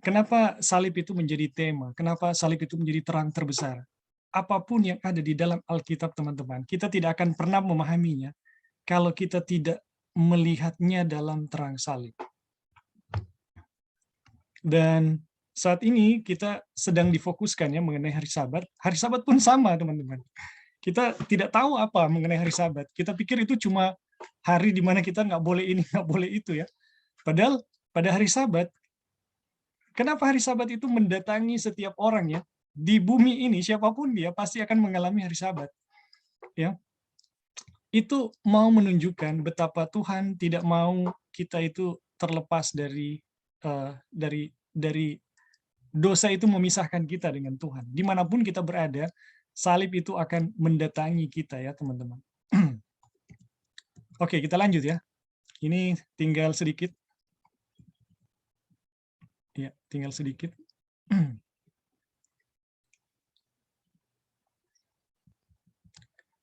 Kenapa salib itu menjadi tema? Kenapa salib itu menjadi terang terbesar? Apapun yang ada di dalam Alkitab, teman-teman, kita tidak akan pernah memahaminya kalau kita tidak melihatnya dalam terang salib. Dan saat ini kita sedang difokuskan ya mengenai hari Sabat. Hari Sabat pun sama, teman-teman. Kita tidak tahu apa mengenai hari Sabat. Kita pikir itu cuma hari di mana kita nggak boleh ini, nggak boleh itu ya. Padahal pada hari Sabat, kenapa hari Sabat itu mendatangi setiap orang ya? Di bumi ini siapapun dia pasti akan mengalami hari Sabat. Ya. Itu mau menunjukkan betapa Tuhan tidak mau kita itu terlepas dari dosa itu memisahkan kita dengan Tuhan. Dimanapun kita berada, salib itu akan mendatangi kita ya teman-teman. Oke, kita lanjut ya. Ini tinggal sedikit. Ya, tinggal sedikit.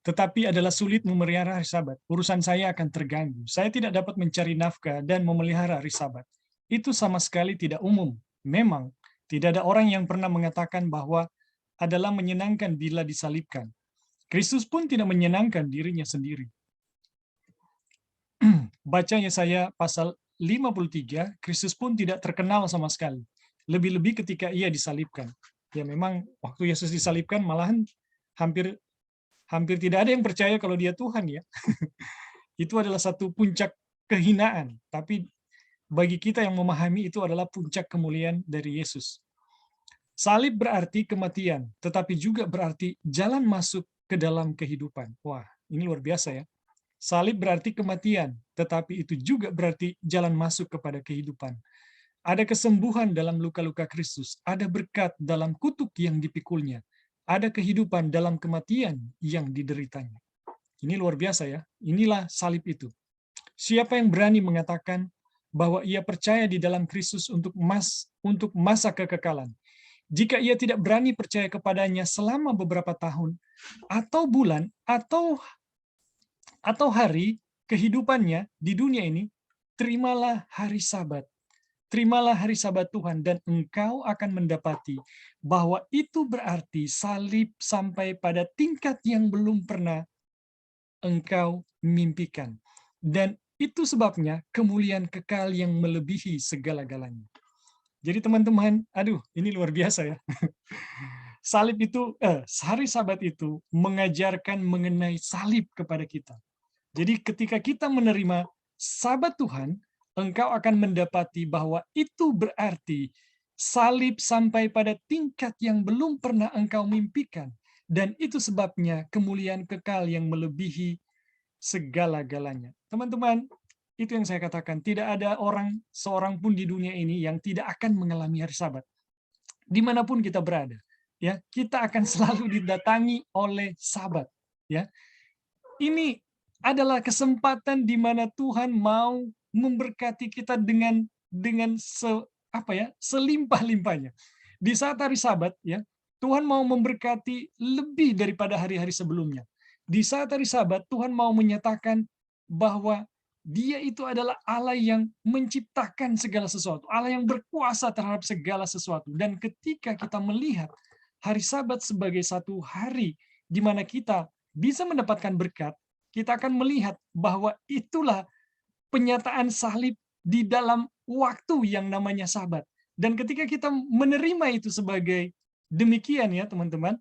Tetapi adalah sulit memelihara hari Sabat. Urusan saya akan terganggu. Saya tidak dapat mencari nafkah dan memelihara hari Sabat. Itu sama sekali tidak umum. Memang, tidak ada orang yang pernah mengatakan bahwa adalah menyenangkan bila disalibkan. Kristus pun tidak menyenangkan dirinya sendiri. Bacanya saya pasal 53, Kristus pun tidak terkenal sama sekali. Lebih-lebih ketika ia disalibkan. Ya memang waktu Yesus disalibkan malahan hampir tidak ada yang percaya kalau dia Tuhan ya. Itu adalah satu puncak kehinaan. Tapi bagi kita yang memahami itu adalah puncak kemuliaan dari Yesus. Salib berarti kematian, tetapi juga berarti jalan masuk ke dalam kehidupan. Wah, ini luar biasa ya. Salib berarti kematian, tetapi itu juga berarti jalan masuk kepada kehidupan. Ada kesembuhan dalam luka-luka Kristus, ada berkat dalam kutuk yang dipikulnya, ada kehidupan dalam kematian yang dideritanya. Ini luar biasa ya, inilah salib itu. Siapa yang berani mengatakan bahwa ia percaya di dalam Kristus untuk masa kekekalan, jika ia tidak berani percaya kepadanya selama beberapa tahun, atau bulan, atau hari kehidupannya di dunia ini, terimalah hari Sabat. Terimalah hari Sabat Tuhan dan engkau akan mendapati bahwa itu berarti salib sampai pada tingkat yang belum pernah engkau mimpikan. Dan itu sebabnya kemuliaan kekal yang melebihi segala-galanya. Jadi teman-teman, aduh ini luar biasa ya. Salib itu, hari Sabat itu mengajarkan mengenai salib kepada kita. Jadi ketika kita menerima Sabat Tuhan, engkau akan mendapati bahwa itu berarti salib sampai pada tingkat yang belum pernah engkau mimpikan. Dan itu sebabnya kemuliaan kekal yang melebihi segala-galanya. Teman-teman, itu yang saya katakan, tidak ada seorang pun di dunia ini yang tidak akan mengalami hari Sabat. Dimanapun kita berada, ya, kita akan selalu didatangi oleh Sabat. Ya, ini adalah kesempatan di mana Tuhan mau memberkati kita dengan selimpah-limpahnya. Di saat hari Sabat ya, Tuhan mau memberkati lebih daripada hari-hari sebelumnya. Di saat hari Sabat Tuhan mau menyatakan bahwa Dia itu adalah Allah yang menciptakan segala sesuatu, Allah yang berkuasa terhadap segala sesuatu. Dan ketika kita melihat hari Sabat sebagai satu hari di mana kita bisa mendapatkan berkat, kita akan melihat bahwa itulah penyataan salib di dalam waktu yang namanya Sabat. Dan ketika kita menerima itu sebagai demikian ya teman-teman,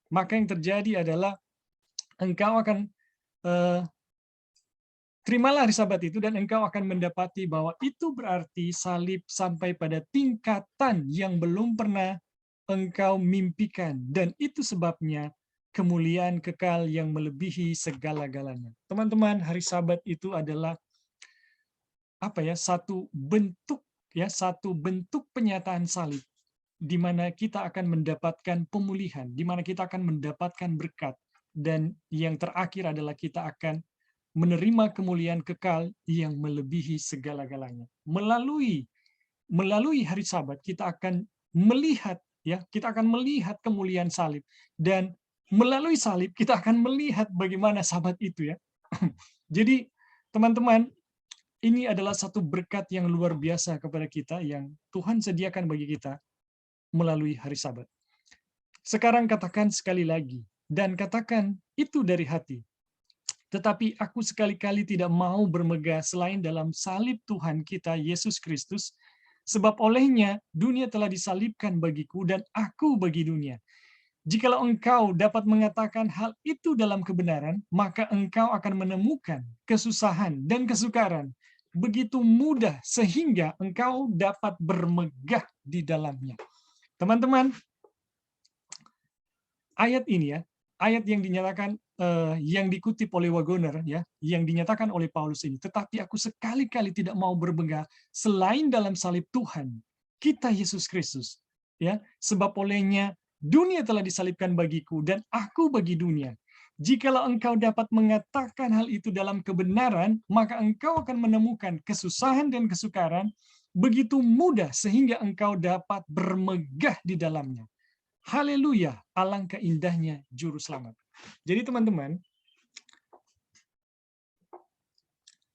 maka yang terjadi adalah engkau akan terimalah hari Sabat itu dan engkau akan mendapati bahwa itu berarti salib sampai pada tingkatan yang belum pernah engkau mimpikan. Dan itu sebabnya kemuliaan kekal yang melebihi segala-galanya. Teman-teman, hari Sabat itu adalah satu bentuk penyataan salib di mana kita akan mendapatkan pemulihan, di mana kita akan mendapatkan berkat, dan yang terakhir adalah kita akan menerima kemuliaan kekal yang melebihi segala-galanya melalui melalui hari Sabat kita akan melihat, ya, kita akan melihat kemuliaan salib, dan melalui salib kita akan melihat bagaimana Sabat itu, ya. Jadi teman-teman, ini adalah satu berkat yang luar biasa kepada kita yang Tuhan sediakan bagi kita melalui hari Sabat. Sekarang katakan sekali lagi, dan katakan itu dari hati. Tetapi aku sekali-kali tidak mau bermegah selain dalam salib Tuhan kita Yesus Kristus, sebab olehnya dunia telah disalibkan bagiku dan aku bagi dunia. Jikalau engkau dapat mengatakan hal itu dalam kebenaran, maka engkau akan menemukan kesusahan dan kesukaran begitu mudah sehingga engkau dapat bermegah di dalamnya. Teman-teman, ayat ini, ya, ayat yang dinyatakan yang dikutip oleh Wagoner, ya, yang dinyatakan oleh Paulus ini, tetapi aku sekali-kali tidak mau bermegah selain dalam salib Tuhan kita Yesus Kristus, ya, sebab olehnya dunia telah disalibkan bagiku dan aku bagi dunia. Jikalau engkau dapat mengatakan hal itu dalam kebenaran, maka engkau akan menemukan kesusahan dan kesukaran begitu mudah sehingga engkau dapat bermegah di dalamnya. Haleluya, alangkah indahnya juru selamat. Jadi teman-teman,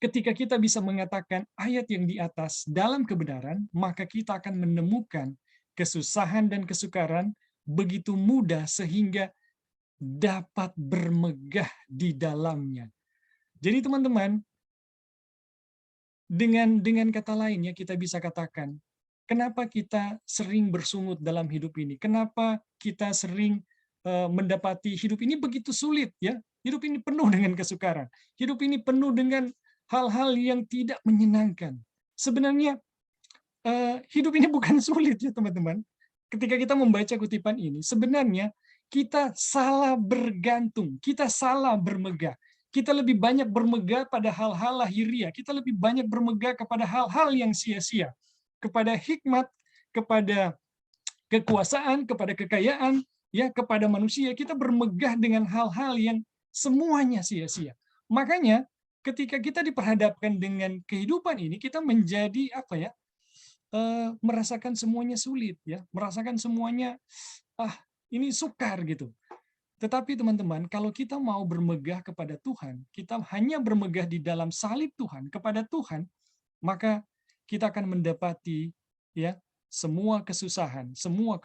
ketika kita bisa mengatakan ayat yang di atas dalam kebenaran, maka kita akan menemukan kesusahan dan kesukaran begitu mudah sehingga dapat bermegah di dalamnya. Jadi teman-teman, dengan kata lain, ya, kita bisa katakan, kenapa kita sering bersungut dalam hidup ini? Kenapa kita sering mendapati hidup ini begitu sulit, ya? Hidup ini penuh dengan kesukaran. Hidup ini penuh dengan hal-hal yang tidak menyenangkan. Sebenarnya hidup ini bukan sulit, ya teman-teman. Ketika kita membaca kutipan ini, sebenarnya kita salah bergantung, kita salah bermegah. Kita lebih banyak bermegah pada hal-hal lahiriah, kita lebih banyak bermegah kepada hal-hal yang sia-sia, kepada hikmat, kepada kekuasaan, kepada kekayaan, ya, kepada manusia. Kita bermegah dengan hal-hal yang semuanya sia-sia. Makanya ketika kita diperhadapkan dengan kehidupan ini, kita menjadi apa, ya, merasakan semuanya sulit, ya, merasakan semuanya ini sukar gitu. Tetapi teman-teman, kalau kita mau bermegah kepada Tuhan, kita hanya bermegah di dalam salib Tuhan kepada Tuhan, maka kita akan mendapati, ya, semua kesusahan, semua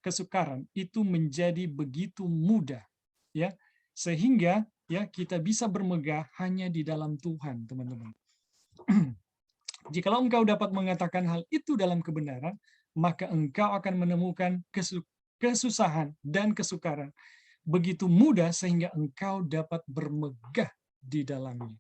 kesukaran itu menjadi begitu mudah, ya, sehingga, ya, kita bisa bermegah hanya di dalam Tuhan, teman-teman. Jikalau engkau dapat mengatakan hal itu dalam kebenaran, maka engkau akan menemukan kesusahan dan kesukaran begitu mudah sehingga engkau dapat bermegah di dalamnya.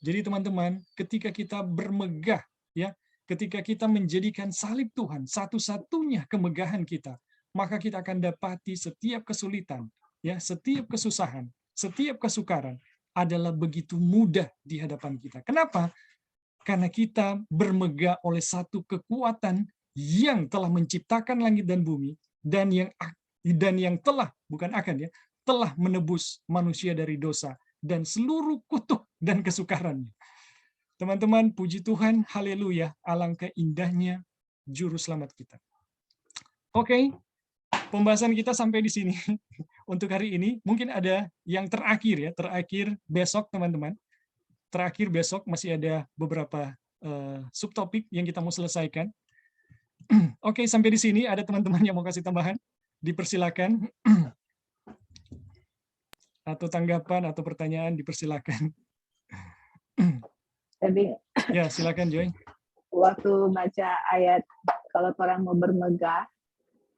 Jadi teman-teman, ketika kita bermegah, ya, ketika kita menjadikan salib Tuhan satu-satunya kemegahan kita, maka kita akan dapati setiap kesulitan, ya, setiap kesusahan, setiap kesukaran adalah begitu mudah di hadapan kita. Kenapa? Karena kita bermegah oleh satu kekuatan yang telah menciptakan langit dan bumi dan yang telah, bukan akan, ya, telah menebus manusia dari dosa dan seluruh kutuk dan kesukarannya. Teman-teman, puji Tuhan, haleluya, alangkah indahnya juru selamat kita. Oke, pembahasan kita sampai di sini untuk hari ini. Mungkin ada yang terakhir, ya, terakhir besok teman-teman. Terakhir besok masih ada beberapa subtopik yang kita mau selesaikan. Oke, sampai di sini ada teman-teman yang mau kasih tambahan, dipersilakan. Atau tanggapan atau pertanyaan dipersilakan. Jadi Ya, silakan Joy. waktu baca ayat kalau orang mau bermegah,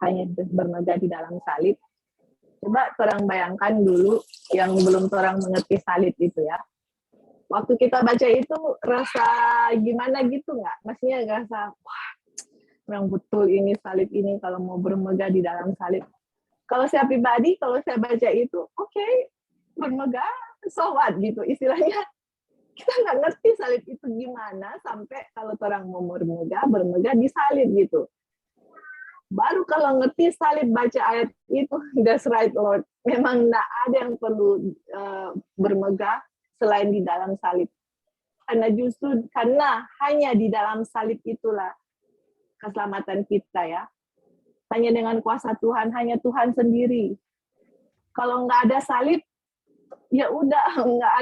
hanya bermegah di dalam salib, coba orang bayangkan dulu yang belum orang mengerti salib itu, ya. Waktu kita baca itu rasa gimana gitu nggak? Maksudnya rasa, wah, orang betul ini salib ini kalau mau bermegah di dalam salib. Kalau saya pribadi, kalau saya baca itu, oke, bermegah, so what gitu. Istilahnya kita nggak ngerti salib itu gimana sampai kalau orang mau bermegah di salib gitu. Baru kalau ngerti salib, baca ayat itu, that's right Lord. Memang nggak ada yang perlu bermegah selain di dalam salib. Karena justru karena hanya di dalam salib itulah keselamatan kita ya. Hanya dengan kuasa Tuhan, hanya Tuhan sendiri. Kalau nggak ada salib, ya udah nggak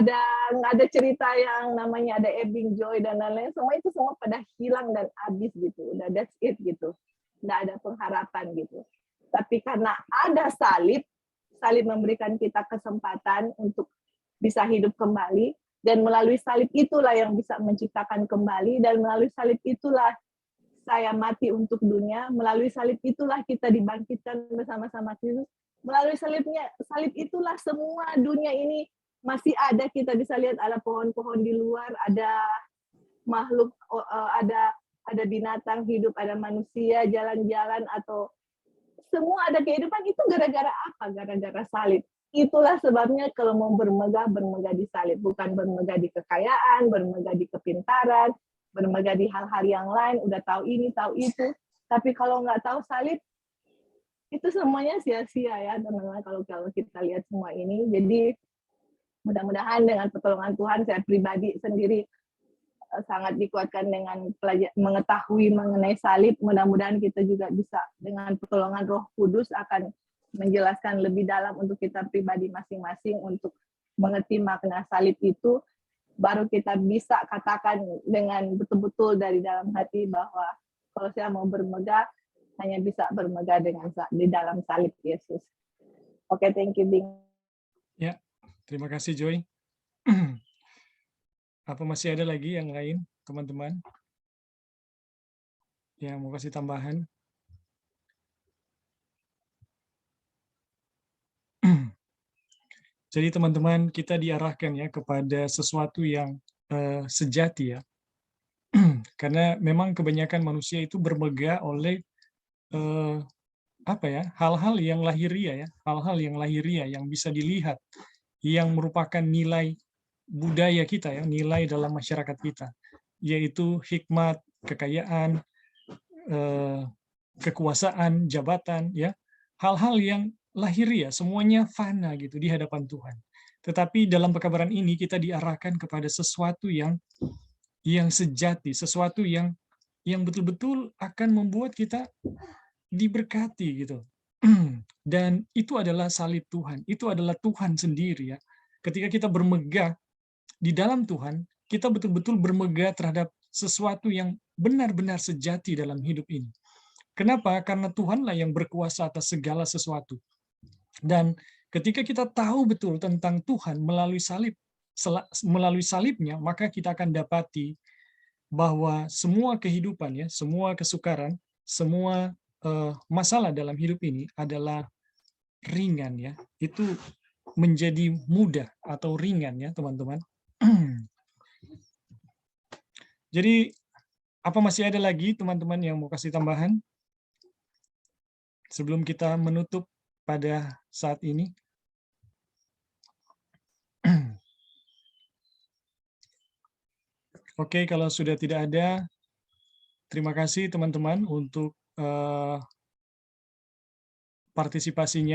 ada cerita yang namanya ada Ebbing Joy dan lain-lain. Semua itu semua pada hilang dan habis gitu. Udah that's it gitu. Nggak ada pengharapan gitu. Tapi karena ada salib, salib memberikan kita kesempatan untuk bisa hidup kembali, dan melalui salib itulah yang bisa menciptakan kembali, dan melalui salib itulah saya mati untuk dunia, melalui salib itulah kita dibangkitkan bersama-sama Kristus, melalui salib itulah semua dunia ini masih ada, kita bisa lihat ada pohon-pohon di luar, ada makhluk, ada binatang hidup, ada manusia jalan-jalan, atau semua ada kehidupan. Itu gara-gara apa? Gara-gara salib. Itulah sebabnya kalau mau bermegah di salib. Bukan bermegah di kekayaan, bermegah di kepintaran, bermegah di hal-hal yang lain, udah tahu ini, tahu itu. Tapi kalau nggak tahu salib, itu semuanya sia-sia ya, teman-teman, kalau kita lihat semua ini. Jadi mudah-mudahan dengan pertolongan Tuhan, saya pribadi sendiri sangat dikuatkan dengan mengetahui mengenai salib. Mudah-mudahan kita juga bisa dengan pertolongan Roh Kudus akan menjelaskan lebih dalam untuk kita pribadi masing-masing untuk mengerti makna salib itu, baru kita bisa katakan dengan betul-betul dari dalam hati bahwa kalau saya mau bermegah, hanya bisa bermegah di dalam salib Yesus. Oke, thank you, Bing. Ya, terima kasih Joy. Apa masih ada lagi yang lain, teman-teman? Yang mau kasih tambahan? Jadi teman-teman, kita diarahkan ya kepada sesuatu yang sejati ya. Karena memang kebanyakan manusia itu bermegah oleh hal-hal yang lahiriah ya, hal-hal yang lahiriah yang bisa dilihat, yang merupakan nilai budaya kita ya, nilai dalam masyarakat kita, yaitu hikmat, kekayaan, kekuasaan, jabatan ya, hal-hal yang lahiriah, semuanya fana gitu di hadapan Tuhan. Tetapi dalam pekabaran ini kita diarahkan kepada sesuatu yang sejati, sesuatu yang betul-betul akan membuat kita diberkati gitu. Dan itu adalah salib Tuhan, itu adalah Tuhan sendiri ya. Ketika kita bermegah di dalam Tuhan, kita betul-betul bermegah terhadap sesuatu yang benar-benar sejati dalam hidup ini. Kenapa? Karena Tuhanlah yang berkuasa atas segala sesuatu. Dan ketika kita tahu betul tentang Tuhan melalui salibnya, maka kita akan dapati bahwa semua kehidupan ya, semua kesukaran, semua masalah dalam hidup ini adalah ringan ya. Itu menjadi mudah atau ringan ya, teman-teman. Jadi apa masih ada lagi teman-teman yang mau kasih tambahan sebelum kita menutup pada saat ini? Oke, kalau sudah tidak ada, terima kasih teman-teman untuk partisipasinya.